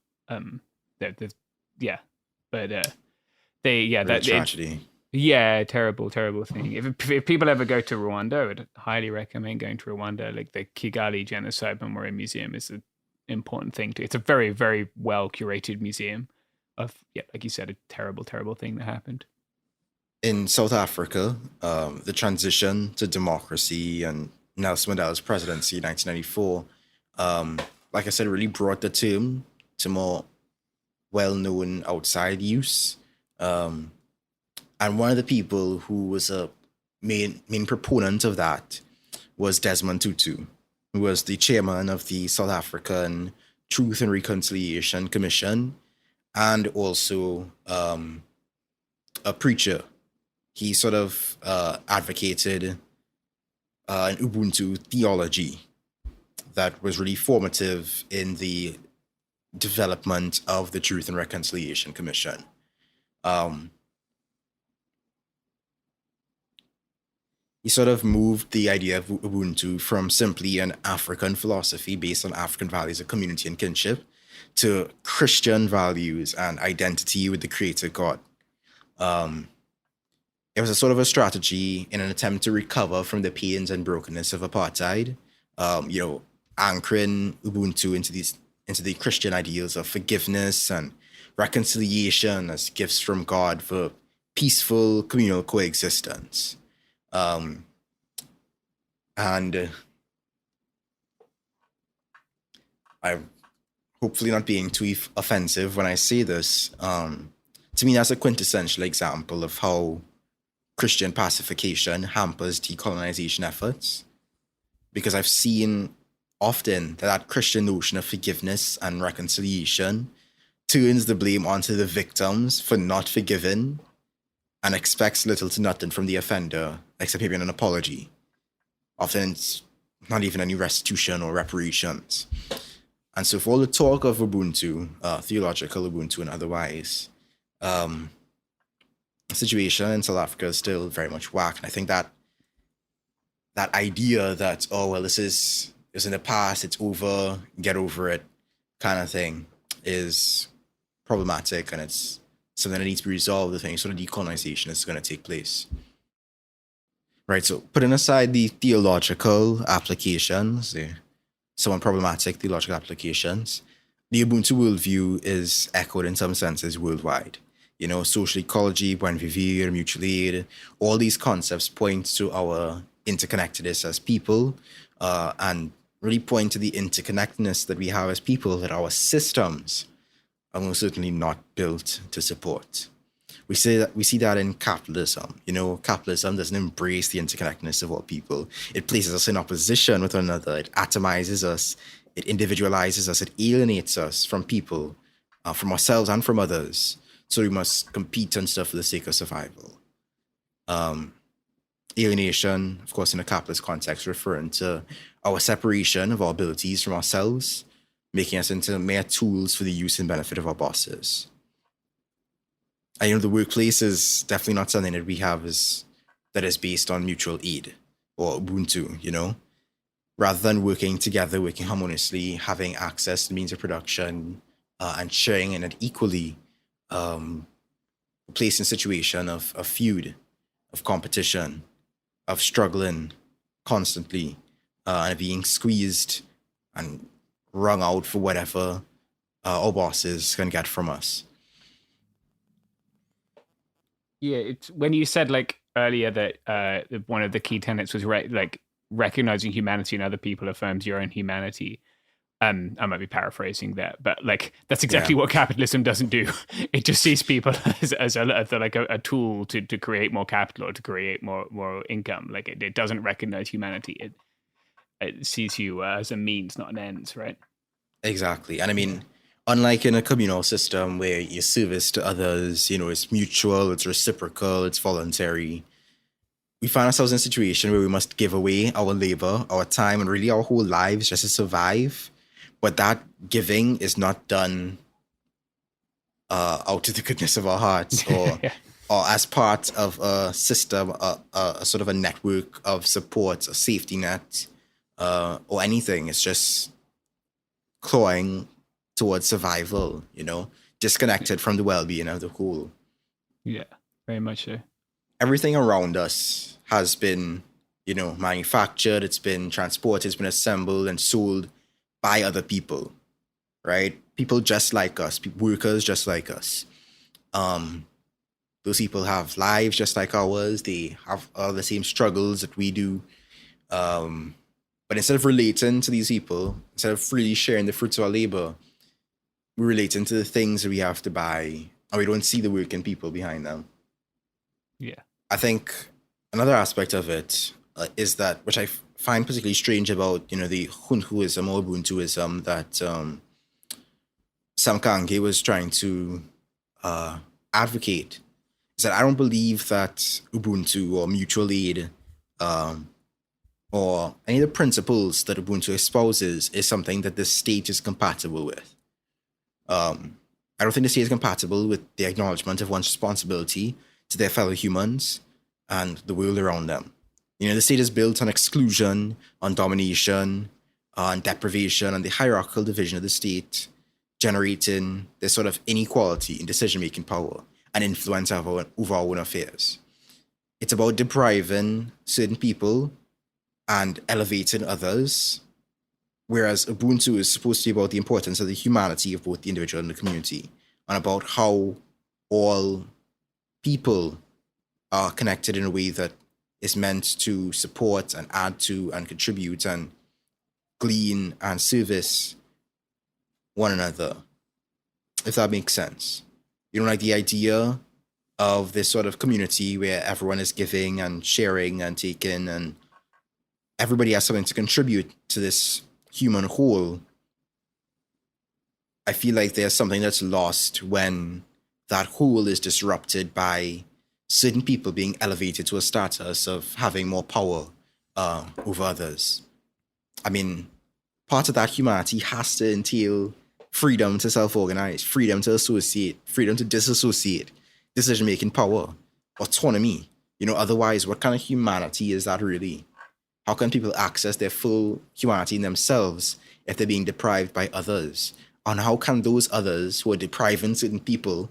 tragedy. Terrible thing. If people ever go to Rwanda, I would highly recommend going to Rwanda. Like the Kigali Genocide Memorial Museum is an important thing to. It's a very, very well curated museum of, like you said, a terrible thing that happened. In South Africa, the transition to democracy and Nelson Mandela's presidency in 1994, like I said, really brought the term to more well-known outside use. And one of the people who was a main proponent of that was Desmond Tutu, who was the chairman of the South African Truth and Reconciliation Commission, and also a preacher. He sort of advocated an Ubuntu theology that was really formative in the development of the Truth and Reconciliation Commission. He sort of moved the idea of Ubuntu from simply an African philosophy based on African values of community and kinship to Christian values and identity with the Creator God. It was a sort of a strategy in an attempt to recover from the pains and brokenness of apartheid, anchoring Ubuntu into the Christian ideals of forgiveness and reconciliation as gifts from God for peaceful communal coexistence. And I'm hopefully not being too offensive when I say this. To me, that's a quintessential example of how Christian pacification hampers decolonization efforts. Because I've seen often that Christian notion of forgiveness and reconciliation turns the blame onto the victims for not forgiving and expects little to nothing from the offender, except maybe an apology. Often it's not even any restitution or reparations. And so for all the talk of Ubuntu, theological Ubuntu and otherwise, the situation in South Africa is still very much whack. And I think that idea that, this is in the past, it's over, get over it kind of thing is problematic, and it's something that needs to be resolved if any sort of decolonization is going to take place. Right, so putting aside the theological applications, the somewhat problematic theological applications, the Ubuntu worldview is echoed in some senses worldwide. Social ecology, buen vivir, mutual aid, all these concepts point to our interconnectedness as people, and really point to the interconnectedness that we have as people, that our systems are most certainly not built to support. We see that in capitalism. Capitalism doesn't embrace the interconnectedness of all people. It places us in opposition with one another. It atomizes us. It individualizes us. It alienates us from people, from ourselves and from others. So we must compete and stuff for the sake of survival. alienation, of course, in a capitalist context, referring to our separation of our abilities from ourselves, making us into mere tools for the use and benefit of our bosses. And, the workplace is definitely not something that we have that is based on mutual aid or Ubuntu, Rather than working together, working harmoniously, having access to means of production, and sharing in it equally, placed in a situation of feud, of competition, of struggling constantly, and being squeezed and wrung out for whatever our bosses can get from us. Yeah, it's when you said earlier that one of the key tenets was recognizing humanity in other people affirms your own humanity. I might be paraphrasing that, but that's exactly what capitalism doesn't do. It just sees people as a tool to create more capital or to create more income. It doesn't recognize humanity. It sees you as a means, not an ends, right? Exactly. And I mean, unlike in a communal system where your service to others, it's mutual, it's reciprocal, it's voluntary, we find ourselves in a situation where we must give away our labor, our time, and really our whole lives just to survive. But that giving is not done out of the goodness of our hearts or as part of a system, a sort of a network of support, a safety net, or anything. It's just clawing towards survival, disconnected from the well-being of the whole. Yeah, very much so. Everything around us has been, manufactured, it's been transported, it's been assembled and sold by other people, right? People just like us, workers just like us. Those people have lives just like ours. They have all the same struggles that we do. But instead of relating to these people, instead of freely sharing the fruits of our labor, we relate into the things that we have to buy, and we don't see the working people behind them. Yeah. I think another aspect of it is that, which I find particularly strange about, the Hunhuism or Ubuntuism that Sam Kange was trying to advocate, is that I don't believe that Ubuntu or mutual aid or any of the principles that Ubuntu espouses is something that the state is compatible with. I don't think the state is compatible with the acknowledgement of one's responsibility to their fellow humans and the world around them. The state is built on exclusion, on domination, on deprivation, and the hierarchical division of the state, generating this sort of inequality in decision-making power and influence over our own affairs. It's about depriving certain people and elevating others, whereas Ubuntu is supposed to be about the importance of the humanity of both the individual and the community, and about how all people are connected in a way that is meant to support and add to and contribute and glean and service one another, if that makes sense. You don't like the idea of this sort of community where everyone is giving and sharing and taking and everybody has something to contribute to this human whole. I feel like there's something that's lost when that whole is disrupted by certain people being elevated to a status of having more power over others. I mean, part of that humanity has to entail freedom to self-organize, freedom to associate, freedom to disassociate, decision-making power, autonomy. Otherwise, what kind of humanity is that really? How can people access their full humanity in themselves if they're being deprived by others? And how can those others who are depriving certain people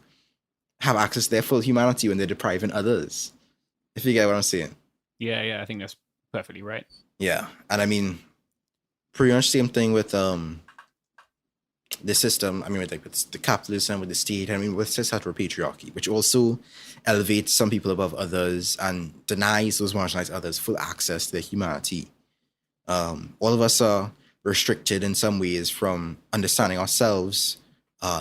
have access to their full humanity when they're depriving others? If you get what I'm saying. Yeah, I think that's perfectly right. Yeah, and I mean, pretty much same thing with the system. I mean, with the capitalism, with the state. I mean, with heteropatriarchy, which also elevates some people above others and denies those marginalized others full access to their humanity. All of us are restricted in some ways from understanding ourselves,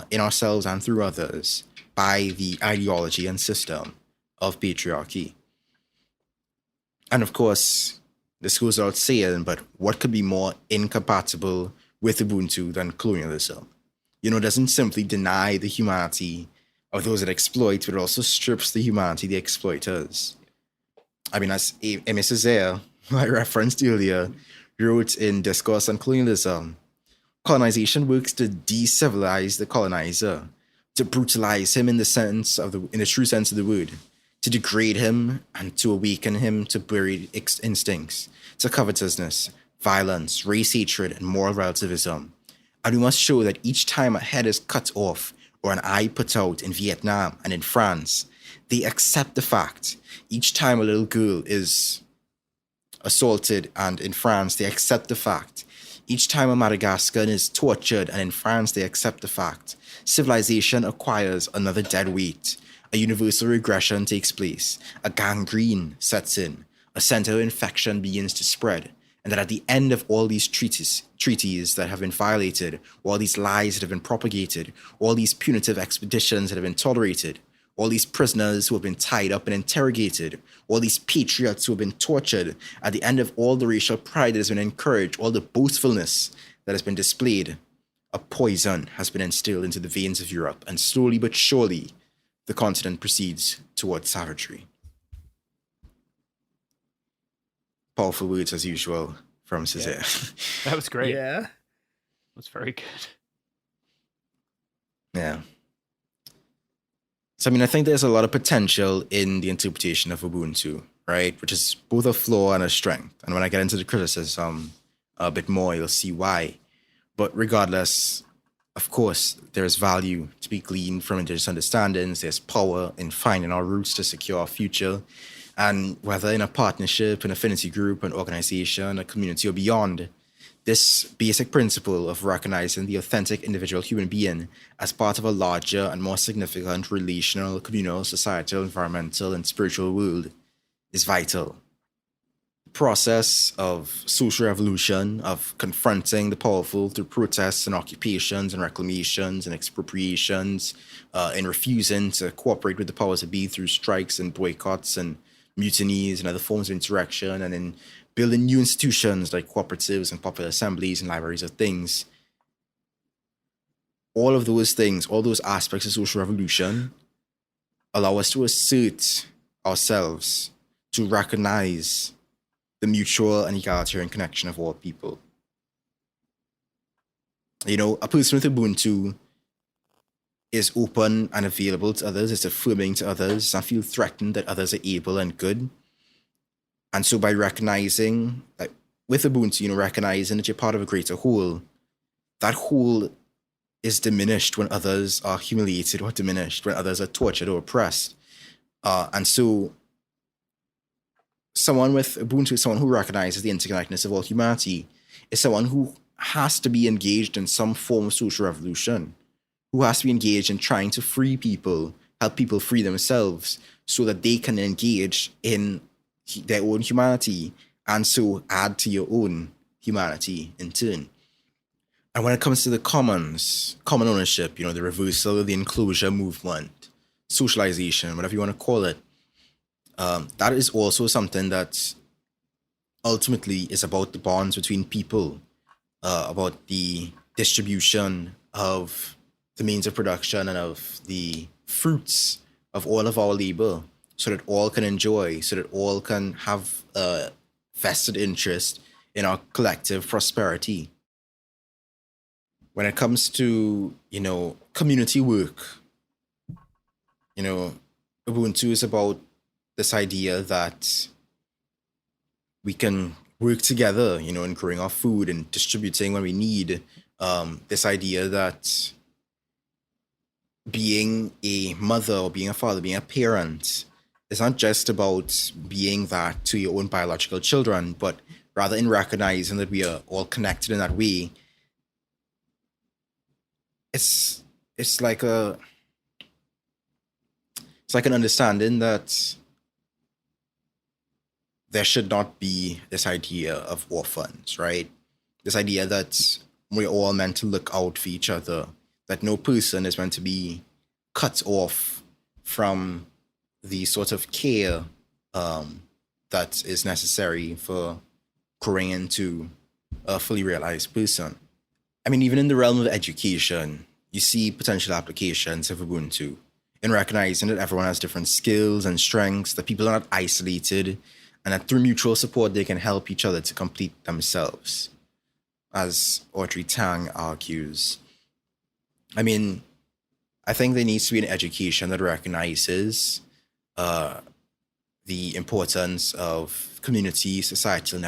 in ourselves and through others, by the ideology and system of patriarchy. And of course, this goes without saying, but what could be more incompatible with Ubuntu than colonialism? It doesn't simply deny the humanity of those that exploit, but it also strips the humanity of the exploiters. I mean, as Aimé Césaire, who I referenced earlier, wrote in Discourse on Colonialism, colonization works to decivilize the colonizer, to brutalize him in the true sense of the word, to degrade him and to awaken him to buried instincts, to covetousness, violence, race hatred, and moral relativism. And we must show that each time a head is cut off or an eye put out in Vietnam and in France, they accept the fact. Each time a little girl is assaulted and in France, they accept the fact. Each time a Madagascan is tortured and in France, they accept the fact. Civilization acquires another dead weight. A universal regression takes place. A gangrene sets in. A center of infection begins to spread. And that at the end of all these treaties that have been violated, all these lies that have been propagated, all these punitive expeditions that have been tolerated, all these prisoners who have been tied up and interrogated, all these patriots who have been tortured, at the end of all the racial pride that has been encouraged, all the boastfulness that has been displayed, a poison has been instilled into the veins of Europe, and slowly but surely, the continent proceeds towards savagery. Powerful words as usual from Césaire. That was great. Yeah. That was very good. Yeah. So, I mean, I think there's a lot of potential in the interpretation of Ubuntu, right? Which is both a flaw and a strength. And when I get into the criticism a bit more, you'll see why. But regardless, of course, there's value to be gleaned from indigenous understandings. There's power in finding our roots to secure our future. And whether in a partnership, an affinity group, an organization, a community, or beyond, this basic principle of recognizing the authentic individual human being as part of a larger and more significant relational, communal, societal, environmental, and spiritual world is vital. The process of social revolution, of confronting the powerful through protests and occupations and reclamations and expropriations, in refusing to cooperate with the powers that be through strikes and boycotts and mutinies and other forms of interaction, and in building new institutions like cooperatives and popular assemblies and libraries of things. All of those things, all those aspects of social revolution allow us to assert ourselves, to recognize the mutual and egalitarian connection of all people. You know, a person with Ubuntu is open and available to others, is affirming to others, and feel threatened that others are able and good. And so by recognizing, like with Ubuntu, you know, recognizing that you're part of a greater whole, that whole is diminished when others are humiliated or diminished, when others are tortured or oppressed. And so someone with Ubuntu, someone who recognizes the interconnectedness of all humanity, is someone who has to be engaged in some form of social revolution, who has to be engaged in trying to free people, help people free themselves so that they can engage in their own humanity and so add to your own humanity in turn. And when it comes to the commons, common ownership, you know, the reversal of the enclosure movement, socialization, whatever you want to call it, that is also something that ultimately is about the bonds between people, about the distribution of the means of production and of the fruits of all of our labor, so that all can enjoy, so that all can have a vested interest in our collective prosperity. When it comes to, you know, community work, you know, Ubuntu is about this idea that we can work together, you know, in growing our food and distributing when we need. This idea that being a mother or being a father, being a parent, is not just about being that to your own biological children, but rather in recognizing that we are all connected in that way. It's like an understanding that there should not be this idea of orphans, right? This idea that we're all meant to look out for each other, that no person is meant to be cut off from the sort of care that is necessary for growing into a fully realized person. I mean, even in the realm of education, you see potential applications of Ubuntu. in recognizing that everyone has different skills and strengths, that people are not isolated, and that through mutual support, they can help each other to complete themselves, as Audrey Tang argues. I mean, I think there needs to be an education that recognizes the importance of community, societal,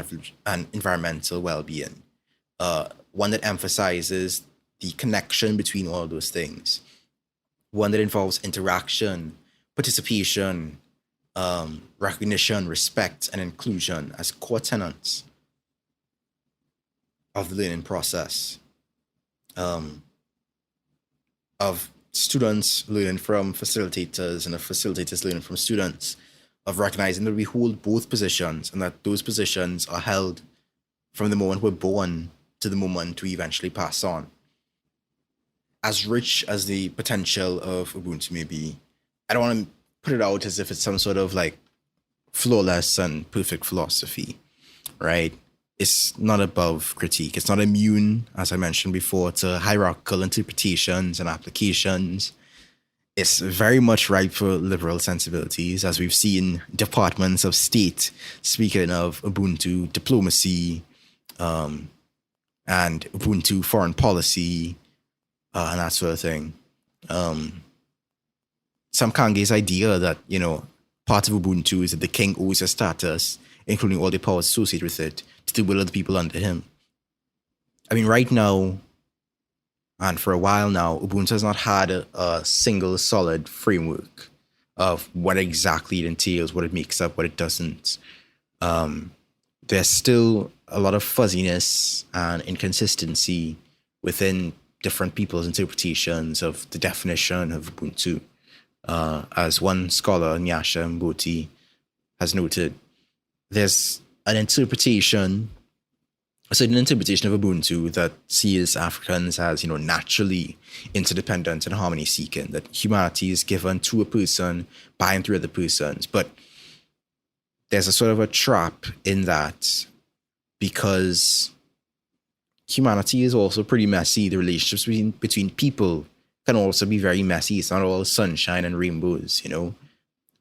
and environmental well-being. One that emphasizes the connection between all those things. One that involves interaction, participation, recognition, respect, and inclusion as core tenets of the learning process. Of students learning from facilitators and of facilitators learning from students, of recognizing that we hold both positions and that those positions are held from the moment we're born to the moment we eventually pass on. As rich as the potential of Ubuntu may be, I don't want to put it out as if it's some sort of like flawless and perfect philosophy, right? It's not above critique. It's not immune, as I mentioned before, to hierarchical interpretations and applications. It's very much ripe for liberal sensibilities, as we've seen departments of state speaking of Ubuntu diplomacy and Ubuntu foreign policy and that sort of thing. Sam Kange's idea that, part of Ubuntu is that the king owes a status, including all the powers associated with it, to the will of the people under him. I mean, right now, and for a while now, Ubuntu has not had a single solid framework of what exactly it entails, what it makes up, what it doesn't. There's still a lot of fuzziness and inconsistency within different people's interpretations of the definition of Ubuntu. As one scholar, Nyasha Mboti, has noted, there's a certain interpretation of Ubuntu that sees Africans as, naturally interdependent and harmony-seeking, that humanity is given to a person by and through other persons. But there's a sort of a trap in that, because humanity is also pretty messy. The relationships between people can also be very messy. It's not all sunshine and rainbows,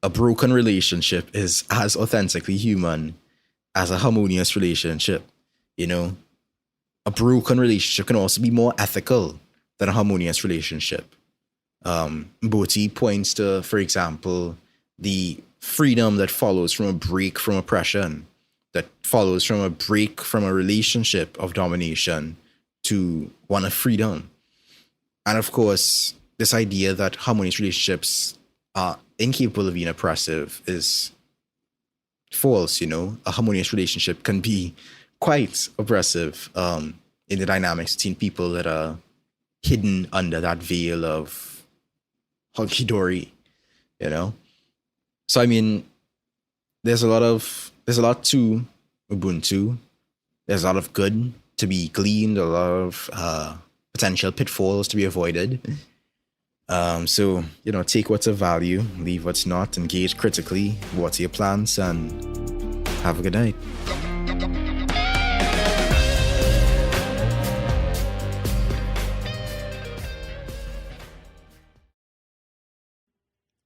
A broken relationship is as authentically human as a harmonious relationship, A broken relationship can also be more ethical than a harmonious relationship. Mboti points to, for example, the freedom that follows from a break from oppression, that follows from a break from a relationship of domination to one of freedom. And of course, this idea that harmonious relationships are incapable of being oppressive is false. A harmonious relationship can be quite oppressive in the dynamics between people that are hidden under that veil of hunky-dory, So I mean, there's a lot to Ubuntu. There's a lot of good to be gleaned, a lot of potential pitfalls to be avoided. So, take what's of value, leave what's not, engage critically, water your plants, and have a good night.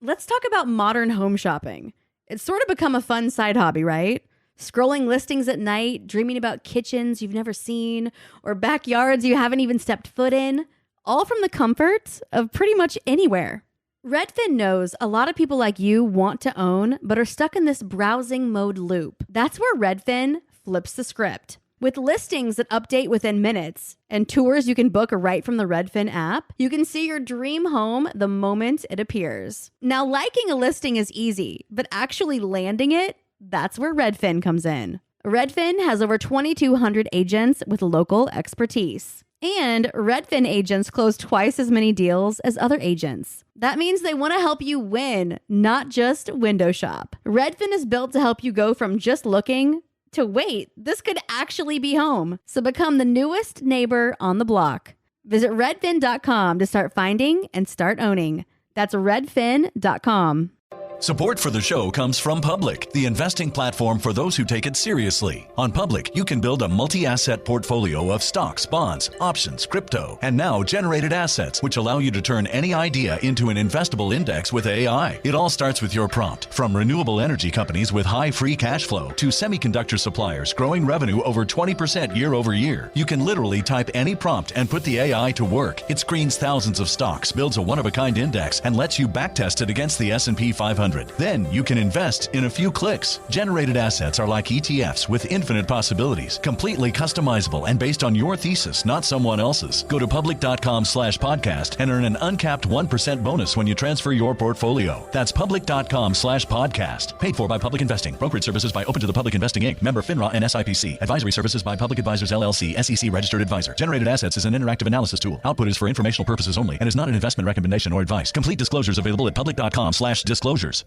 Let's talk about modern home shopping. It's sort of become a fun side hobby, right? Scrolling listings at night, dreaming about kitchens you've never seen, or backyards you haven't even stepped foot in, all from the comfort of pretty much anywhere. Redfin knows a lot of people like you want to own, but are stuck in this browsing mode loop. That's where Redfin flips the script. With listings that update within minutes and tours you can book right from the Redfin app, you can see your dream home the moment it appears. Now, liking a listing is easy, but actually landing it, that's where Redfin comes in. Redfin has over 2,200 agents with local expertise. And Redfin agents close twice as many deals as other agents. That means they want to help you win, not just window shop. Redfin is built to help you go from just looking to wait, this could actually be home. So become the newest neighbor on the block. Visit redfin.com to start finding and start owning. That's redfin.com. Support for the show comes from Public, the investing platform for those who take it seriously. On Public, you can build a multi-asset portfolio of stocks, bonds, options, crypto, and now generated assets, which allow you to turn any idea into an investable index with AI. It all starts with your prompt. From renewable energy companies with high free cash flow to semiconductor suppliers growing revenue over 20% year over year, you can literally type any prompt and put the AI to work. It screens thousands of stocks, builds a one-of-a-kind index, and lets you backtest it against the S&P 500. Then you can invest in a few clicks. Generated assets are like ETFs with infinite possibilities, completely customizable and based on your thesis, not someone else's. Go to public.com/podcast and earn an uncapped 1% bonus when you transfer your portfolio. That's public.com/podcast. Paid for by Public Investing. Brokerage services by Open to the Public Investing Inc. Member FINRA and SIPC. Advisory services by Public Advisors LLC, SEC registered advisor. Generated assets is an interactive analysis tool. Output is for informational purposes only and is not an investment recommendation or advice. Complete disclosures available at public.com/disclosures.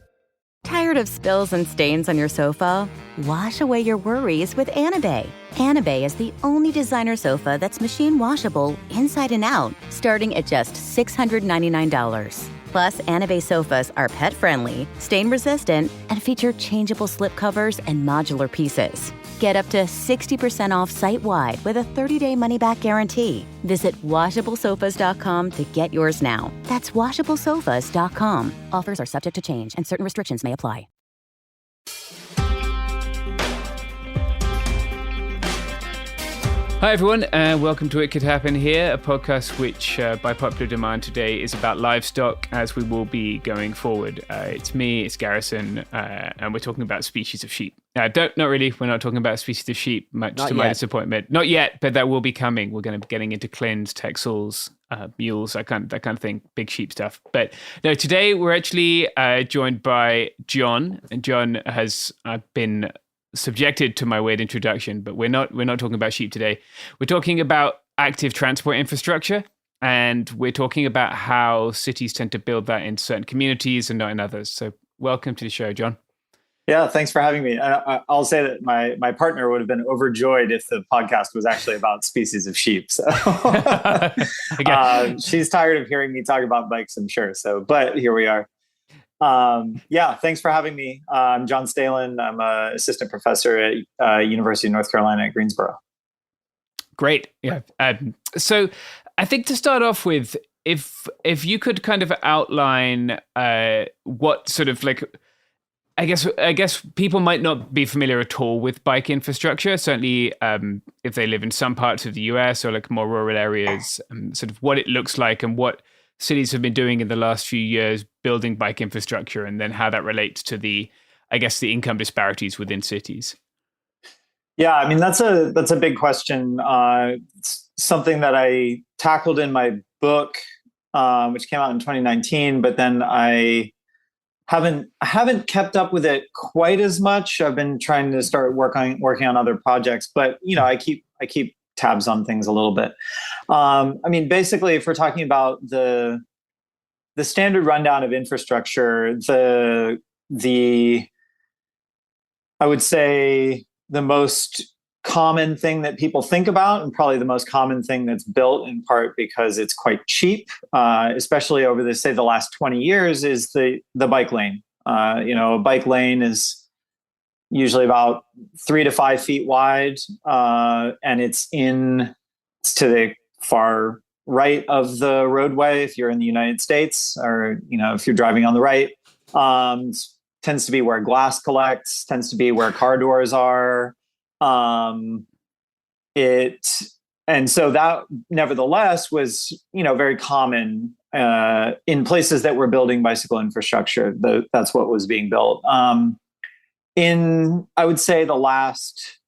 Tired of spills and stains on your sofa? Wash away your worries with Anabay. Anabay is the only designer sofa that's machine washable inside and out, starting at just $699. Plus, Anabay sofas are pet-friendly, stain-resistant, and feature changeable slipcovers and modular pieces. Get up to 60% off site-wide with a 30-day money-back guarantee. Visit WashableSofas.com to get yours now. That's WashableSofas.com. Offers are subject to change, and certain restrictions may apply. Hi everyone, and welcome to It Could Happen Here, a podcast which, by popular demand today, is about livestock, as we will be going forward. It's me, it's Garrison, and we're talking about species of sheep. Not really, we're not talking about species of sheep, much to my disappointment. Not yet, but that will be coming. We're going to be getting into clins, Texels, mules, that kind of thing, big sheep stuff. But no, today we're actually joined by John, and John has been subjected to my weird introduction, but we're not talking about sheep today. We're talking about active transport infrastructure, and we're talking about how cities tend to build that in certain communities and not in others. So welcome to the show, John. Yeah, thanks for having me. I'll say that my partner would have been overjoyed if the podcast was actually about species of sheep. So she's tired of hearing me talk about bikes, I'm sure. So, but here we are. Thanks for having me. I'm John Stalen. I'm an assistant professor at University of North Carolina at Greensboro. Great. Yeah. So I think to start off with, if you could kind of outline what sort of like, I guess people might not be familiar at all with bike infrastructure. Certainly, if they live in some parts of the US or like more rural areas, sort of what it looks like and what cities have been doing in the last few years building bike infrastructure, and then how that relates to the income disparities within cities. Yeah, I mean, that's a big question. It's something that I tackled in my book, which came out in 2019, but then I haven't kept up with it quite as much. I've been trying to start working on other projects, but I keep tabs on things a little bit. I mean, basically, if we're talking about the standard rundown of infrastructure, I would say the most common thing that people think about, and probably the most common thing that's built in part because it's quite cheap, especially over the last 20 years, is the bike lane. A bike lane is usually about 3 to 5 feet wide, and it's to the far right of the roadway if you're in the United States, or if you're driving on the right. Tends to be where glass collects, tends to be where car doors are. And so that nevertheless was very common in places that were building bicycle infrastructure. That's what was being built. In, I would say, the last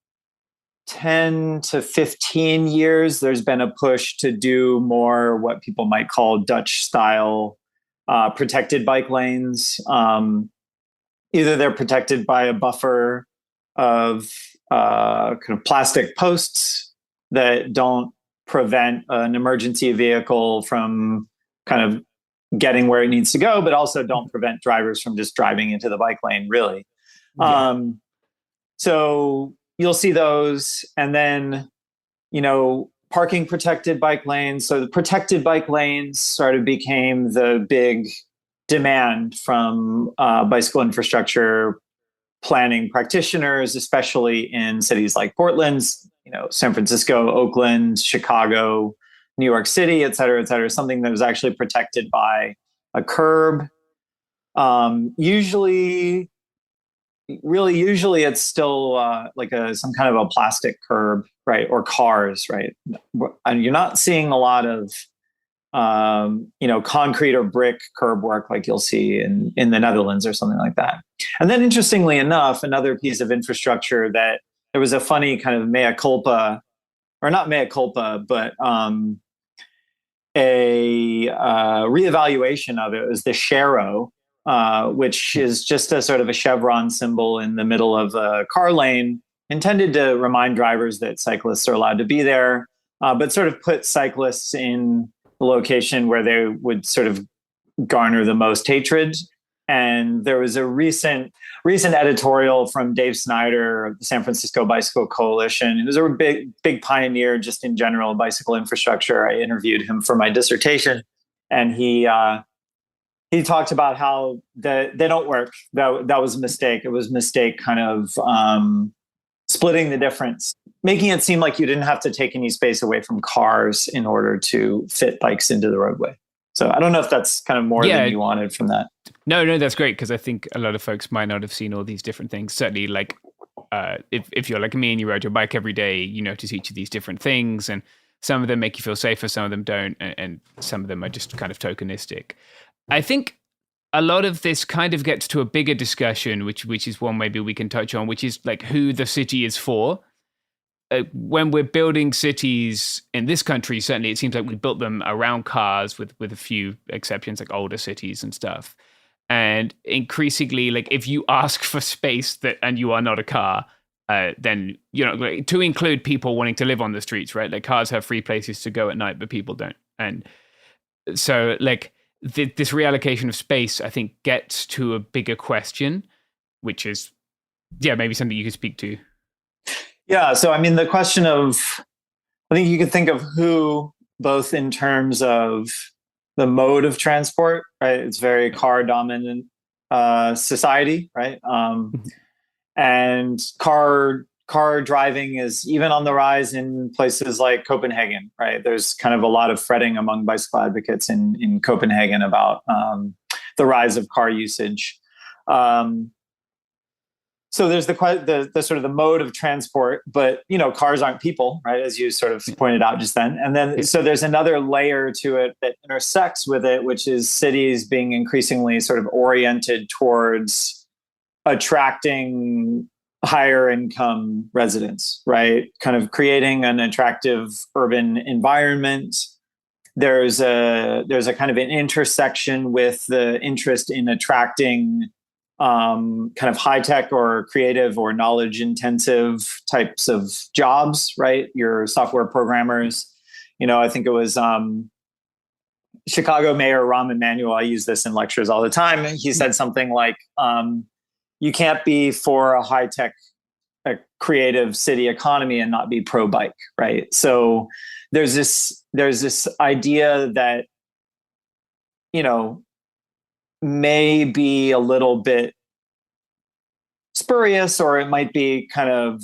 10 to 15 years, there's been a push to do more what people might call Dutch style protected bike lanes. Either they're protected by a buffer of kind of plastic posts that don't prevent an emergency vehicle from kind of getting where it needs to go, but also don't prevent drivers from just driving into the bike lane, really. Yeah. So you'll see those, and then, parking protected bike lanes. So the protected bike lanes sort of became the big demand from bicycle infrastructure planning practitioners, especially in cities like Portland, San Francisco, Oakland, Chicago, New York City, et cetera, something that was actually protected by a curb. Usually it's still like some kind of a plastic curb, right? Or cars, right? And you're not seeing a lot of concrete or brick curb work like you'll see in the Netherlands or something like that. And then interestingly enough, another piece of infrastructure that there was a funny kind of mea culpa, or not mea culpa, but a reevaluation of it was the Sharrow, which is just a sort of a chevron symbol in the middle of a car lane, intended to remind drivers that cyclists are allowed to be there, but sort of put cyclists in the location where they would sort of garner the most hatred. And there was a recent editorial from Dave Snyder of the San Francisco Bicycle Coalition. He was a big pioneer just in general bicycle infrastructure. I interviewed him for my dissertation, and he talked about how they don't work. That was a mistake. It was a mistake kind of splitting the difference, making it seem like you didn't have to take any space away from cars in order to fit bikes into the roadway. So I don't know if that's kind of more than you wanted from that. No, that's great, because I think a lot of folks might not have seen all these different things. Certainly, like if you're like me and you ride your bike every day, you notice each of these different things, and some of them make you feel safer, some of them don't, and some of them are just kind of tokenistic. I think a lot of this kind of gets to a bigger discussion, which is one maybe we can touch on, which is like who the city is for. When we're building cities in this country, certainly it seems like we built them around cars, with a few exceptions, like older cities and stuff. And increasingly, like if you ask for space and you are not a car, then like, to include people wanting to live on the streets, right? Like cars have free places to go at night, but people don't. And so like this reallocation of space, I think, gets to a bigger question, which is maybe something you could speak to. Yeah. So, I mean, the question of, I think you could think of who, both in terms of the mode of transport, right? It's very car dominant society, right? And car driving is even on the rise in places like Copenhagen, right? There's kind of a lot of fretting among bicycle advocates in Copenhagen about the rise of car usage. So there's the sort of the mode of transport, but cars aren't people, right? As you sort of pointed out just then. And then so there's another layer to it that intersects with it, which is cities being increasingly sort of oriented towards attracting higher income residents, right? Kind of creating an attractive urban environment. There's a kind of an intersection with the interest in attracting kind of high tech or creative or knowledge intensive types of jobs, right? Your software programmers. I think it was Chicago Mayor Rahm Emanuel. I use this in lectures all the time. He said something like, you can't be for a high tech, creative city economy and not be pro bike, right? So there's this idea that, may be a little bit spurious, or it might be kind of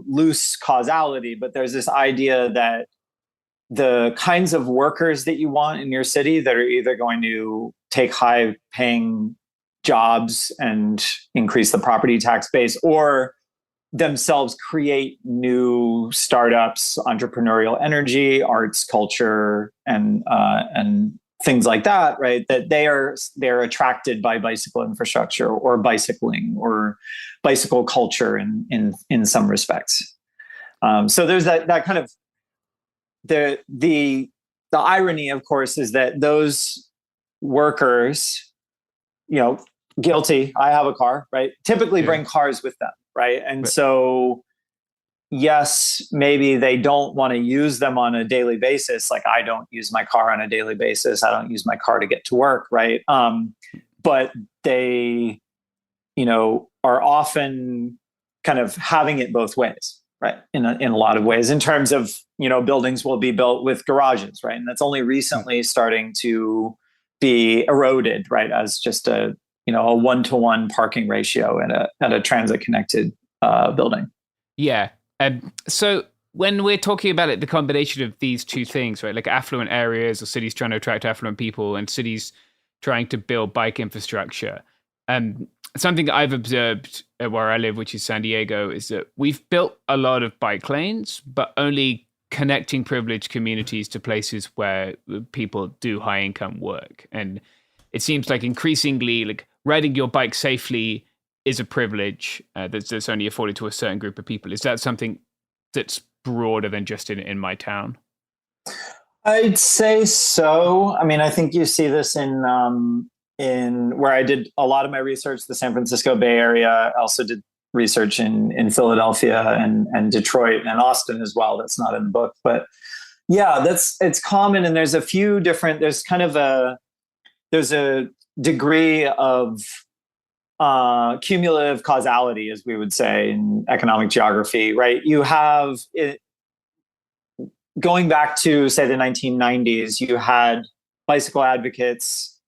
loose causality, but there's this idea that the kinds of workers that you want in your city that are either going to take high paying jobs and increase the property tax base, or themselves create new startups, entrepreneurial energy, arts, culture, and things like that, right? That they're attracted by bicycle infrastructure or bicycling or bicycle culture in some respects. So there's that kind of the irony, of course, is that those workers, guilty. I have a car, right? Typically bring cars with them, right? And so yes, maybe they don't want to use them on a daily basis. Like I don't use my car on a daily basis. I don't use my car to get to work, right? But they, are often kind of having it both ways, right? In a lot of ways, in terms of, buildings will be built with garages, right? And that's only recently starting to be eroded, right, as just a one-to-one parking ratio at a transit connected building. Yeah. So when we're talking about it, the combination of these two things, right, like affluent areas or cities trying to attract affluent people and cities trying to build bike infrastructure, something I've observed where I live, which is San Diego, is that we've built a lot of bike lanes, but only connecting privileged communities to places where people do high income work. And it seems like increasingly, like, riding your bike safely is a privilege that's only afforded to a certain group of people. Is that something that's broader than just in my town? I'd say so. I mean, I think you see this in where I did a lot of my research, the San Francisco Bay Area. I also did research in Philadelphia and Detroit and Austin as well. That's not in the book, but yeah, it's common. And there's a degree of cumulative causality, as we would say in economic geography, right? You have it going back to, say, the 1990s, you had bicycle advocates,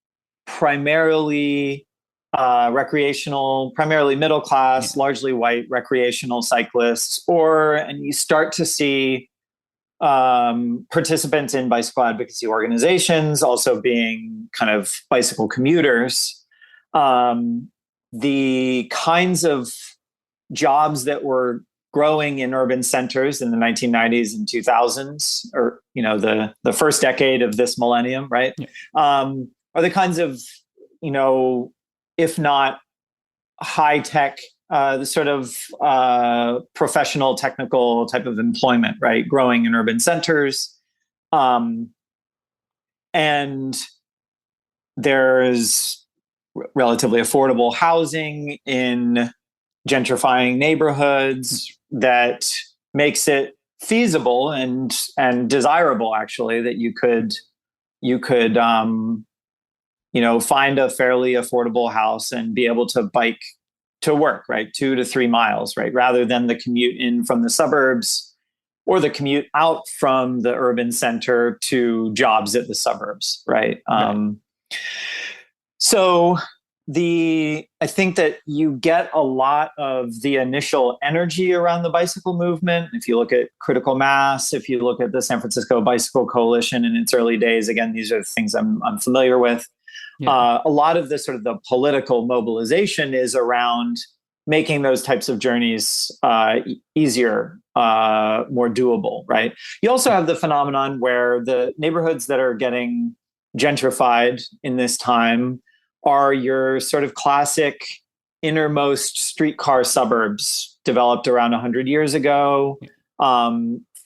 primarily recreational, primarily middle class, largely white recreational cyclists, and you start to see participants in bicycle advocacy organizations also being kind of bicycle commuters. The kinds of jobs that were growing in urban centers in the 1990s and 2000s, or the first decade of this millennium, right, are the kinds of if not high tech, the sort of professional, technical type of employment, right, growing in urban centers, and there's relatively affordable housing in gentrifying neighborhoods that makes it feasible and desirable, actually, that you could find a fairly affordable house and be able to bike to work, right, 2 to 3 miles, right, rather than the commute in from the suburbs or the commute out from the urban center to jobs at the suburbs, right? So I think that you get a lot of the initial energy around the bicycle movement. If you look at critical mass, if you look at the San Francisco Bicycle Coalition in its early days, again, these are the things I'm familiar with. Yeah. A lot of the sort of the political mobilization is around making those types of journeys easier, more doable, right? You also have the phenomenon where the neighborhoods that are getting gentrified in this time are your sort of classic innermost streetcar suburbs developed around 100 years ago,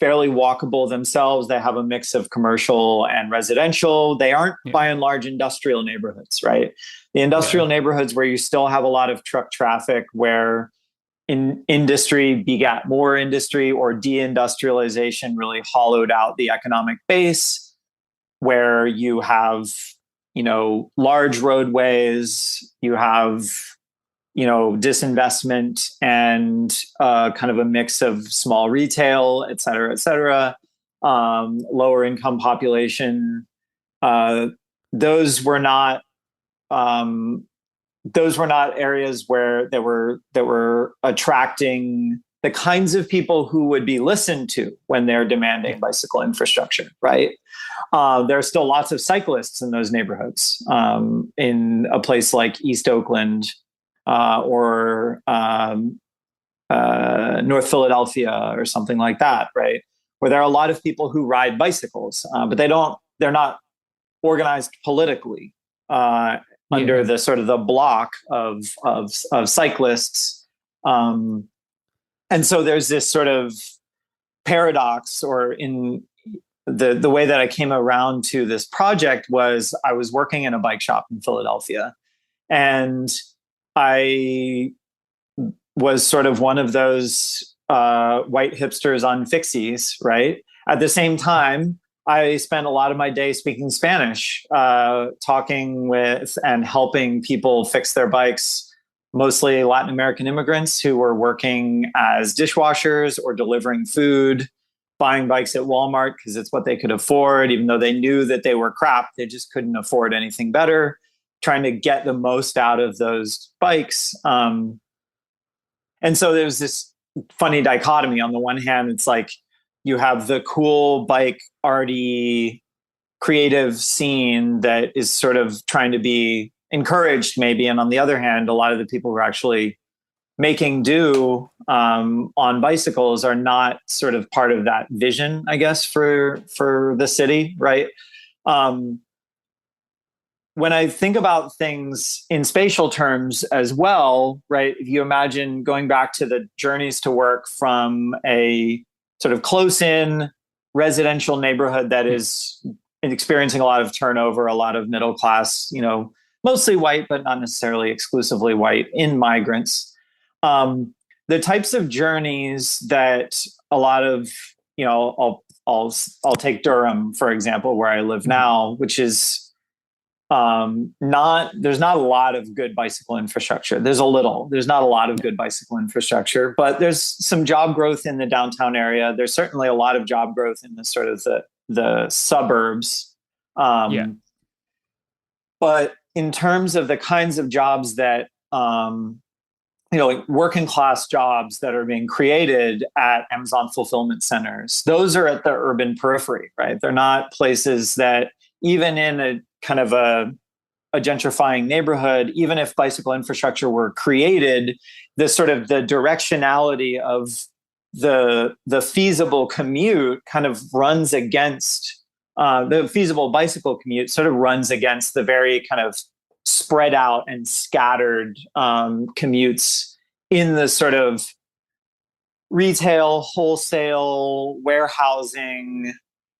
fairly walkable themselves. They have a mix of commercial and residential. They aren't, by and large, industrial neighborhoods, right? The industrial neighborhoods where you still have a lot of truck traffic, where industry begat more industry, or deindustrialization really hollowed out the economic base, where you have large roadways, you have disinvestment and kind of a mix of small retail, et cetera, lower income population. Those were not areas where they were attracting the kinds of people who would be listened to when they're demanding bicycle infrastructure, right? There are still lots of cyclists in those neighborhoods, in a place like East Oakland, or North Philadelphia or something like that, right? Where there are a lot of people who ride bicycles, but they're not organized politically under the sort of the block of cyclists. And so there's this sort of paradox, or in the way that I came around to this project was I was working in a bike shop in Philadelphia, and I was sort of one of those white hipsters on fixies, right? At the same time, I spent a lot of my day speaking Spanish, talking with and helping people fix their bikes, mostly Latin American immigrants who were working as dishwashers or delivering food, buying bikes at Walmart because it's what they could afford, even though they knew that they were crap. They just couldn't afford anything better, trying to get the most out of those bikes. And so there's this funny dichotomy. On the one hand, it's like you have the cool bike arty creative scene that is sort of trying to be encouraged maybe. And on the other hand, a lot of the people who are actually making do on bicycles are not sort of part of that vision, I guess, for the city, right? When I think about things in spatial terms as well, right? If you imagine going back to the journeys to work from a sort of close-in residential neighborhood that is experiencing a lot of turnover, a lot of middle class, mostly white, but not necessarily exclusively white in migrants. The types of journeys that a lot of, I'll take Durham, for example, where I live now, which is there's not a lot of good bicycle infrastructure. There's not a lot of good bicycle infrastructure, but there's some job growth in the downtown area. There's certainly a lot of job growth in the sort of the suburbs. But in terms of the kinds of jobs that, like working class jobs that are being created at Amazon fulfillment centers, those are at the urban periphery, right? They're not places that, even in a kind of a gentrifying neighborhood, even if bicycle infrastructure were created, the sort of the directionality of the feasible commute kind of runs against the feasible bicycle commute sort of runs against the very kind of spread out and scattered commutes in the sort of retail, wholesale, warehousing,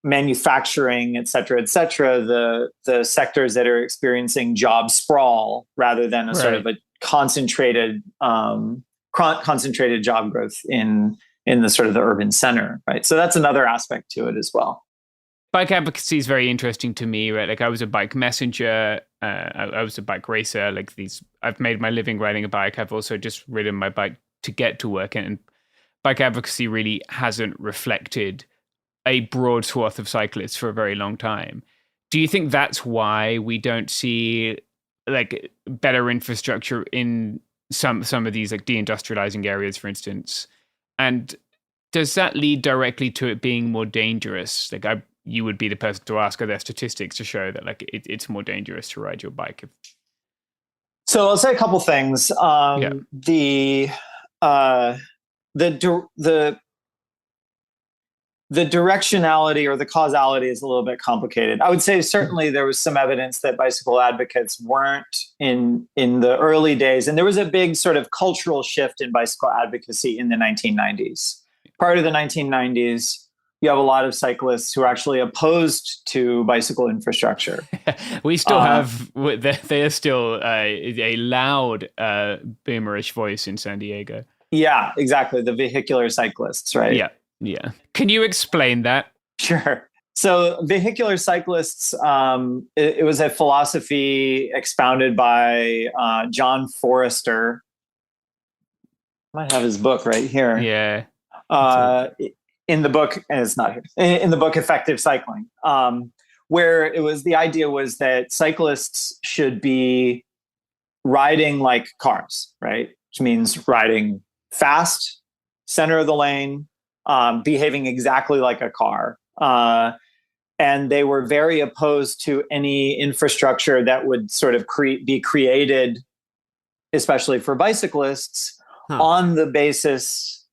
manufacturing, et cetera, the sectors that are experiencing job sprawl rather than a sort of a concentrated job growth in the sort of the urban center, right? So that's another aspect to it as well. Bike advocacy is very interesting to me, right? Like I was a bike messenger, I was a bike racer. I've made my living riding a bike. I've also just ridden my bike to get to work, and bike advocacy really hasn't reflected a broad swath of cyclists for a very long time. Do you think that's why we don't see like better infrastructure in some of these like deindustrializing areas, for instance? And does that lead directly to it being more dangerous? Like you would be the person to ask, are there statistics to show that like it's more dangerous to ride your bike? So I'll say a couple things. The directionality or the causality is a little bit complicated. I would say certainly there was some evidence that bicycle advocates weren't in the early days. And there was a big sort of cultural shift in bicycle advocacy in the 1990s. Prior to the 1990s, you have a lot of cyclists who are actually opposed to bicycle infrastructure. We still they are still a loud boomerish voice in San Diego. Yeah, exactly. The vehicular cyclists, right? Yeah. Can you explain that? Sure. So vehicular cyclists, it was a philosophy expounded by John Forrester. I might have his book right here. Yeah. In the book, and it's not here, in the book Effective Cycling, where the idea was that cyclists should be riding like cars, right? Which means riding fast, center of the lane, behaving exactly like a car. And they were very opposed to any infrastructure that would sort of be created, especially for bicyclists, on the basis,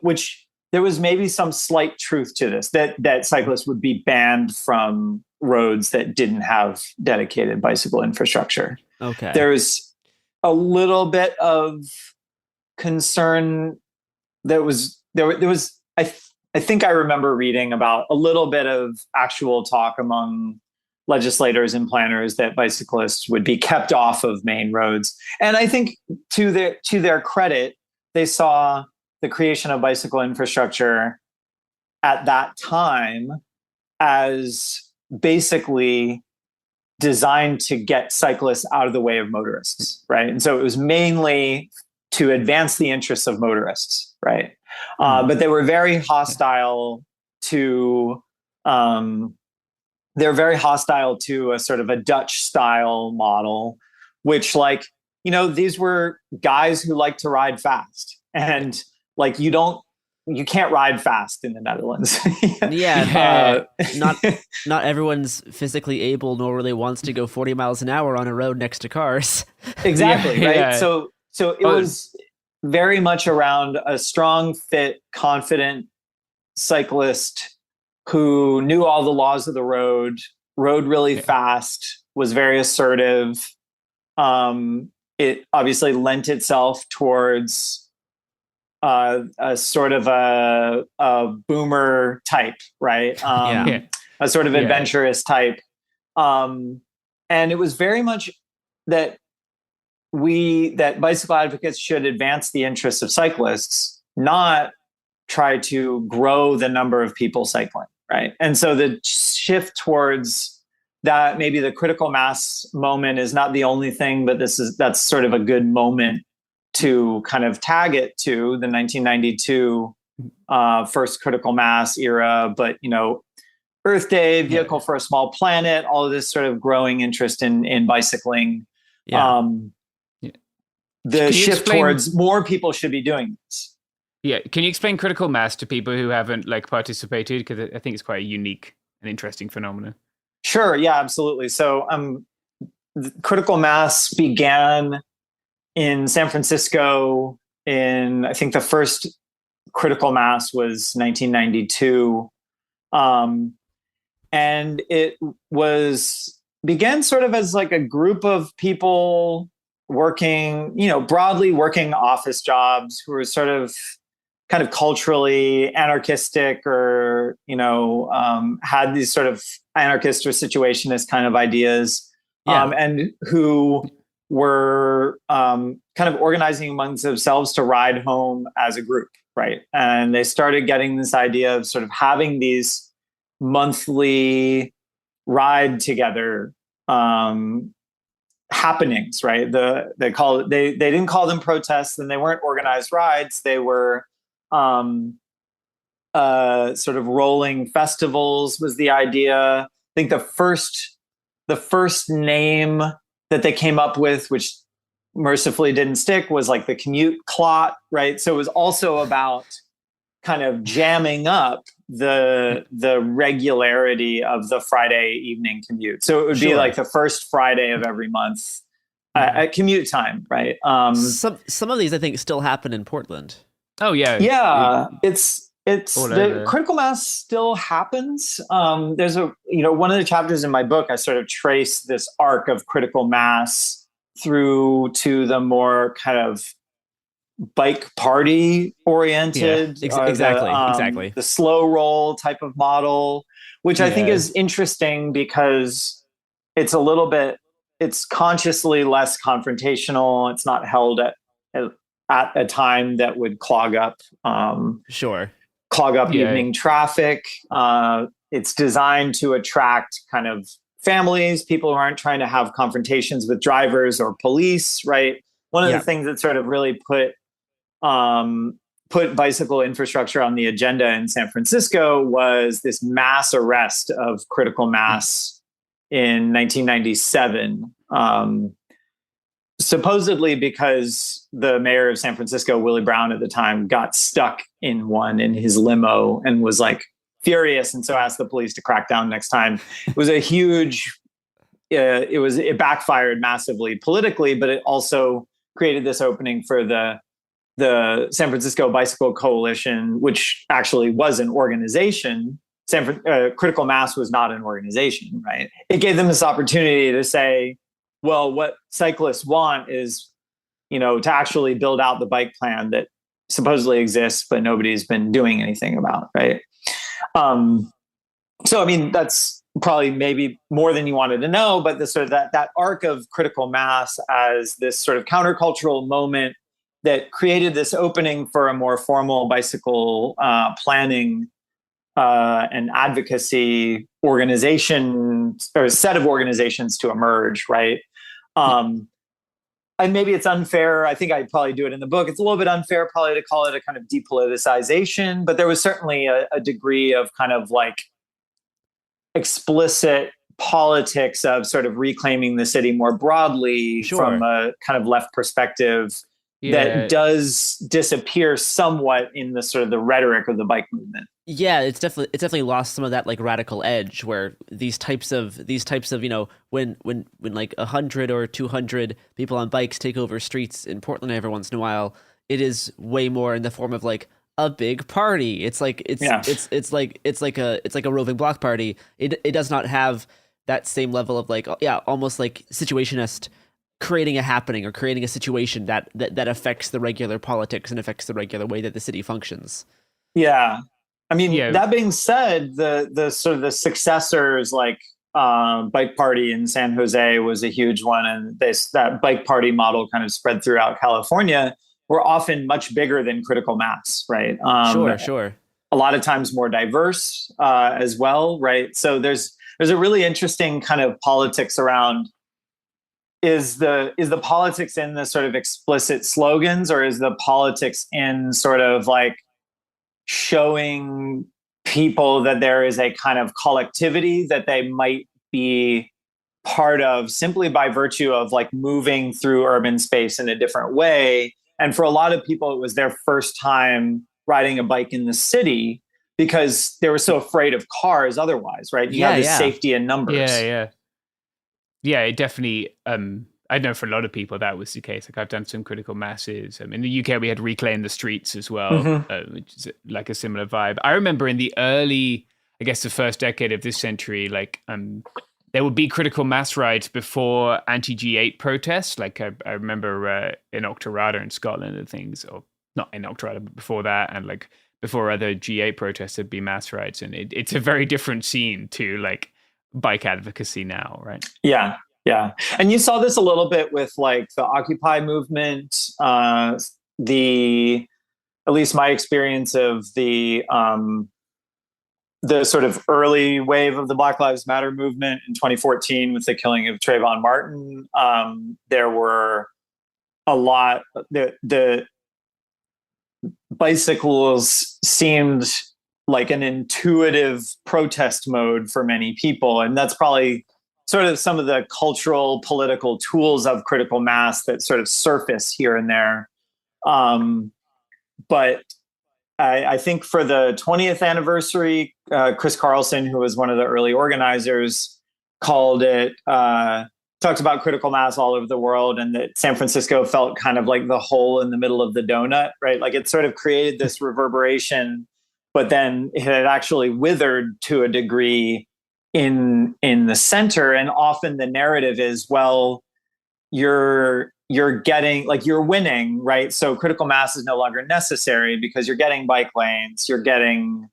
which there was maybe some slight truth to this, that cyclists would be banned from roads that didn't have dedicated bicycle infrastructure. Okay. There's a little bit of concern there was I think I remember reading about a little bit of actual talk among legislators and planners that bicyclists would be kept off of main roads. And I think to their credit, they saw the creation of bicycle infrastructure at that time as basically designed to get cyclists out of the way of motorists, right? And so it was mainly to advance the interests of motorists, right? But they were very hostile to a sort of a Dutch style model, which these were guys who like to ride fast, and you can't ride fast in the Netherlands. Not everyone's physically able nor really wants to go 40 miles an hour on a road next to cars. Exactly, right? Yeah. So it was very much around a strong, fit, confident cyclist who knew all the laws of the road, rode really fast, was very assertive. It obviously lent itself towards a sort of a boomer type, right? A sort of adventurous type. And it was very much that bicycle advocates should advance the interests of cyclists, not try to grow the number of people cycling, right? And so the shift towards that, maybe the critical mass moment is not the only thing, but that's sort of a good moment to kind of tag it to the 1992 first critical mass era. But, Earth Day, Vehicle for a Small Planet, all of this sort of growing interest in bicycling. The shift towards more people should be doing this. Yeah. Can you explain critical mass to people who haven't participated? Because I think it's quite a unique and interesting phenomenon. Sure. Yeah, absolutely. So critical mass began in San Francisco I think the first critical mass was 1992. And it began sort of as a group of people working, broadly working office jobs who were sort of kind of culturally anarchistic or, had these sort of anarchist or situationist kind of ideas, and who were kind of organizing amongst themselves to ride home as a group, right? And they started getting this idea of sort of having these monthly ride together happenings, right? They didn't call them protests, and they weren't organized rides. They were sort of rolling festivals was the idea. I think the first name that they came up with, which mercifully didn't stick, was the commute clot, right? So it was also about kind of jamming up the regularity of the Friday evening commute. So it would be the first Friday of every month at commute time, right? Some of these I think still happen in Portland. Oh yeah. Yeah. It's the critical mass still happens. There's one of the chapters in my book, I sort of trace this arc of critical mass through to the more kind of bike party oriented, exactly the slow roll type of model, which I think is interesting because it's it's consciously less confrontational. It's not held at a time that would clog up evening traffic. It's designed to attract kind of families, people who aren't trying to have confrontations with drivers or police, right? One of the things that sort of really put bicycle infrastructure on the agenda in San Francisco was this mass arrest of critical mass in 1997. Supposedly because the mayor of San Francisco, Willie Brown at the time, got stuck in one in his limo and was furious, and so asked the police to crack down next time. It was a huge, it backfired massively politically, but it also created this opening for the San Francisco Bicycle Coalition, which actually was an organization. Critical Mass was not an organization, right? It gave them this opportunity to say, well, what cyclists want is, to actually build out the bike plan that supposedly exists, but nobody's been doing anything about, right? So, I mean, that's probably maybe more than you wanted to know, but the sort of that arc of critical mass as this sort of countercultural moment that created this opening for a more formal bicycle planning and advocacy organization or set of organizations to emerge, right? and maybe it's unfair. I think I'd probably do it in the book. It's a little bit unfair probably to call it a kind of depoliticization, but there was certainly a degree of kind of like explicit politics of sort of reclaiming the city more broadly from a kind of left perspective that does disappear somewhat in the sort of the rhetoric of the bike movement. Yeah, it's definitely lost some of that like radical edge where these types of when like 100 or 200 people on bikes take over streets in Portland every once in a while, it is way more in the form of like a big party. It's like it's like a roving block party. It does not have that same level of like almost like situationist creating a happening or creating a situation that affects the regular politics and affects the regular way that the city functions. Yeah. I mean, that being said, the sort of the successors like Bike Party in San Jose was a huge one. And that Bike Party model kind of spread throughout California were often much bigger than Critical Mass, right? Sure. A lot of times more diverse as well, right? So there's a really interesting kind of politics around is the politics in the sort of explicit slogans, or is the politics in sort of like showing people that there is a kind of collectivity that they might be part of simply by virtue of like moving through urban space in a different way. And for a lot of people, it was their first time riding a bike in the city because they were so afraid of cars otherwise, right? You have this safety in numbers. Yeah, it definitely, I know for a lot of people that was the case. Like I've done some Critical Masses. In the UK, we had Reclaim the Streets as well, which is like a similar vibe. I remember in the early, I guess the first decade of this century, like there would be Critical Mass rides before anti-G8 protests. Like I remember in Auchterarder in Scotland and things, or not in Auchterarder, but before that, and like before other G8 protests, there'd be mass rides. And it's a very different scene to like bike advocacy now, right? Yeah. And you saw this a little bit with like the Occupy movement, at least my experience of the sort of early wave of the Black Lives Matter movement in 2014 with the killing of Trayvon Martin. There were a lot, the bicycles seemed like an intuitive protest mode for many people. And that's probably sort of some of the cultural, political tools of Critical Mass that sort of surface here and there. But I think for the 20th anniversary, Chris Carlson, who was one of the early organizers, talked about Critical Mass all over the world, and that San Francisco felt kind of like the hole in the middle of the donut, right? Like it sort of created this reverberation, but then it had actually withered to a degree in the center. And often the narrative is, well, you're getting like you're winning, right? So Critical Mass is no longer necessary because you're getting bike lanes, you're getting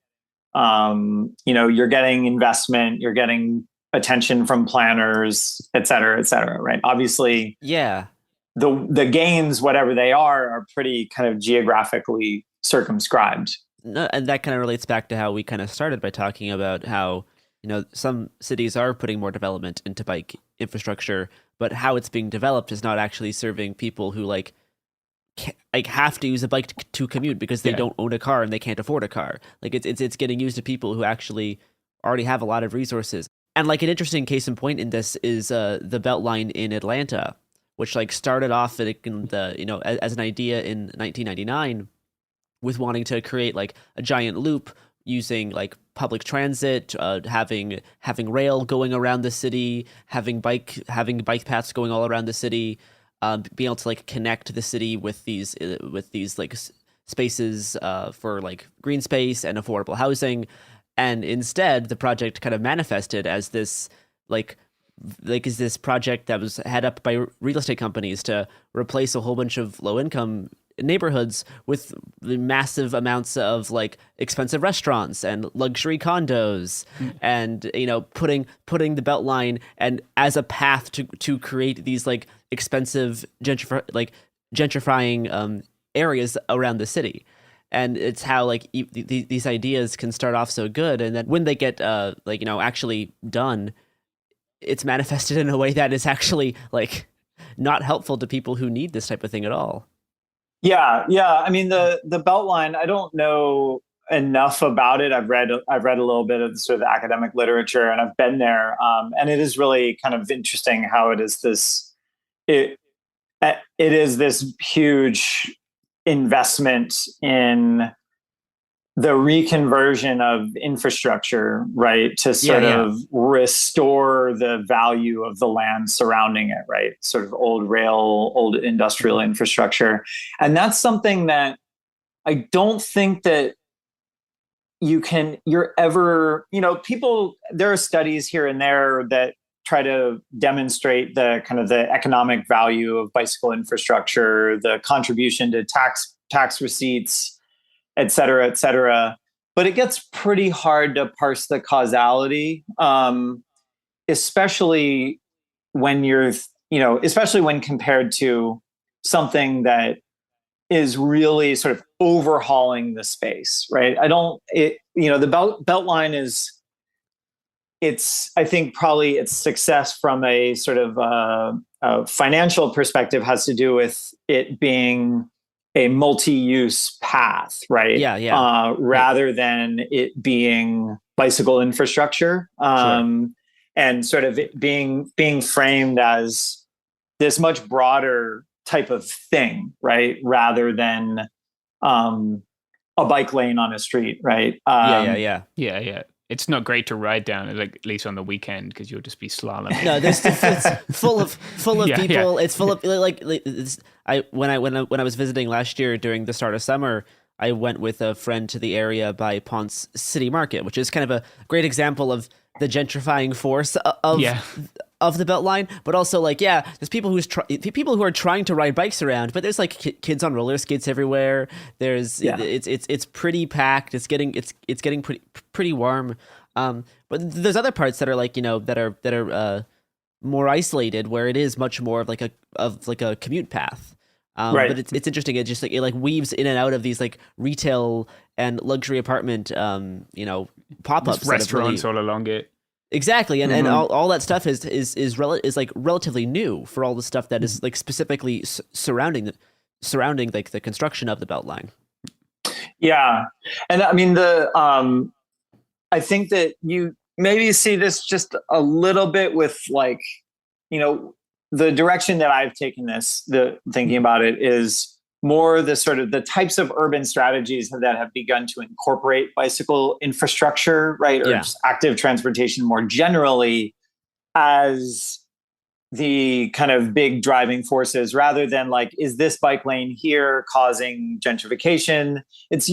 you're getting investment, you're getting attention from planners, et cetera, right? Obviously, the gains, whatever they are pretty kind of geographically circumscribed. No, and that kind of relates back to how we kind of started by talking about how some cities are putting more development into bike infrastructure, but how it's being developed is not actually serving people who have to use a bike to commute because they don't own a car and they can't afford a car. Like it's getting used to people who actually already have a lot of resources. And like an interesting case in point in this is the Beltline in Atlanta, which like started off in the as an idea in 1999 with wanting to create like a giant loop using like public transit, having rail going around the city, having bike paths going all around the city, being able to like connect the city with these like spaces for like green space and affordable housing. And instead, the project kind of manifested as this is this project that was head up by real estate companies to replace a whole bunch of low income neighborhoods with massive amounts of like expensive restaurants and luxury condos, and putting the Beltline and as a path to create these like expensive gentrifying areas around the city. And it's how like these ideas can start off so good, and then when they get actually done, it's manifested in a way that is actually like not helpful to people who need this type of thing at all. Yeah. I mean, the Beltline, I don't know enough about it. I've read a little bit of sort of the academic literature, and I've been there. And it is really kind of interesting how it is this huge investment in the reconversion of infrastructure, right, to sort of restore the value of the land surrounding it, right? Sort of old rail, old industrial infrastructure. And that's something that I don't think that you're ever, people, there are studies here and there that try to demonstrate the kind of the economic value of bicycle infrastructure, the contribution to tax receipts, et cetera, et cetera. But it gets pretty hard to parse the causality, especially when especially when compared to something that is really sort of overhauling the space, right? The Beltline is, I think probably its success from a sort of a financial perspective has to do with it being a multi-use path, right? Rather than it being bicycle infrastructure, and sort of it being framed as this much broader type of thing, right? Rather than a bike lane on a street, right? Yeah. It's not great to ride down, like at least on the weekend, because you'll just be slaloming. No, it's full of people. Yeah. It's full of when I was visiting last year during the start of summer, I went with a friend to the area by Ponce City Market, which is kind of a great example of the gentrifying force of the Beltline, but also there's people who are trying to ride bikes around, but there's kids on roller skates everywhere. There's it's pretty packed. It's getting pretty warm. But there's other parts that are that are more isolated, where it is much more of a commute path. But it's interesting. It just it weaves in and out of these retail and luxury apartment pop-ups, restaurants all along it. Exactly, and all that stuff is relatively new for all the stuff that is specifically surrounding the construction of the Beltline. Yeah, and I mean I think that you maybe see this just a little bit with the direction that I've taken thinking about it is more the sort of the types of urban strategies that have begun to incorporate bicycle infrastructure, right? Or just active transportation more generally as the kind of big driving forces, rather than is this bike lane here causing gentrification? It's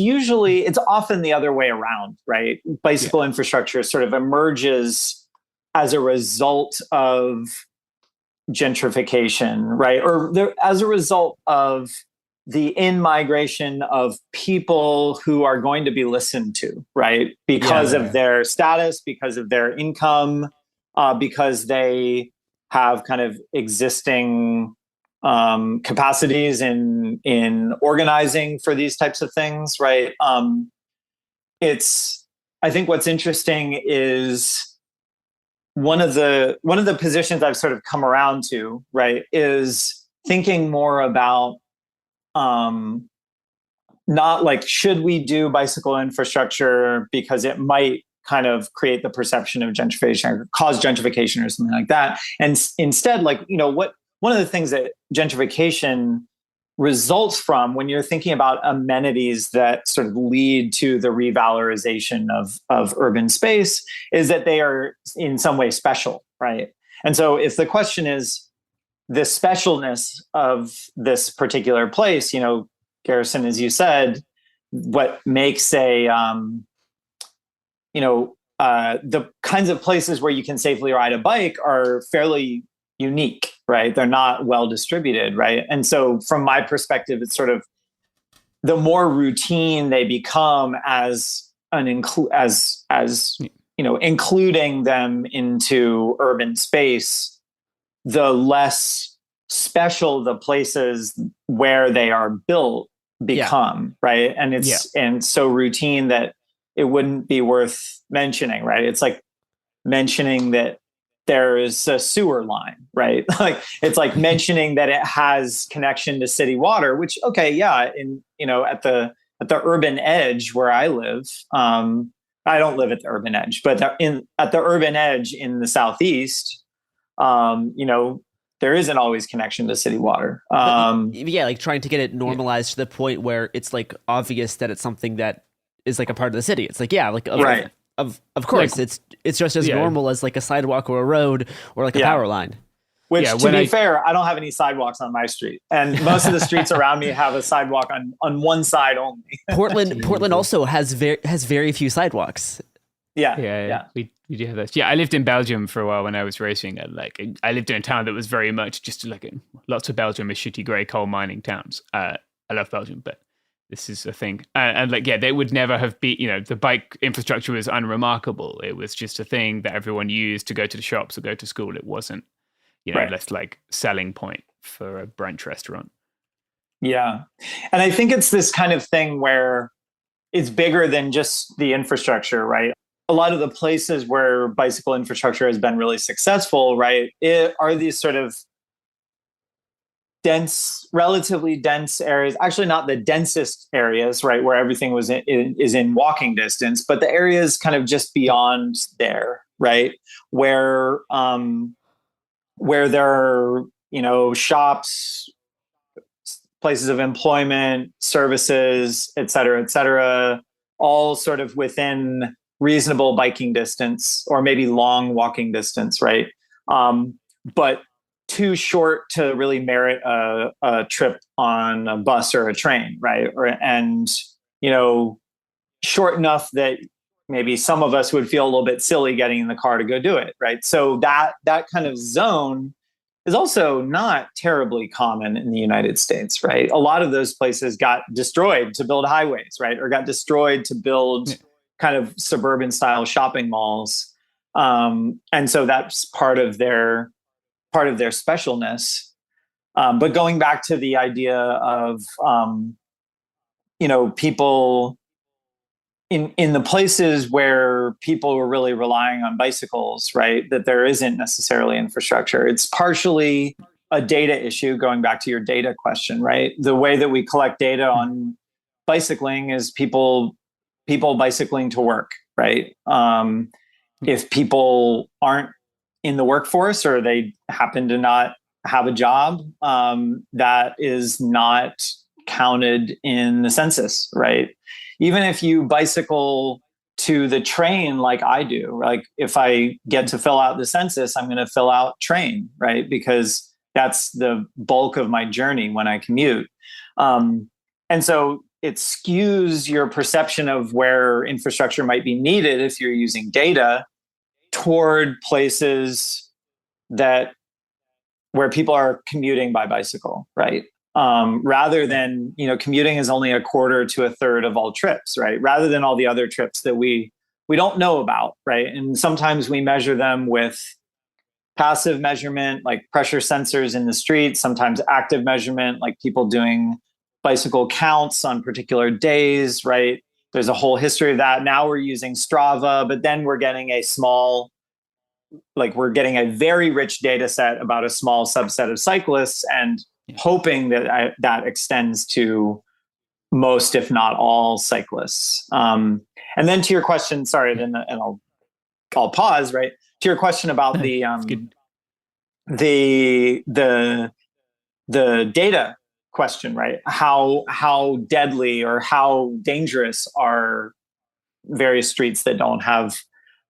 often the other way around, right? Bicycle infrastructure sort of emerges as a result of gentrification, right? Or as a result of the in-migration of people who are going to be listened to, right? Because of their status, because of their income, because they have kind of existing capacities in organizing for these types of things, right? I think what's interesting is one of the positions I've sort of come around to, right, is thinking more about not should we do bicycle infrastructure because it might kind of create the perception of gentrification or cause gentrification or something like that. And instead, one of the things that gentrification results from when you're thinking about amenities that sort of lead to the revalorization of urban space is that they are in some way special, right? And so if the question is the specialness of this particular place, Garrison, as you said, what makes the kinds of places where you can safely ride a bike are fairly unique, right? They're not well distributed, right? And so from my perspective, it's sort of the more routine they become as including them into urban space, the less special the places where they are built become, right? And and so routine that it wouldn't be worth mentioning, right? It's like mentioning that there's a sewer line, right? Like it's like mentioning that it has connection to city water, which, okay, yeah, at the urban edge where I live, I don't live at the urban edge, but at the urban edge in the southeast, there isn't always connection to city water. Yeah, like trying to get it normalized to the point where it's like obvious that it's something that is like a part of the city. It's like, yeah, like right. Of course, Like, it's just as normal as like a sidewalk or a road or like a power line. Which, to be fair, I don't have any sidewalks on my street, and most of the streets around me have a sidewalk on one side only. Portland also has very few sidewalks. Yeah. We do have those. Yeah, I lived in Belgium for a while when I was racing. I lived in a town that was very much just like lots of Belgium is shitty grey coal mining towns. I love Belgium, but this is a thing. And they would never have been, the bike infrastructure was unremarkable. It was just a thing that everyone used to go to the shops or go to school. It wasn't, less like selling point for a brunch restaurant. Yeah. And I think it's this kind of thing where it's bigger than just the infrastructure, right? A lot of the places where bicycle infrastructure has been really successful, right, are these sort of relatively dense areas, actually not the densest areas, right, where everything is in walking distance, but the areas kind of just beyond there, right, where there are, shops, places of employment, services, et cetera, all sort of within reasonable biking distance or maybe long walking distance, right? But too short to really merit a trip on a bus or a train, right? And short enough that maybe some of us would feel a little bit silly getting in the car to go do it, right? So that kind of zone is also not terribly common in the United States, right? A lot of those places got destroyed to build highways, right? Or got destroyed to build kind of suburban style shopping malls. And so that's part of their specialness. But going back to the idea of, people in the places where people were really relying on bicycles, right, that there isn't necessarily infrastructure. It's partially a data issue, going back to your data question, right? The way that we collect data on bicycling is people bicycling to work, right? If people aren't in the workforce or they happen to not have a job, that is not counted in the census, right? Even if you bicycle to the train like I do, like if I get to fill out the census, I'm going to fill out train, right? Because that's the bulk of my journey when I commute. And so it skews your perception of where infrastructure might be needed if you're using data toward places where people are commuting by bicycle, right? Rather than, commuting is only a quarter to a third of all trips, right? Rather than all the other trips that we don't know about, right? And sometimes we measure them with passive measurement, like pressure sensors in the street, sometimes active measurement, like people doing bicycle counts on particular days, right? There's a whole history of that. Now we're using Strava, but then we're getting a very rich data set about a small subset of cyclists and hoping that extends to most, if not all, cyclists. And then to your question, sorry, and I'll pause, right? To your question about the data question, right? How deadly or how dangerous are various streets that don't have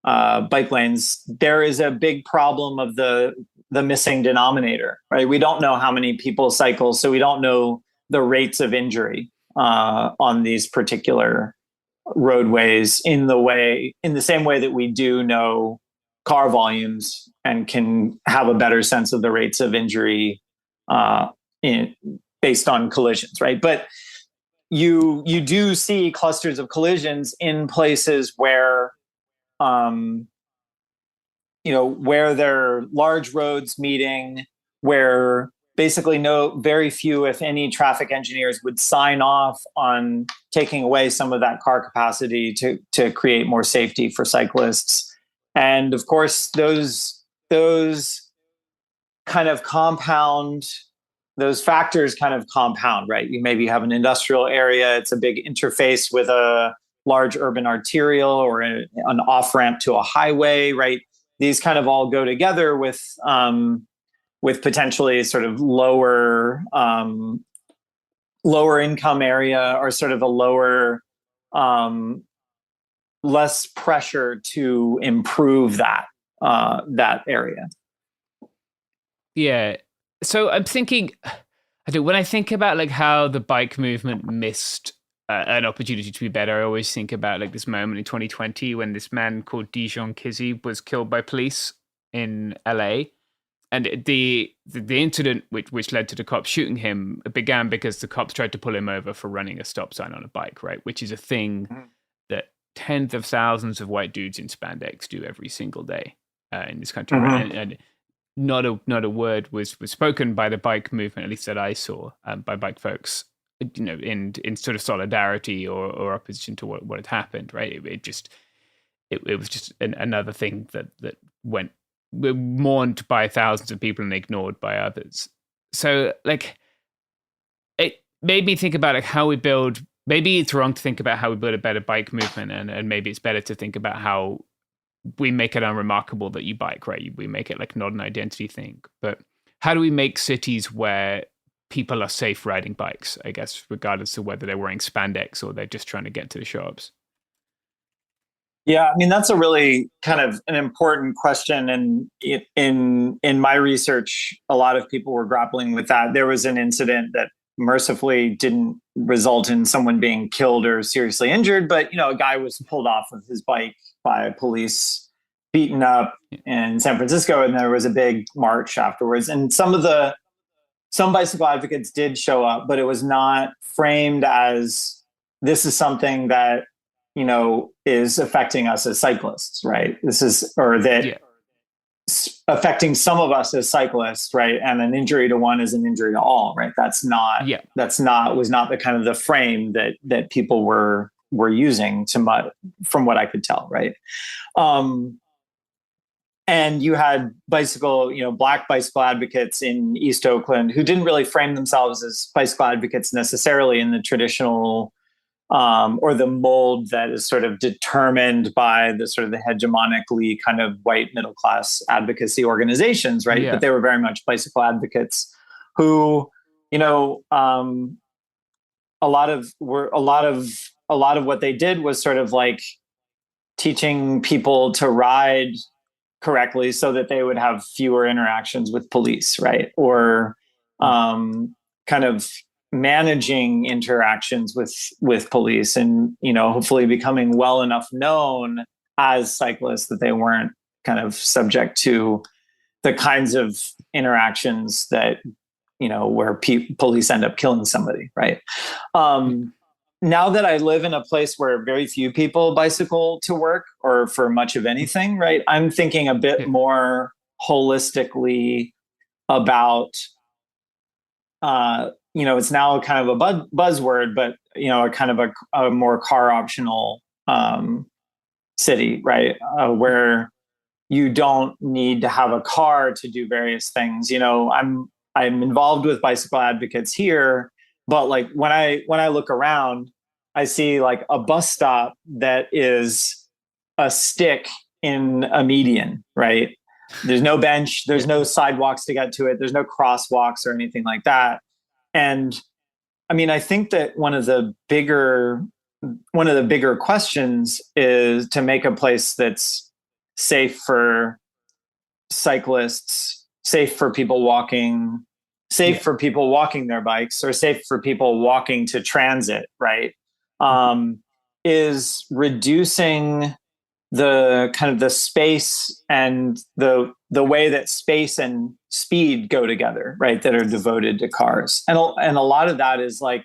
bike lanes? There is a big problem of the missing denominator, right? We don't know how many people cycle, so we don't know the rates of injury on these particular roadways in the same way that we do know car volumes and can have a better sense of the rates of injury based on collisions, right? But you do see clusters of collisions in places where where there are large roads meeting, where basically very few, if any, traffic engineers would sign off on taking away some of that car capacity to create more safety for cyclists. And of course, those those kind of those factors kind of compound, right? You maybe have an industrial area, it's a big interface with a large urban arterial or an off-ramp to a highway, right? These kind of all go together with potentially sort of lower income area, or sort of a lower, less pressure to improve that area. Yeah. So I'm thinking, when I think about like how the bike movement missed an opportunity to be better, I always think about like this moment in 2020 when this man called Dijon Kizzy was killed by police in LA. And the incident which led to the cops shooting him began because the cops tried to pull him over for running a stop sign on a bike, right? Which is a thing that tens of thousands of white dudes in spandex do every single day in this country. Right? And not a word was spoken by the bike movement, at least that I saw, by bike folks, in sort of solidarity or opposition to what had happened, right? It was just another thing that went mourned by thousands of people and ignored by others. So like, it made me think about like how we build. Maybe it's wrong to think about how we build a better bike movement, and maybe it's better to think about how we make it unremarkable that you bike, right? We make it like not an identity thing. But how do we make cities where people are safe riding bikes, I guess, regardless of whether they're wearing spandex or they're just trying to get to the shops? Yeah, I mean, that's a really kind of an important question. And in my research, a lot of people were grappling with that. There was an incident that mercifully didn't result in someone being killed or seriously injured, but a guy was pulled off of his bike by police, beaten up in San Francisco, and there was a big march afterwards. And some bicycle advocates did show up, but it was not framed as this is something that is affecting us as cyclists, right? Affecting some of us as cyclists, right? And an injury to one is an injury to all, right? Was not the kind of the frame that people were using from what I could tell, right? And you had black bicycle advocates in East Oakland who didn't really frame themselves as bicycle advocates necessarily in the traditional or the mold that is sort of determined by the sort of the hegemonically kind of white middle class advocacy organizations, right? Yeah. But they were very much bicycle advocates who, a lot of what they did was sort of like teaching people to ride correctly so that they would have fewer interactions with police, right? Or kind of managing interactions with police and, hopefully becoming well enough known as cyclists that they weren't kind of subject to the kinds of interactions that, where police end up killing somebody, right? Now that I live in a place where very few people bicycle to work or for much of anything, right? I'm thinking a bit more holistically about, it's now kind of a buzzword, but, a kind of a more car optional city, right? Where you don't need to have a car to do various things. I'm involved with bicycle advocates here, but like when I look around, I see like a bus stop that is a stick in a median, right? There's no bench, there's no sidewalks to get to it, there's no crosswalks or anything like that. And I mean, I think that one of the bigger questions is to make a place that's safe for cyclists, safe for people walking, safe for people walking their bikes, or safe for people walking to transit, right? Is reducing the kind of the space and the way that space and speed go together, right? That are devoted to cars. And a lot of that is like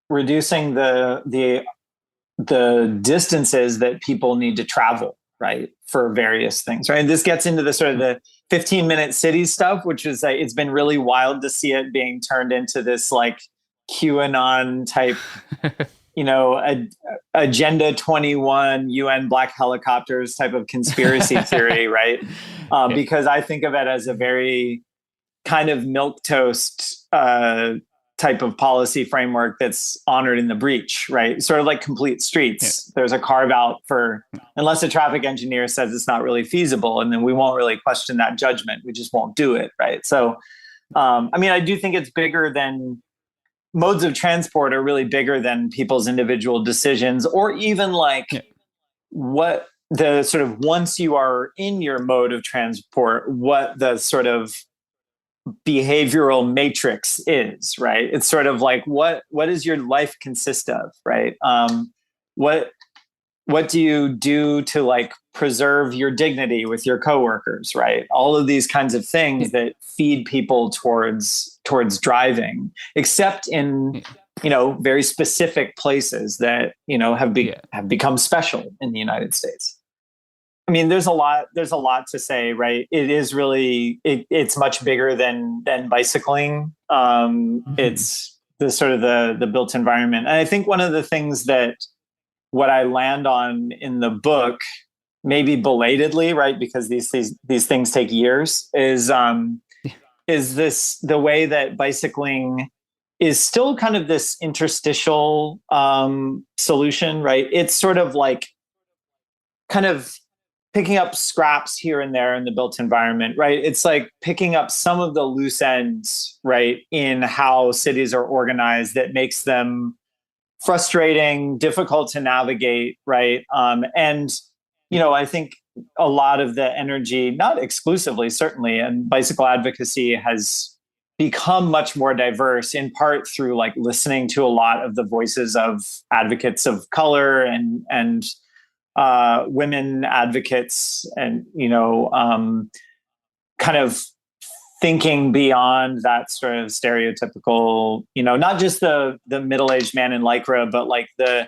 reducing the distances that people need to travel, right? For various things, right? And this gets into the sort of the 15-minute city stuff, which is like, it's been really wild to see it being turned into this like QAnon type Agenda 21 UN black helicopters type of conspiracy theory, right? Because I think of it as a very kind of milquetoast type of policy framework that's honored in the breach, right? Sort of like complete streets. There's a carve out for, unless a traffic engineer says it's not really feasible, and then we won't really question that judgment. We just won't do it, right? So, I do think it's bigger than modes of transport are really bigger than people's individual decisions, or even what the sort of, once you are in your mode of transport, what the sort of behavioral matrix is, right? It's sort of like, what does your life consist of, right? What do you do to like preserve your dignity with your coworkers, right? All of these kinds of things that feed people towards driving, except in very specific places that have become special in the United States. I mean, there's a lot to say, right? It is really it's much bigger than bicycling. It's the sort of the built environment, and I think one of the things that what I land on in the book, maybe belatedly, right, because these things take years, is this the way that bicycling is still kind of this interstitial solution, right? It's sort of like kind of picking up scraps here and there in the built environment, right? It's like picking up some of the loose ends, right, in how cities are organized that makes them frustrating, difficult to navigate, right? And I think a lot of the energy, not exclusively, certainly, and bicycle advocacy has become much more diverse, in part through like listening to a lot of the voices of advocates of color and women advocates, and kind of thinking beyond that sort of stereotypical, not just the middle-aged man in Lycra, but like the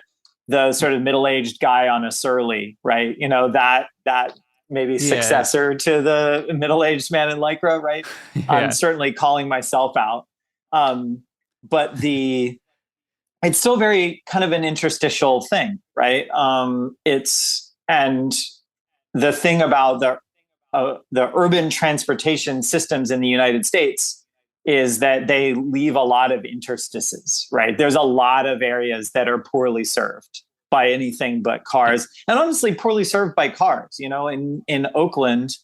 sort of middle-aged guy on a Surly, right? That maybe successor to the middle-aged man in Lycra, right? I'm certainly calling myself out. But it's still very kind of an interstitial thing, right? And the thing about the urban transportation systems in the United States is that they leave a lot of interstices, right? There's a lot of areas that are poorly served by anything but cars, and honestly, poorly served by cars. In Oakland,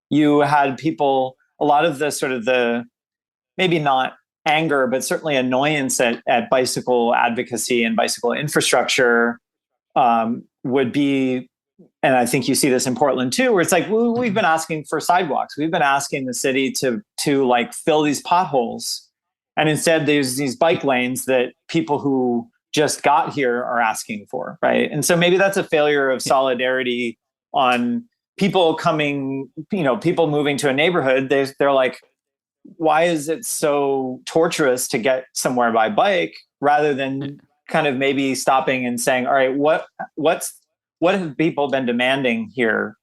you had people, a lot of the sort of the, maybe not anger, but certainly annoyance at bicycle advocacy and bicycle infrastructure would be, and I think you see this in Portland too, where it's like, we've been asking for sidewalks. We've been asking the city to like fill these potholes. And instead there's these bike lanes that people who just got here are asking for, right? And so maybe that's a failure of solidarity on people coming, people moving to a neighborhood. They're like, why is it so torturous to get somewhere by bike, rather than kind of maybe stopping and saying, all right, what have people been demanding here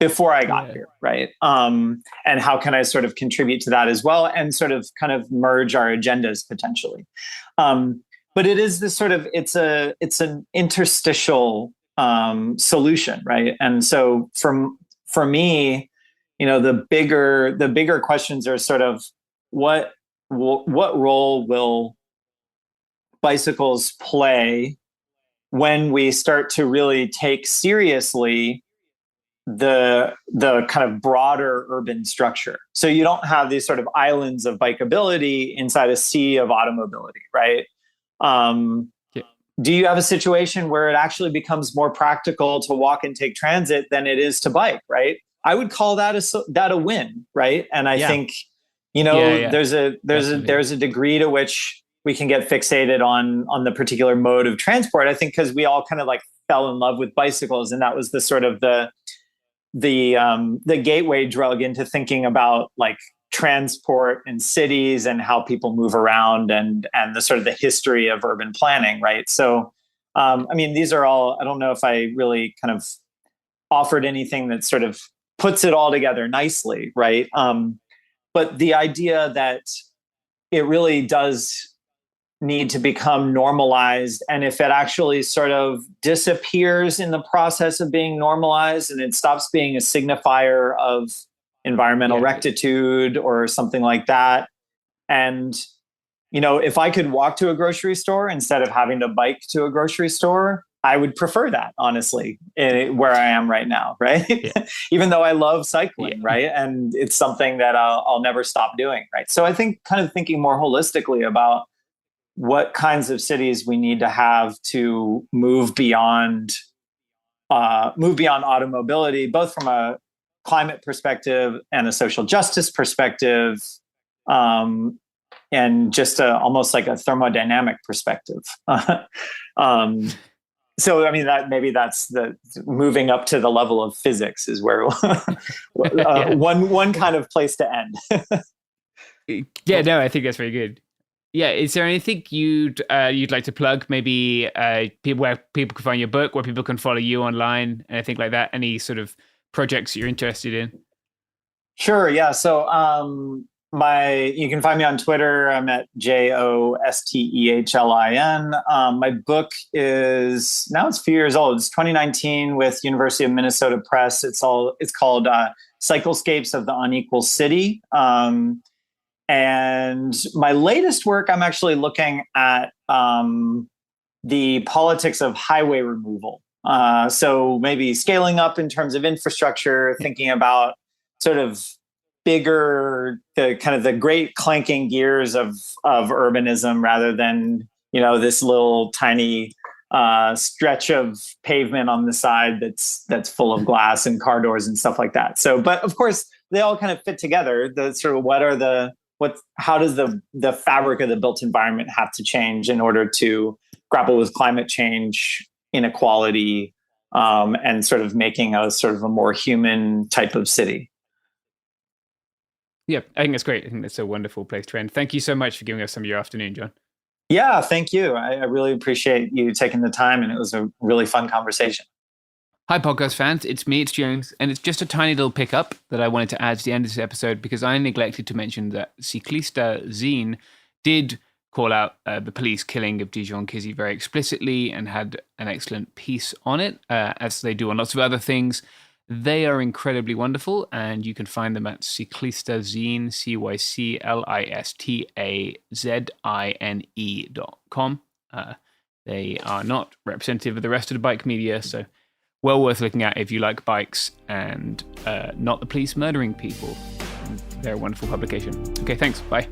before I got here, right? And how can I sort of contribute to that as well, and sort of kind of merge our agendas potentially. But it is this sort of, it's an interstitial solution, right? And so for me, the bigger questions are sort of what role will bicycles play when we start to really take seriously the kind of broader urban structure. So you don't have these sort of islands of bikeability inside a sea of automobility, right? Do you have a situation where it actually becomes more practical to walk and take transit than it is to bike, right? I would call that a win, right? And I think there's a degree to which we can get fixated on the particular mode of transport. I think because we all kind of like fell in love with bicycles, and that was the sort of the gateway drug into thinking about like transport in cities and how people move around, and the sort of the history of urban planning, right? So, these are all, I don't know if I really kind of offered anything that sort of puts it all together nicely, right? But the idea that it really does need to become normalized. And if it actually sort of disappears in the process of being normalized and it stops being a signifier of environmental rectitude or something like that. And, you know, if I could walk to a grocery store instead of having to bike to a grocery store, I would prefer that, honestly, where I am right now, right? Yeah. Even though I love cycling, right? And it's something that I'll never stop doing, right? So I think kind of thinking more holistically about what kinds of cities we need to have to move beyond automobility, both from a climate perspective and a social justice perspective, and just almost like a thermodynamic perspective. So, I mean, that's the moving up to the level of physics is where one kind of place to end. Yeah, no, I think that's very good. Yeah, is there anything you'd like to plug? Maybe where people can find your book, where people can follow you online, anything like that? Any sort of projects you're interested in? Sure. Yeah. So you can find me on Twitter. I'm at JOSTEHLIN. My book it's a few years old. It's 2019 with University of Minnesota Press. It's called Cyclescapes of the Unequal City. And my latest work, I'm actually looking at the politics of highway removal. So maybe scaling up in terms of infrastructure, thinking about sort of bigger, the great clanking gears of urbanism rather than, you know, this little tiny stretch of pavement on the side that's full of glass and car doors and stuff like that. So, but of course, they all kind of fit together. The sort of how does the fabric of the built environment have to change in order to grapple with climate change, inequality, and sort of making a sort of a more human type of city. Yeah, I think that's great. I think that's a wonderful place to end. Thank you so much for giving us some of your afternoon, John. Yeah, thank you. I really appreciate you taking the time, and it was a really fun conversation. Hi, podcast fans. It's Jones, and it's just a tiny little pickup that I wanted to add to the end of this episode because I neglected to mention that Ciclista Zine did call out the police killing of Dijon Kizzy very explicitly and had an excellent piece on it, as they do on lots of other things. They are incredibly wonderful, and you can find them at Ciclista Zine, CYCLISTAZINE.com. They are not representative of the rest of the bike media, so well worth looking at if you like bikes and not the police murdering people. They're a wonderful publication. Okay, thanks. Bye.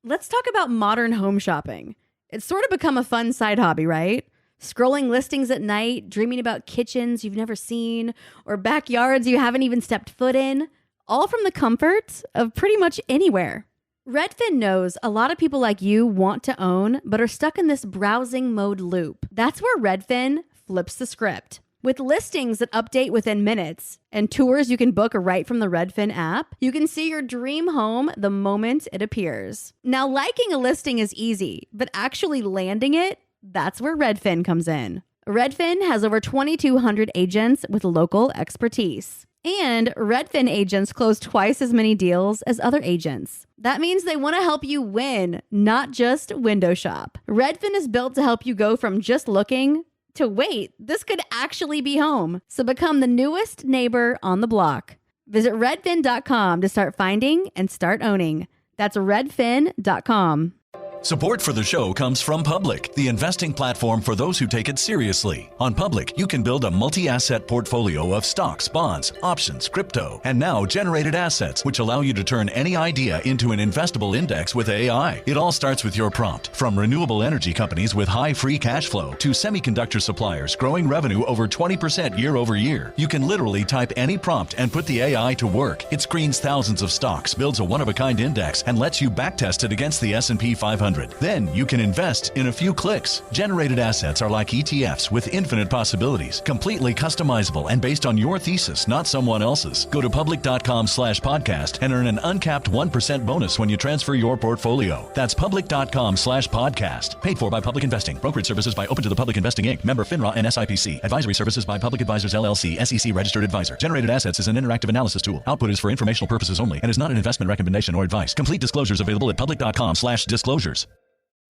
Let's talk about modern home shopping. It's sort of become a fun side hobby, right? Scrolling listings at night, dreaming about kitchens you've never seen, or backyards you haven't even stepped foot in, all from the comfort of pretty much anywhere. Redfin knows a lot of people like you want to own, but are stuck in this browsing mode loop. That's where Redfin flips the script. With listings that update within minutes and tours you can book right from the Redfin app, you can see your dream home the moment it appears. Now, liking a listing is easy, but actually landing it, that's where Redfin comes in. Redfin has over 2,200 agents with local expertise. And Redfin agents close twice as many deals as other agents. That means they want to help you win, not just window shop. Redfin is built to help you go from just looking to wait, this could actually be home. So become the newest neighbor on the block. Visit redfin.com to start finding and start owning. That's redfin.com. Support for the show comes from Public, the investing platform for those who take it seriously. On Public, you can build a multi-asset portfolio of stocks, bonds, options, crypto, and now generated assets, which allow you to turn any idea into an investable index with AI. It all starts with your prompt. From renewable energy companies with high free cash flow to semiconductor suppliers growing revenue over 20% year over year, you can literally type any prompt and put the AI to work. It screens thousands of stocks, builds a one-of-a-kind index, and lets you backtest it against the S&P 500. 100. Then you can invest in a few clicks. Generated assets are like ETFs with infinite possibilities, completely customizable and based on your thesis, not someone else's. Go to public.com/podcast and earn an uncapped 1% bonus when you transfer your portfolio. That's public.com/podcast. Paid for by Public Investing. Brokerage services by Open to the Public Investing Inc. Member FINRA and SIPC. Advisory services by Public Advisors LLC, SEC registered advisor. Generated assets is an interactive analysis tool. Output is for informational purposes only and is not an investment recommendation or advice. Complete disclosures available at public.com/disclosures.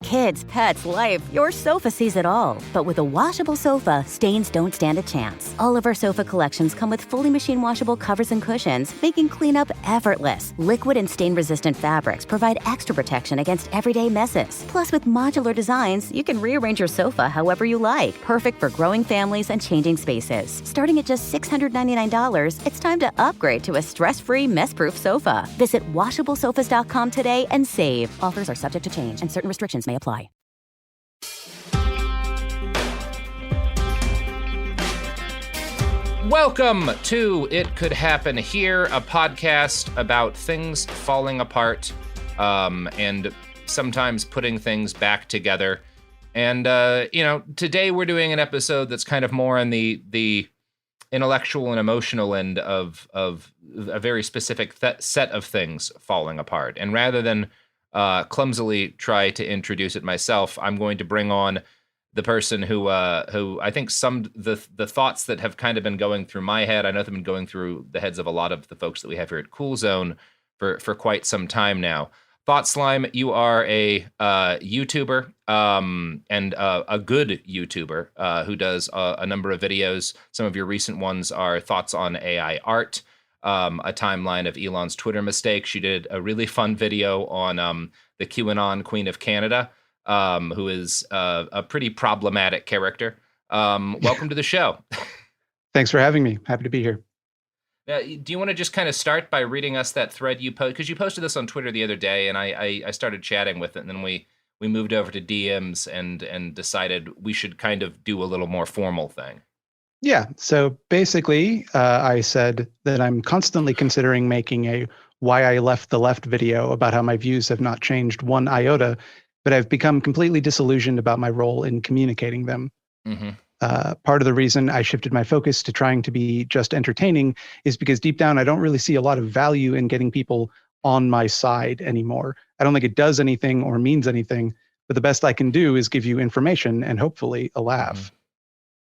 Kids, pets, life, your sofa sees it all. But with a washable sofa, stains don't stand a chance. All of our sofa collections come with fully machine washable covers and cushions, making cleanup effortless. Liquid and stain-resistant fabrics provide extra protection against everyday messes. Plus, with modular designs, you can rearrange your sofa however you like. Perfect for growing families and changing spaces. Starting at just $699, it's time to upgrade to a stress-free, mess-proof sofa. Visit washablesofas.com today and save. Offers are subject to change and certain restrictions may apply. Welcome to It Could Happen Here, a podcast about things falling apart and sometimes putting things back together. And, today we're doing an episode that's kind of more on the intellectual and emotional end of a very specific set of things falling apart. And rather than clumsily try to introduce it myself, I'm going to bring on the person who I think summed the thoughts that have kind of been going through my head. I know they've been going through the heads of a lot of the folks that we have here at Cool Zone for quite some time now. Thought Slime, you are a YouTuber and a good YouTuber who does a number of videos. Some of your recent ones are thoughts on AI art, a timeline of Elon's Twitter mistakes. You did a really fun video on the QAnon Queen of Canada, who is a pretty problematic character. Welcome to the show. Thanks for having me. Happy to be here. Do you want to just kind of start by reading us that thread you posted? Because you posted this on Twitter the other day, and I started chatting with it, and then we moved over to DMs and decided we should kind of do a little more formal thing. Yeah. So basically, I said that I'm constantly considering making a Why I Left the Left video about how my views have not changed one iota, but I've become completely disillusioned about my role in communicating them. Mm-hmm. Part of the reason I shifted my focus to trying to be just entertaining is because deep down, I don't really see a lot of value in getting people on my side anymore. I don't think it does anything or means anything, but the best I can do is give you information and hopefully a laugh. Mm-hmm.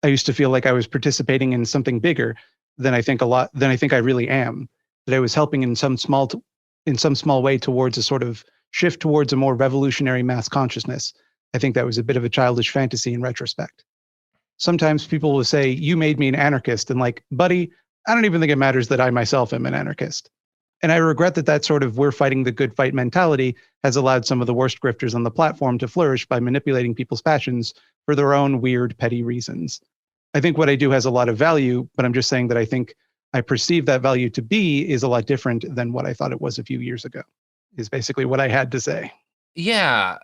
I used to feel like I was participating in something bigger than I think I really am, that I was helping in some small way towards a sort of shift towards a more revolutionary mass consciousness. I think that was a bit of a childish fantasy in retrospect. Sometimes people will say, you made me an anarchist, and like, buddy, I don't even think it matters that I myself am an anarchist. And I regret that sort of we're fighting the good fight mentality has allowed some of the worst grifters on the platform to flourish by manipulating people's passions for their own weird, petty reasons. I think what I do has a lot of value, but I'm just saying that I think I perceive that value to be is a lot different than what I thought it was a few years ago, is basically what I had to say. Yeah,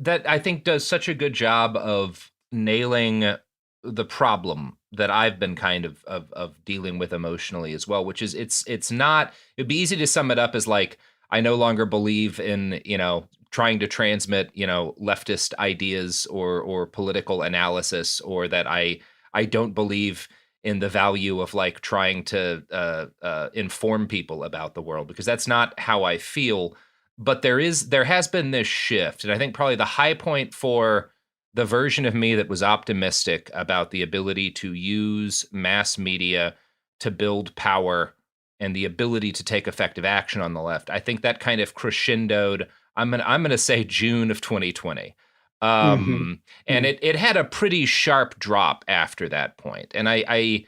that I think does such a good job of nailing the problem that I've been kind of dealing with emotionally as well, which is it'd be easy to sum it up as like, I no longer believe in, trying to transmit, leftist ideas or political analysis, or that I don't believe in the value of like trying to inform people about the world, because that's not how I feel. But there has been this shift, and I think probably the high point for the version of me that was optimistic about the ability to use mass media to build power and the ability to take effective action on the left, I think that kind of crescendoed. I'm gonna say June of 2020. And it had a pretty sharp drop after that point. And I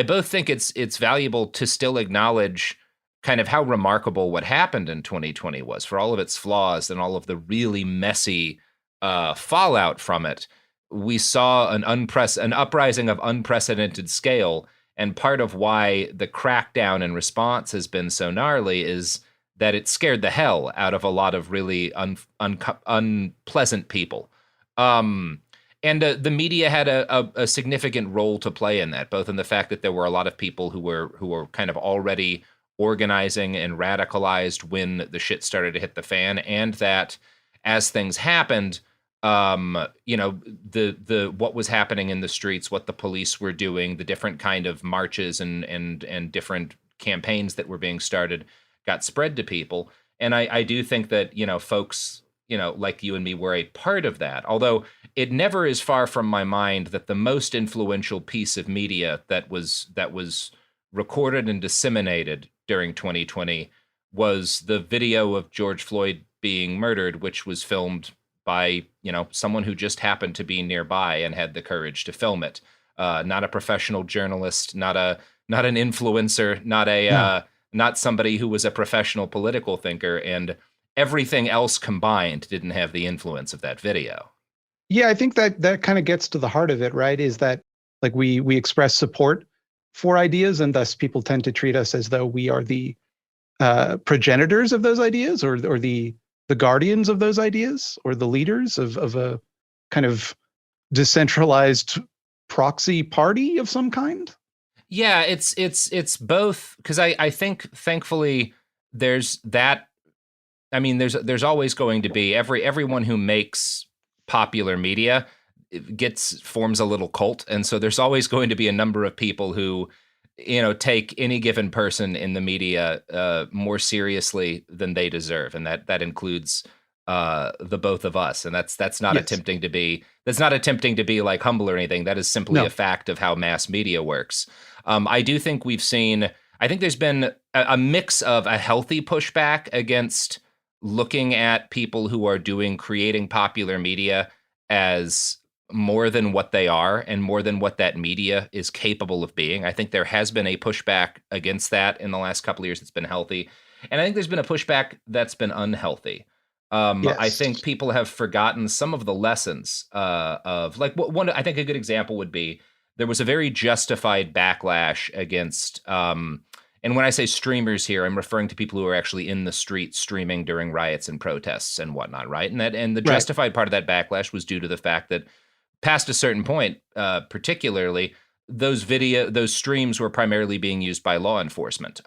both think it's valuable to still acknowledge kind of how remarkable what happened in 2020 was, for all of its flaws and all of the really messy fallout from it. We saw an uprising of unprecedented scale. And part of why the crackdown in response has been so gnarly is that it scared the hell out of a lot of really unpleasant people. And the media had a significant role to play in that, both in the fact that there were a lot of people who were kind of already organizing and radicalized when the shit started to hit the fan, and that as things happened, the what was happening in the streets, what the police were doing, the different kind of marches and different campaigns that were being started got spread to people. And I do think that, folks, like you and me were a part of that. Although it never is far from my mind that the most influential piece of media that was recorded and disseminated during 2020 was the video of George Floyd being murdered, which was filmed by, someone who just happened to be nearby and had the courage to film it. Not a professional journalist, not an influencer, not somebody who was a professional political thinker, and everything else combined didn't have the influence of that video. Yeah, I think that kind of gets to the heart of it, right? Is that like we express support for ideas, and thus people tend to treat us as though we are the progenitors of those ideas, or the guardians of those ideas, or the leaders of a kind of decentralized proxy party of some kind. Yeah, it's both, because I think thankfully there's that. I mean, there's always going to be everyone who makes popular media forms a little cult, and so there's always going to be a number of people who take any given person in the media more seriously than they deserve, and that includes the both of us. And that's not attempting to be like humble or anything. That is simply a fact of how mass media works. I do think I think there's been a mix of a healthy pushback against looking at people who are creating popular media as more than what they are and more than what that media is capable of being. I think there has been a pushback against that in the last couple of years that's been healthy. And I think there's been a pushback that's been unhealthy. I think people have forgotten some of the lessons of, like, one. I think a good example would be there was a very justified backlash against, and when I say streamers here, I'm referring to people who are actually in the street streaming during riots and protests and whatnot, right? And the justified part of that backlash was due to the fact that past a certain point, particularly, those streams were primarily being used by law enforcement,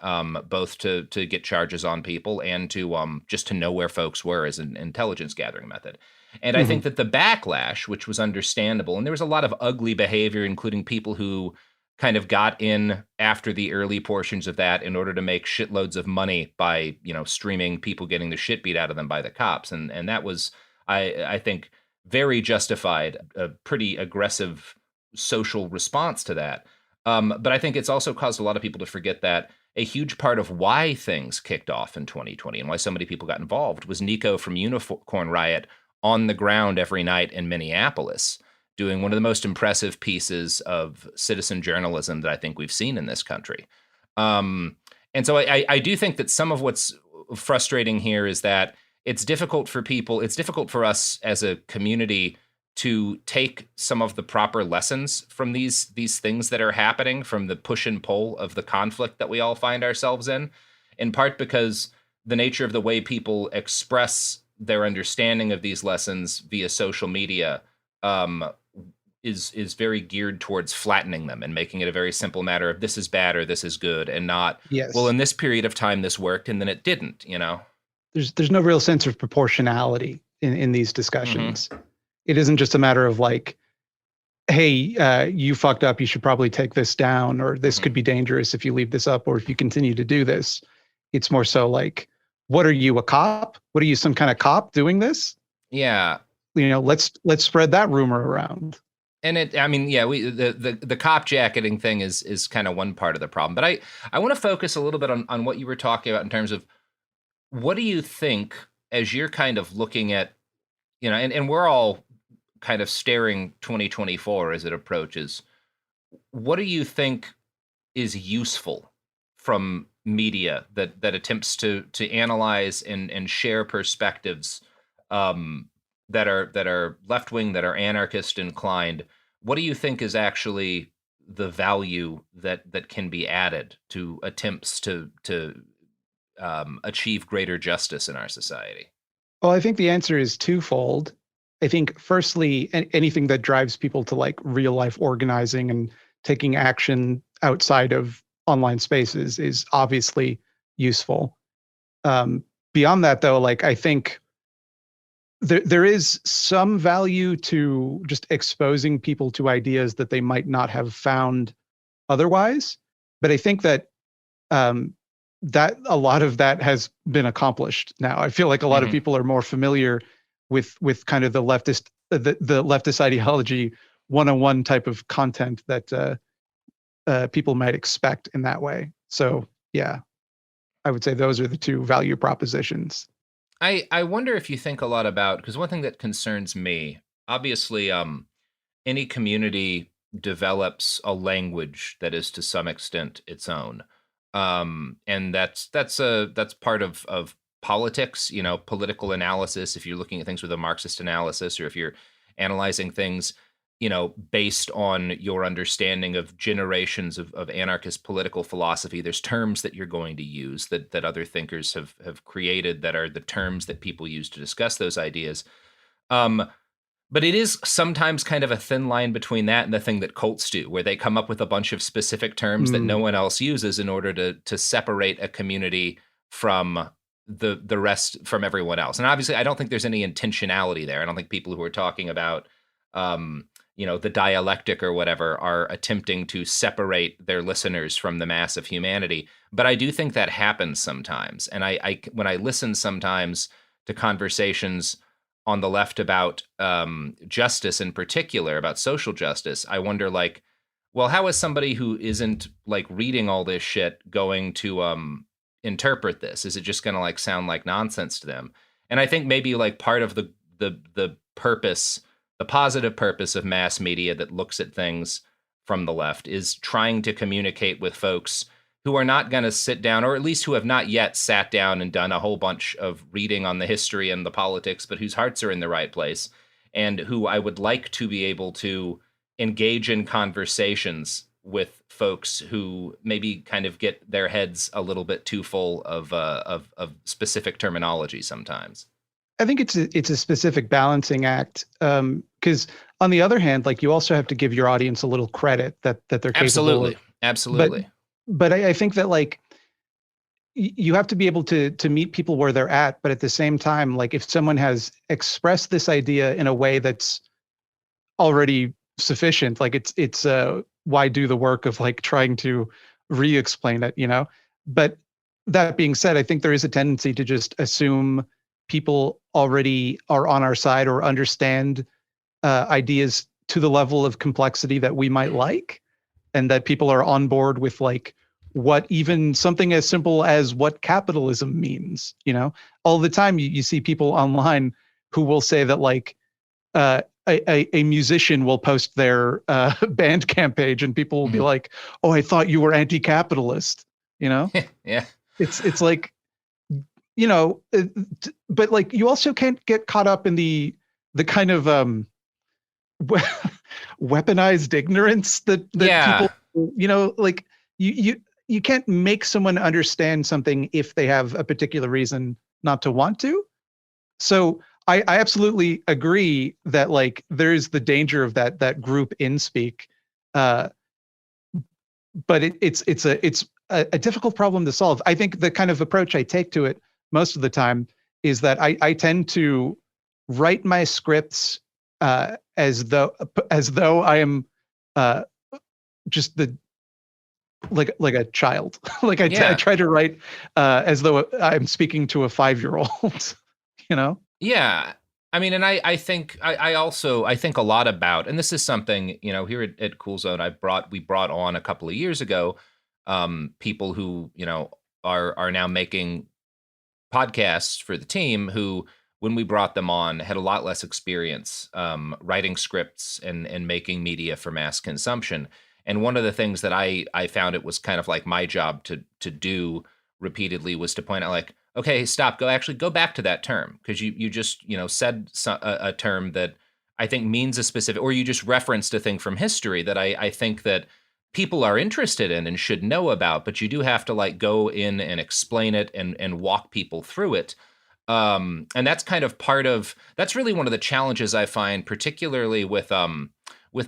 both to get charges on people and to just to know where folks were as an intelligence gathering method. And I think that the backlash, which was understandable, and there was a lot of ugly behavior, including people who kind of got in after the early portions of that in order to make shitloads of money by, streaming people getting the shit beat out of them by the cops. And that was, I think, very justified, a pretty aggressive social response to that. But I think it's also caused a lot of people to forget that a huge part of why things kicked off in 2020 and why so many people got involved was Nico from Unicorn Riot on the ground every night in Minneapolis, doing one of the most impressive pieces of citizen journalism that I think we've seen in this country. And so I do think that some of what's frustrating here is that it's difficult for us as a community to take some of the proper lessons from these things that are happening, from the push and pull of the conflict that we all find ourselves in part because the nature of the way people express their understanding of these lessons via social media is very geared towards flattening them and making it a very simple matter of this is bad or this is good, and not, well, in this period of time this worked and then it didn't, There's no real sense of proportionality in these discussions. Mm-hmm. It isn't just a matter of like, hey, you fucked up, you should probably take this down, or this could be dangerous if you leave this up, or if you continue to do this. It's more so like, what are you, a cop? What are you, some kind of cop doing this? Yeah. Let's spread that rumor around. And the cop jacketing thing is kind of one part of the problem. But I want to focus a little bit on what you were talking about in terms of, what do you think, as you're kind of looking at, and we're all kind of staring 2024 as it approaches, what do you think is useful from media that attempts to analyze and share perspectives that are left-wing, that are anarchist inclined? What do you think is actually the value that can be added to attempts to achieve greater justice in our society? Well, I think the answer is twofold. I think, firstly, anything that drives people to like real life organizing and taking action outside of online spaces is obviously useful. Beyond that, though, like, I think there is some value to just exposing people to ideas that they might not have found otherwise. But I think that that a lot of that has been accomplished now. I feel like a lot of people are more familiar with kind of the leftist ideology 101 type of content that people might expect in that way. So yeah, I would say those are the two value propositions. I wonder if you think a lot about, because one thing that concerns me, obviously, any community develops a language that is to some extent its own. And that's part of politics, political analysis. If you're looking at things with a Marxist analysis, or if you're analyzing things, based on your understanding of generations of anarchist political philosophy, there's terms that you're going to use that other thinkers have created that are the terms that people use to discuss those ideas. But it is sometimes kind of a thin line between that and the thing that cults do, where they come up with a bunch of specific terms that no one else uses in order to separate a community from the rest, from everyone else. And obviously, I don't think there's any intentionality there. I don't think people who are talking about the dialectic or whatever are attempting to separate their listeners from the mass of humanity. But I do think that happens sometimes. And I when I listen sometimes to conversations on the left about justice in particular, about social justice, I wonder, like, well, how is somebody who isn't like reading all this shit going to interpret this? Is it just going to like sound like nonsense to them? And I think maybe like part of the purpose, the positive purpose of mass media that looks at things from the left is trying to communicate with folks who are not going to sit down, or at least who have not yet sat down and done a whole bunch of reading on the history and the politics, but whose hearts are in the right place, and who I would like to be able to engage in conversations with folks who maybe kind of get their heads a little bit too full of specific terminology sometimes. I think it's a specific balancing act, because on the other hand, like, you also have to give your audience a little credit that they're capable of. Absolutely. But I think that, like, you have to be able to meet people where they're at. But at the same time, like, if someone has expressed this idea in a way that's already sufficient, like, it's why do the work of like trying to re-explain it, But that being said, I think there is a tendency to just assume people already are on our side or understand ideas to the level of complexity that we might like, and that people are on board with like what even something as simple as what capitalism means. All the time you see people online who will say that like a musician will post their Bandcamp page and people will be like, oh, I thought you were anti-capitalist, Yeah. It's like, but like, you also can't get caught up in the kind of weaponized ignorance that people, like, you can't make someone understand something if they have a particular reason not to want to. So I absolutely agree that like there's the danger of that group in speak, but it's a difficult problem to solve. I think the kind of approach I take to it most of the time is that I tend to write my scripts as though I am just like a child. Like I try to write as though I'm speaking to a 5-year-old. Yeah. I mean, and I think I think a lot about, and this is something, here at Cool Zone, we brought on a couple of years ago, people who, are now making podcasts for the team, who, when we brought them on, had a lot less experience writing scripts and making media for mass consumption. And one of the things that I found it was kind of like my job to do repeatedly was to point out, like, okay, stop, go back to that term, because you just, said a term that I think means a specific, or you just referenced a thing from history that I think that people are interested in and should know about, but you do have to like go in and explain it and walk people through it. And that's kind of that's really one of the challenges I find, particularly with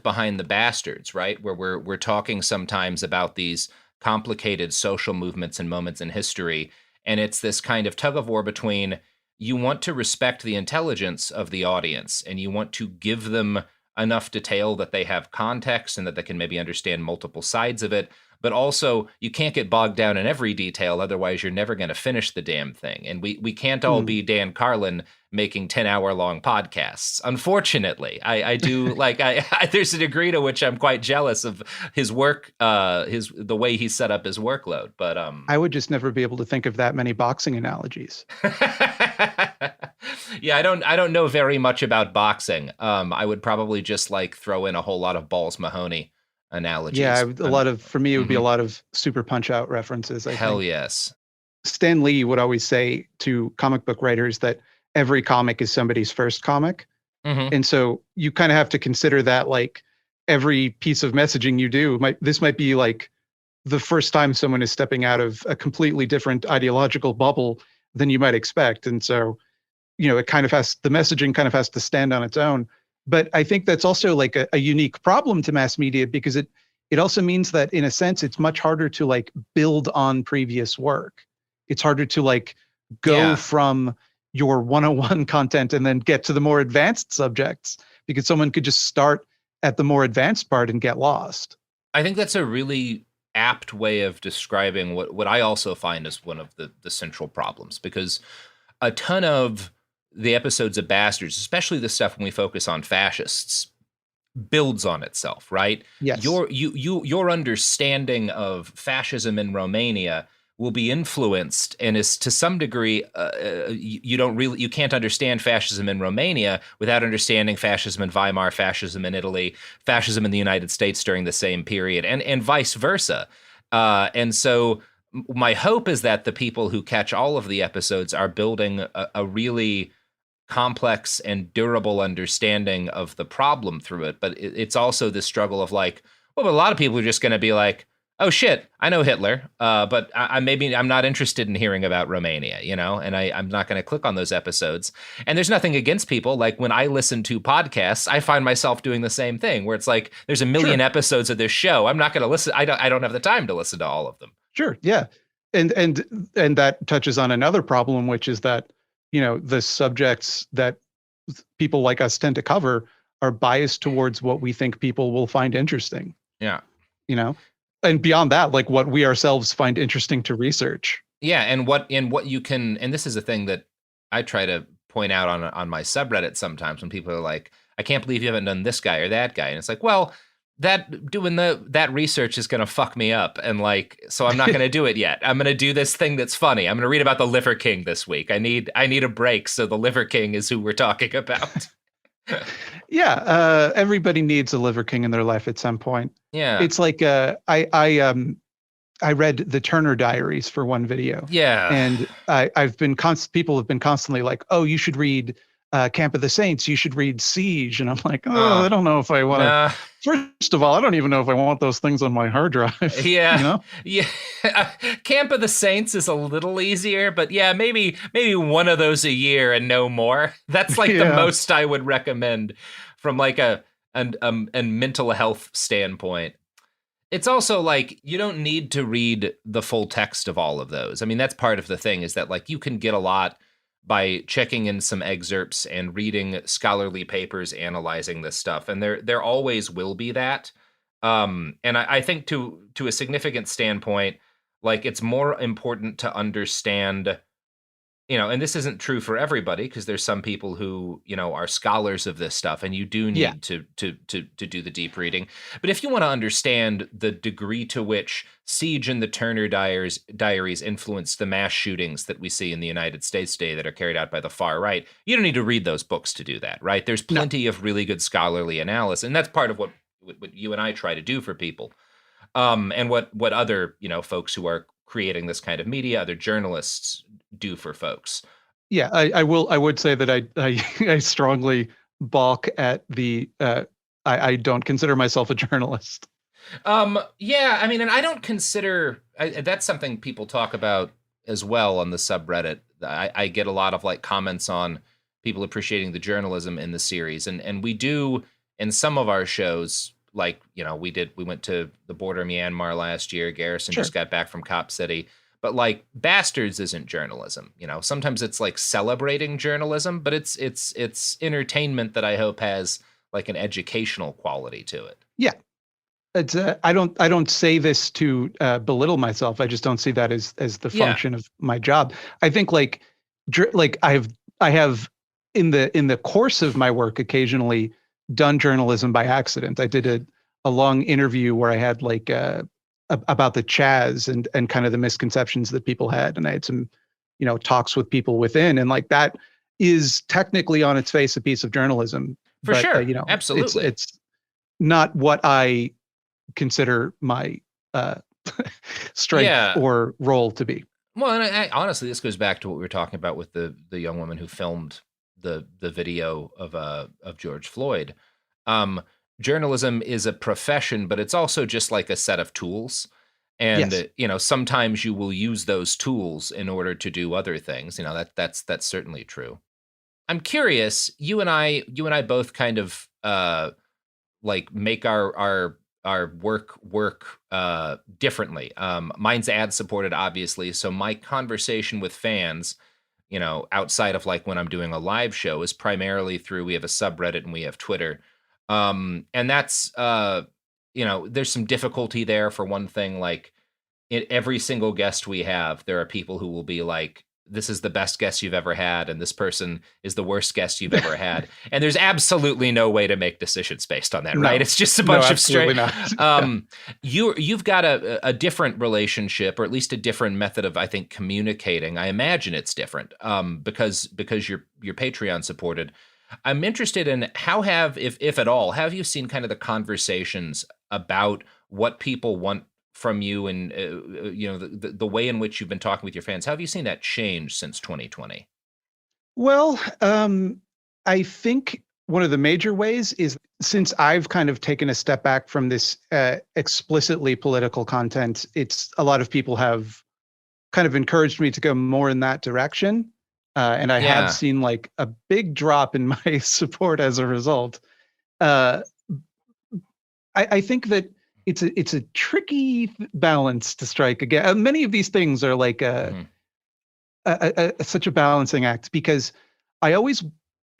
Behind the Bastards, right? Where we're talking sometimes about these complicated social movements and moments in history. And it's this kind of tug of war between you want to respect the intelligence of the audience, and you want to give them enough detail that they have context and that they can maybe understand multiple sides of it. But also, you can't get bogged down in every detail, otherwise you're never going to finish the damn thing. And we can't all be Dan Carlin making 10-hour-long podcasts. Unfortunately, I do like there's a degree to which I'm quite jealous of his work, the way he set up his workload. But I would just never be able to think of that many boxing analogies. Yeah, I don't know very much about boxing. I would probably just like throw in a whole lot of Balls Mahoney analogies. Yeah, for me, it would be a lot of Super Punch-Out references. I Hell think. Yes. Stan Lee would always say to comic book writers that every comic is somebody's first comic. And so you kind of have to consider that like every piece of messaging you do this might be like the first time someone is stepping out of a completely different ideological bubble than you might expect. And so, the messaging kind of has to stand on its own. But I think that's also like a unique problem to mass media, because it also means that in a sense, it's much harder to like build on previous work. It's harder to like go from your 101 content and then get to the more advanced subjects, because someone could just start at the more advanced part and get lost. I think that's a really apt way of describing what I also find is one of the central problems, because a ton of the episodes of Bastards, especially the stuff when we focus on fascists, builds on itself, right? Yes. Your understanding of fascism in Romania will be influenced, and is to some degree, you can't understand fascism in Romania without understanding fascism in Weimar, fascism in Italy, fascism in the United States during the same period, and vice versa. And so my hope is that the people who catch all of the episodes are building a really complex and durable understanding of the problem through it. But it's also this struggle of like, well, a lot of people are just going to be like, oh shit, I know Hitler, but I'm not interested in hearing about Romania, and I'm not going to click on those episodes. And there's nothing against people. Like when I listen to podcasts, I find myself doing the same thing, where it's like, there's a million episodes of this show. I'm not going to listen. I don't have the time to listen to all of them. Sure. Yeah. And that touches on another problem, which is that, the subjects that people like us tend to cover are biased towards what we think people will find interesting. Yeah. And beyond that, like what we ourselves find interesting to research. Yeah. And what you can, and this is a thing that I try to point out on my subreddit sometimes when people are like, I can't believe you haven't done this guy or that guy. And it's like, well, that research is going to fuck me up. And like, so I'm not going to do it yet. I'm going to do this thing that's funny. I'm going to read about the Liver King this week. I need a break. So the Liver King is who we're talking about. Yeah. Everybody needs a Liver King in their life at some point. Yeah. It's like, I read the Turner Diaries for one video. Yeah. And people have been constantly like, oh, you should read Camp of the Saints, you should read Siege. And I'm like, I don't know if I want to. First of all, I don't even know if I want those things on my hard drive. Yeah. Yeah. Camp of the Saints is a little easier, but yeah, maybe one of those a year and no more. That's like the most I would recommend from like a mental health standpoint. It's also like, you don't need to read the full text of all of those. I mean, that's part of the thing, is that like you can get a lot by checking in some excerpts and reading scholarly papers analyzing this stuff. And there always will be that. And I think to a significant standpoint, like it's more important to understand, and this isn't true for everybody, because there's some people who, are scholars of this stuff, and you do need to do the deep reading. But if you want to understand the degree to which Siege and the Turner Diaries influenced the mass shootings that we see in the United States today that are carried out by the far right, you don't need to read those books to do that, right? There's plenty of really good scholarly analysis, and that's part of what you and I try to do for people. And what other, folks who are creating this kind of media, other journalists do for folks. Yeah, I would say that I strongly balk at the I don't consider myself a journalist. Yeah, I mean, and I don't consider that's something people talk about as well on the subreddit. I get a lot of like comments on people appreciating the journalism in the series, and we do in some of our shows. Like, we went to the border of Myanmar last year. Garrison just got back from Cop City. But like Bastards isn't journalism, you know. Sometimes it's like celebrating journalism, but it's entertainment that I hope has like an educational quality to it. Yeah. It's I don't say this to belittle myself. I just don't see that as the function of my job. I think like I have in the course of my work occasionally done journalism by accident. I did a long interview where I had like about the Chaz and kind of the misconceptions that people had, and I had some talks with people within, and like that is technically on its face a piece of journalism. For but, sure, absolutely, it's not what I consider my strength or role to be. Well, and I honestly, this goes back to what we were talking about with the young woman who filmed the video of George Floyd. Journalism is a profession, but it's also just like a set of tools. And sometimes you will use those tools in order to do other things. That's certainly true. I'm curious, you and I both kind of like make our work differently. Mine's ad supported, obviously. So my conversation with fans, outside of like when I'm doing a live show, is primarily through, we have a subreddit and we have Twitter. And that's, there's some difficulty there. For one thing, like every single guest we have, there are people who will be like, this is the best guest you've ever had, and this person is the worst guest you've ever had. And there's absolutely no way to make decisions based on that, right? It's just a bunch of straight. You've got a different relationship, or at least a different method of, I think, communicating. I imagine it's different because you're Patreon supported. I'm interested in how if at all, have you seen kind of the conversations about what people want from you, and the way in which you've been talking with your fans? How have you seen that change since 2020? Well, I think one of the major ways is, since I've kind of taken a step back from this explicitly political content, it's a lot of people have kind of encouraged me to go more in that direction. And I have seen like a big drop in my support as a result. I think that it's a tricky balance to strike. Again, many of these things are like such a balancing act, because I always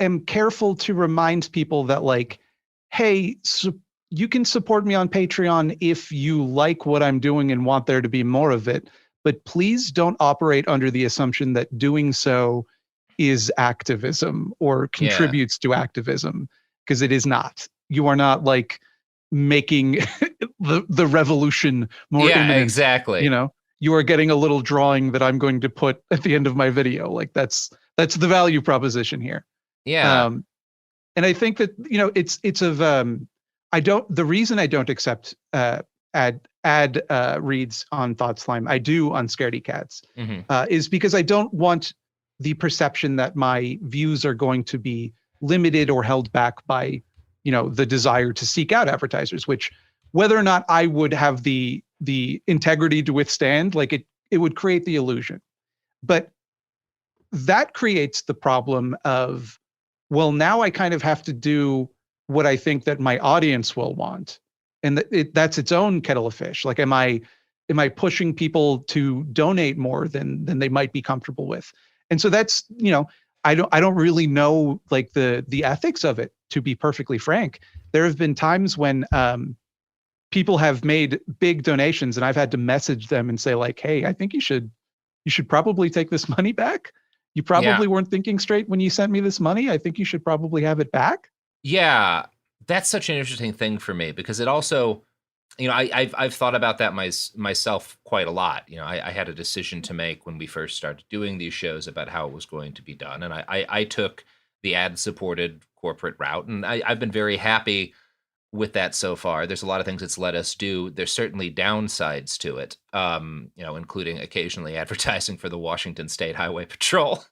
am careful to remind people that, like, hey, you can support me on Patreon if you like what I'm doing and want there to be more of it, but please don't operate under the assumption that doing so is activism or contributes to activism, because it is not. You are not like making the revolution more imminent. Exactly. You are getting a little drawing that I'm going to put at the end of my video. Like that's the value proposition here. And I think that it's of the reason I don't accept ad reads on Thought Slime, I do on Scaredy Cats, is because I don't want the perception that my views are going to be limited or held back by the desire to seek out advertisers, which, whether or not I would have the integrity to withstand, like it would create the illusion. But that creates the problem of, well, now I kind of have to do what I think that my audience will want. And that's its own kettle of fish. Like, am I pushing people to donate more than they might be comfortable with? And so that's, I don't really know like the ethics of it, to be perfectly frank. There have been times when people have made big donations and I've had to message them and say like, hey, I think you should probably take this money back. You probably weren't thinking straight when you sent me this money. I think you should probably have it back. Yeah, that's such an interesting thing for me, because it also, I've thought about that myself quite a lot. I had a decision to make when we first started doing these shows about how it was going to be done. And I took the ad-supported corporate route, and I've been very happy with that so far. There's a lot of things it's let us do. There's certainly downsides to it, including occasionally advertising for the Washington State Highway Patrol.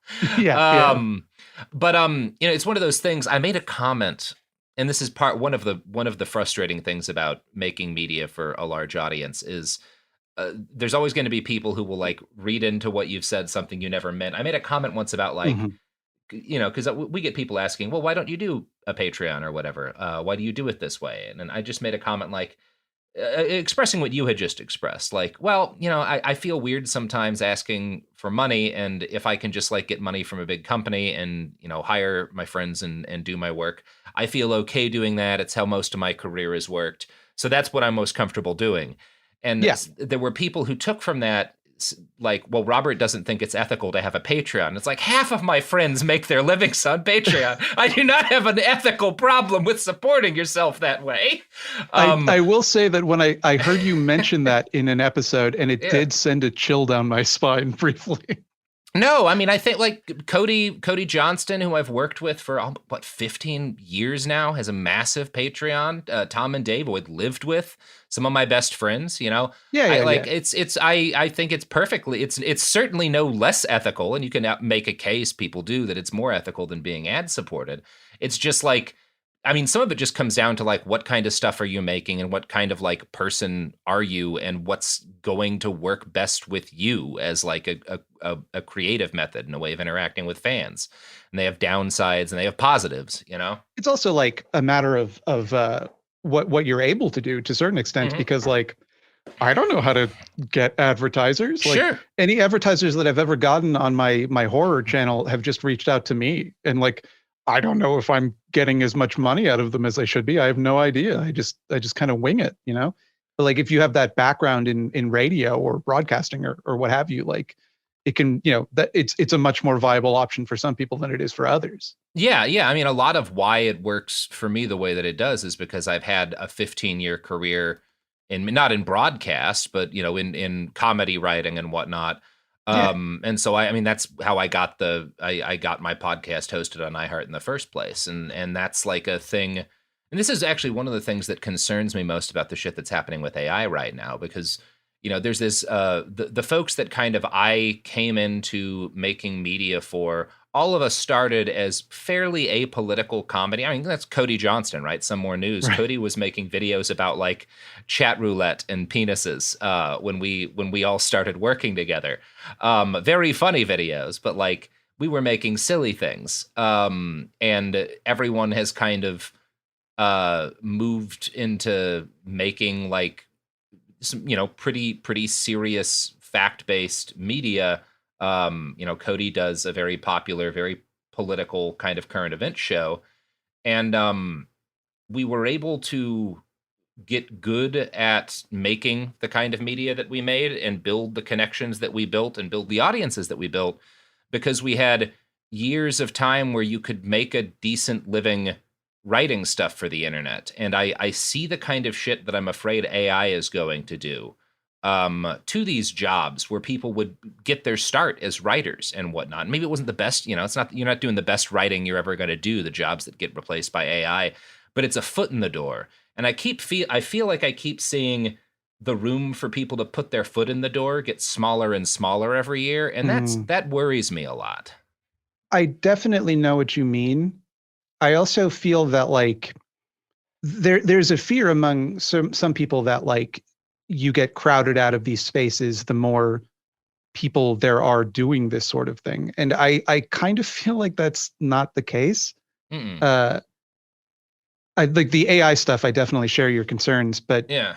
But it's one of those things. I made a comment, and this is one of the frustrating things about making media for a large audience is there's always going to be people who will like read into what you've said something you never meant. I made a comment once about like, because we get people asking, well, why don't you do a Patreon or whatever? Why do you do it this way? And I just made a comment like, expressing what you had just expressed. Like, well, I feel weird sometimes asking for money, and if I can just like get money from a big company and, hire my friends and do my work, I feel okay doing that. It's how most of my career has worked. So that's what I'm most comfortable doing. And there were people who took from that, like, well, Robert doesn't think it's ethical to have a Patreon. It's like, half of my friends make their livings on Patreon. I do not have an ethical problem with supporting yourself that way. I will say that when I heard you mention that in an episode, and it did send a chill down my spine briefly. No, I mean, I think like Cody Johnston, who I've worked with for 15 years now, has a massive Patreon. Tom and Dave, who I'd lived with, some of my best friends. I think it's perfectly. It's certainly no less ethical, and you can make a case, people do, that it's more ethical than being ad supported. It's just like, I mean, some of it just comes down to like, what kind of stuff are you making, and what kind of like person are you, and what's going to work best with you as like a creative method and a way of interacting with fans. And they have downsides and they have positives, It's also like a matter of what you're able to do to a certain extent, because like, I don't know how to get advertisers. Like, sure. Any advertisers that I've ever gotten on my horror channel have just reached out to me, and like, I don't know if I'm getting as much money out of them as I should be. I have no idea. I just kind of wing it, But like, if you have that background in radio or broadcasting or what have you, like, it can, that it's a much more viable option for some people than it is for others. Yeah. I mean, a lot of why it works for me the way that it does is because I've had a 15-year career not in broadcast, but in comedy writing and whatnot. And so I mean, that's how I got I got my podcast hosted on iHeart in the first place. And that's like a thing. And this is actually one of the things that concerns me most about the shit that's happening with AI right now, because, there's this, the folks that kind of I came into making media for, all of us started as fairly apolitical comedy. I mean, that's Cody Johnston, right? Some More News. Right. Cody was making videos about like chat roulette and penises when we all started working together. Very funny videos, but like, we were making silly things. And everyone has kind of moved into making like some, pretty serious fact-based media. Cody does a very popular, very political kind of current event show. And we were able to get good at making the kind of media that we made and build the connections that we built and build the audiences that we built, because we had years of time where you could make a decent living writing stuff for the internet. And I see the kind of shit that I'm afraid AI is going to do to these jobs where people would get their start as writers and whatnot. Maybe it wasn't the best, it's not, you're not doing the best writing you're ever going to do, the jobs that get replaced by AI, but it's a foot in the door. And I feel like I keep seeing the room for people to put their foot in the door get smaller and smaller every year. And that worries me a lot. I definitely know what you mean. I also feel that like there's a fear among some people that like you get crowded out of these spaces the more people there are doing this sort of thing. And I kind of feel like that's not the case. I like the AI stuff. I definitely share your concerns, but yeah,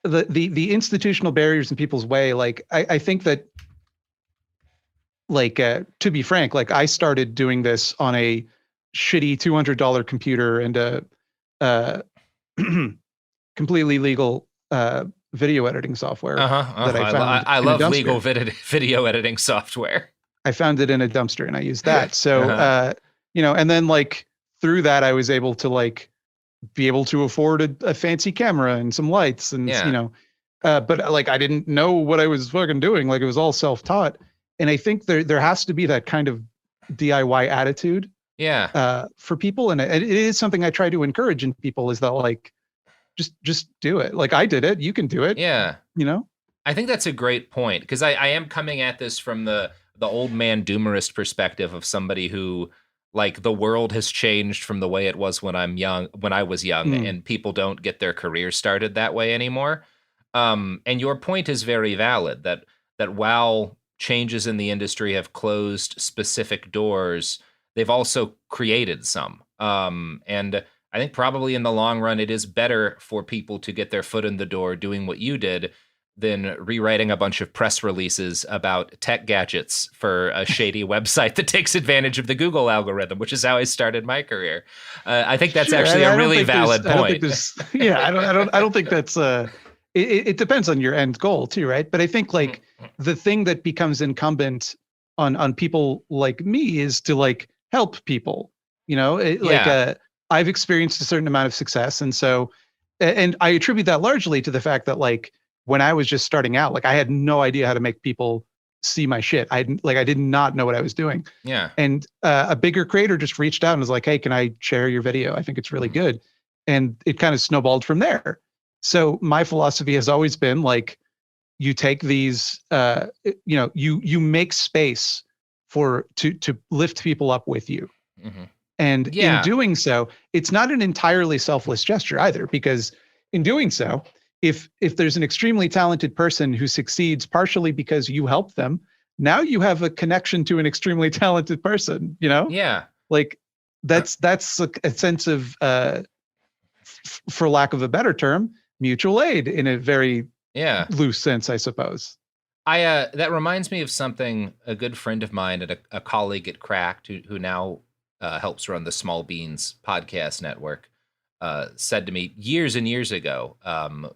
the institutional barriers in people's way. Like, I think that, like, to be frank, like I started doing this on a shitty $200 computer and a completely legal video editing software. That I found. I love legal video editing software. I found it in a dumpster and I used that. So, and then like through that, I was able to like be able to afford a fancy camera and some lights and, but like, I didn't know what I was fucking doing. Like it was all self-taught. And I think there has to be that kind of DIY attitude for people. And it is something I try to encourage in people is that like, just do it. Like I did it. You can do it. Yeah. I think that's a great point because I am coming at this from the old man doomerist perspective of somebody who like the world has changed from the way it was when I was young and people don't get their career started that way anymore. And your point is very valid that while changes in the industry have closed specific doors, they've also created some. And I think probably in the long run, it is better for people to get their foot in the door doing what you did than rewriting a bunch of press releases about tech gadgets for a shady website that takes advantage of the Google algorithm, which is how I started my career. I think that's actually a really valid point. I don't think that's it depends on your end goal too, right? But I think like the thing that becomes incumbent on people like me is to like help people, you know, I've experienced a certain amount of success. And so, and I attribute that largely to the fact that like, when I was just starting out, like I had no idea how to make people see my shit. I did not know what I was doing. Yeah. And a bigger creator just reached out and was like, hey, can I share your video? I think it's really good. And it kind of snowballed from there. So my philosophy has always been like, you take these, you make space to lift people up with you. Mm-hmm. And in doing so, it's not an entirely selfless gesture either, because in doing so, if there's an extremely talented person who succeeds partially because you help them, now you have a connection to an extremely talented person, you know? Yeah. Like that's a sense of, for lack of a better term, mutual aid in a very loose sense, I suppose. That reminds me of something a good friend of mine and a colleague at Cracked who now helps run the Small Beans podcast network, said to me years and years ago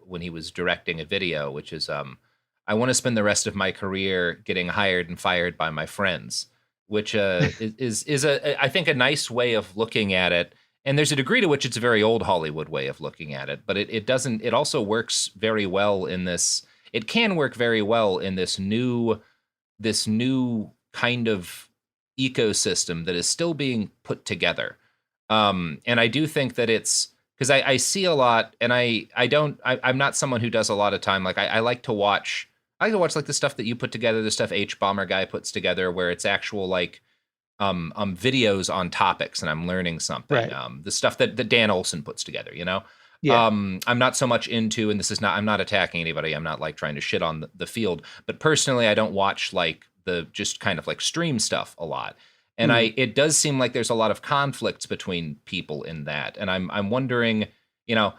when he was directing a video, which is, I want to spend the rest of my career getting hired and fired by my friends, which is I think a nice way of looking at it. And there's a degree to which it's a very old Hollywood way of looking at it, but it also works very well in this. It can work very well in this new kind of ecosystem that is still being put together. And I do think that it's because I see a lot, and I'm not someone who does a lot of time. Like I like to watch like the stuff that you put together, the stuff H Bomber Guy puts together, where it's actual like videos on topics, and I'm learning something. Right. The stuff that Dan Olson puts together, you know. Yeah. I'm not so much into, and I'm not attacking anybody. I'm not like trying to shit on the field, but personally, I don't watch like the just kind of like stream stuff a lot. And it does seem like there's a lot of conflicts between people in that. And I'm wondering, you know,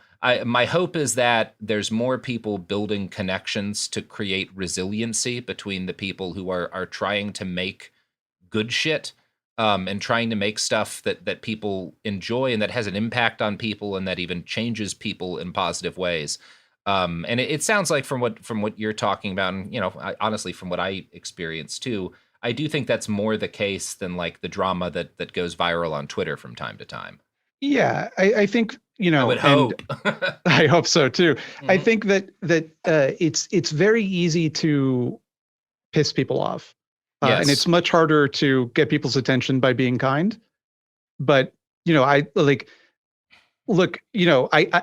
my hope is that there's more people building connections to create resiliency between the people who are trying to make good shit and trying to make stuff that people enjoy and that has an impact on people and that even changes people in positive ways. And it sounds like from what you're talking about, and you know, honestly, from what I experienced too, I do think that's more the case than like the drama that goes viral on Twitter from time to time. Yeah, I think, you know, I would hope. I hope so too. Mm-hmm. I think that it's very easy to piss people off. Yes. And it's much harder to get people's attention by being kind. But, you know, I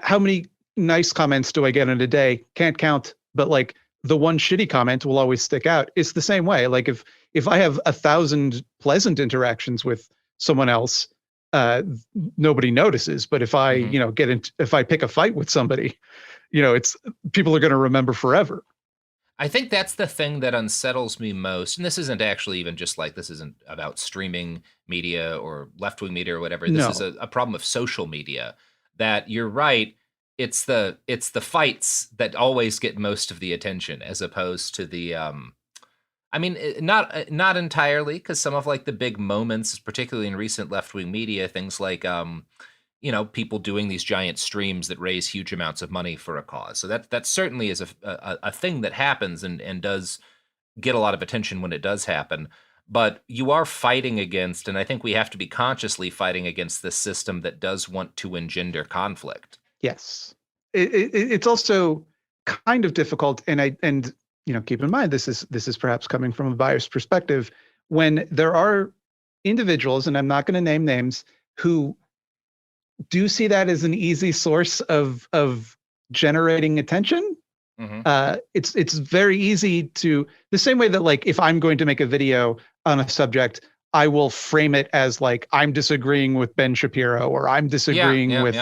how many nice comments do I get in a day? Can't count. But like the one shitty comment will always stick out. It's the same way. Like if I have 1,000 pleasant interactions with someone else, nobody notices. But if I, you know, if I pick a fight with somebody, you know, people are going to remember forever. I think that's the thing that unsettles me most. And this isn't actually even just like, this isn't about streaming media or left-wing media or whatever. This is a problem of social media, that you're right. It's the fights that always get most of the attention, as opposed to the, I mean, not entirely, because some of like the big moments, particularly in recent left-wing media, things like, you know, people doing these giant streams that raise huge amounts of money for a cause. So that certainly is a thing that happens and does get a lot of attention when it does happen. But you are fighting against, and I think we have to be consciously fighting against this system that does want to engender conflict. Yes. It's also kind of difficult. And you know, keep in mind, this is perhaps coming from a biased perspective, when there are individuals, and I'm not going to name names, who do see that as an easy source of generating attention. Mm-hmm. It's very easy to, the same way that like if I'm going to make a video on a subject, I will frame it as like I'm disagreeing with Ben Shapiro or I'm disagreeing with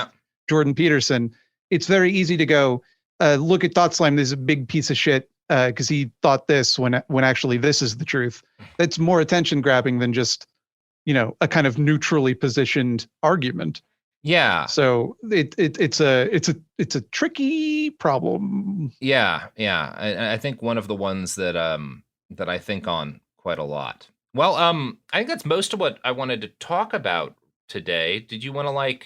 Jordan Peterson. It's very easy to go look at Thought Slime. This is a big piece of shit because he thought this when actually this is the truth. That's more attention grabbing than just, you know, a kind of neutrally positioned argument. Yeah. So it's a tricky problem. Yeah. I think one of the ones that that I think on quite a lot. Well, I think that's most of what I wanted to talk about today. Did you want to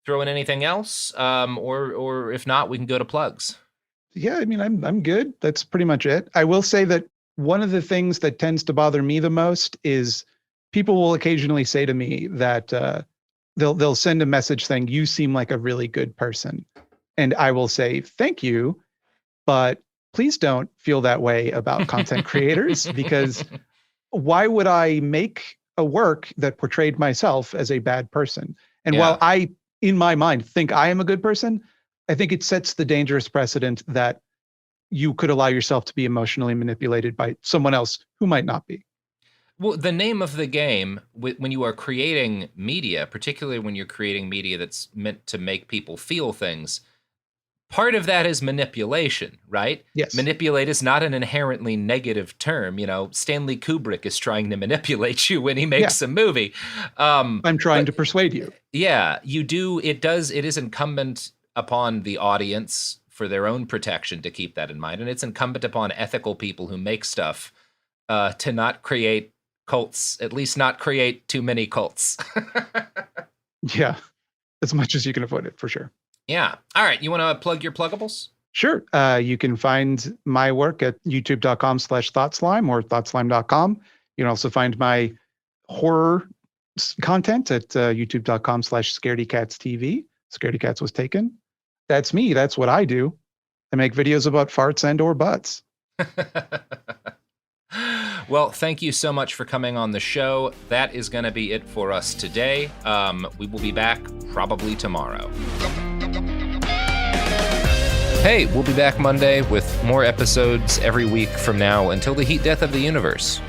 throw in anything else? Or if not, we can go to plugs. Yeah, I mean, I'm good. That's pretty much it. I will say that one of the things that tends to bother me the most is people will occasionally say to me that they'll send a message saying, "You seem like a really good person," and I will say, "Thank you, but please don't feel that way about content creators, because why would I make a work that portrayed myself as a bad person?" And while I, in my mind, think I am a good person, I think it sets the dangerous precedent that you could allow yourself to be emotionally manipulated by someone else who might not be. Well, the name of the game when you are creating media, particularly when you're creating media that's meant to make people feel things, part of that is manipulation, right? Yes. Manipulate is not an inherently negative term. Stanley Kubrick is trying to manipulate you when he makes a movie. I'm trying to persuade you. Yeah, you do. It is incumbent upon the audience for their own protection to keep that in mind. And it's incumbent upon ethical people who make stuff to not create cults, at least not create too many cults. Yeah, as much as you can avoid it, for sure. Yeah. All right. You want to plug your pluggables? Sure. You can find my work at youtube.com/thoughtslime or thoughtslime.com. You can also find my horror content at youtube.com/scaredycatstv. Scaredycats was taken. That's me. That's what I do. I make videos about farts and or butts. Well, thank you so much for coming on the show. That is going to be it for us today. We will be back probably tomorrow. Hey, we'll be back Monday with more episodes every week from now until the heat death of the universe.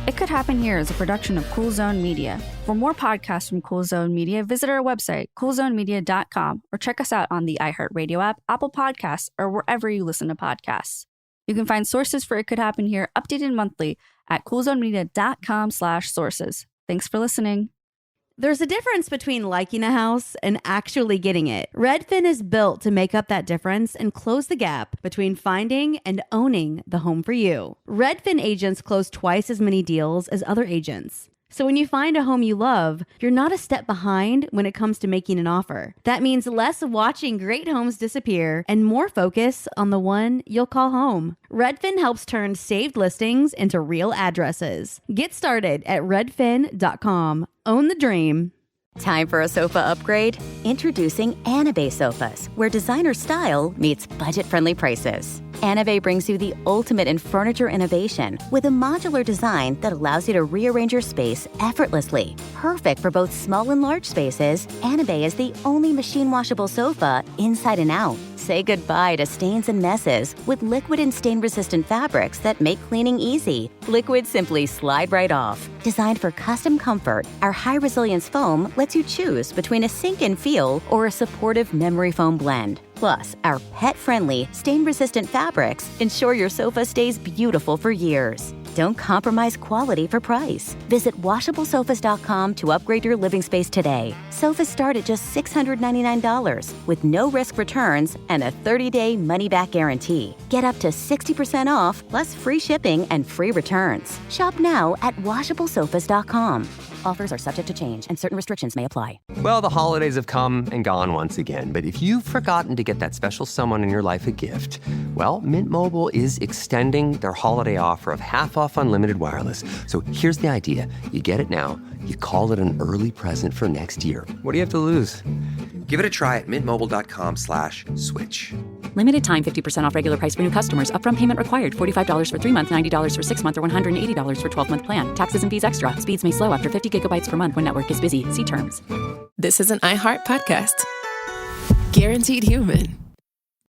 It Could Happen Here is a production of Cool Zone Media. For more podcasts from Cool Zone Media, visit our website, coolzonemedia.com, or check us out on the iHeartRadio app, Apple Podcasts, or wherever you listen to podcasts. You can find sources for It Could Happen Here updated monthly at coolzonemedia.com/sources. Thanks for listening. There's a difference between liking a house and actually getting it. Redfin is built to make up that difference and close the gap between finding and owning the home for you. Redfin agents close twice as many deals as other agents. So when you find a home you love, you're not a step behind when it comes to making an offer. That means less watching great homes disappear and more focus on the one you'll call home. Redfin helps turn saved listings into real addresses. Get started at redfin.com. Own the dream. Time for a sofa upgrade? Introducing Anabay Sofas, where designer style meets budget-friendly prices. Anabay brings you the ultimate in furniture innovation with a modular design that allows you to rearrange your space effortlessly. Perfect for both small and large spaces, Anabay is the only machine-washable sofa inside and out. Say goodbye to stains and messes with liquid and stain-resistant fabrics that make cleaning easy. Liquids simply slide right off. Designed for custom comfort, our high-resilience foam lets you choose between a sink-in feel or a supportive memory foam blend. Plus, our pet-friendly, stain-resistant fabrics ensure your sofa stays beautiful for years. Don't compromise quality for price. Visit washablesofas.com to upgrade your living space today. Sofas start at just $699 with no risk returns and a 30-day money-back guarantee. Get up to 60% off, plus free shipping and free returns. Shop now at washablesofas.com. Offers are subject to change and certain restrictions may apply. Well, the holidays have come and gone once again, but if you've forgotten to get that special someone in your life a gift, well, Mint Mobile is extending their holiday offer of half off unlimited wireless. So here's the idea. You get it now, you call it an early present for next year. What do you have to lose? Give it a try at mintmobile.com/switch. Limited time 50% off regular price for new customers. Upfront payment required. $45 for 3 months, $90 for 6 months, or $180 for 12-month plan. Taxes and fees extra. Speeds may slow after 50 gigabytes per month when network is busy. See terms. This is an iHeart podcast. Guaranteed Human.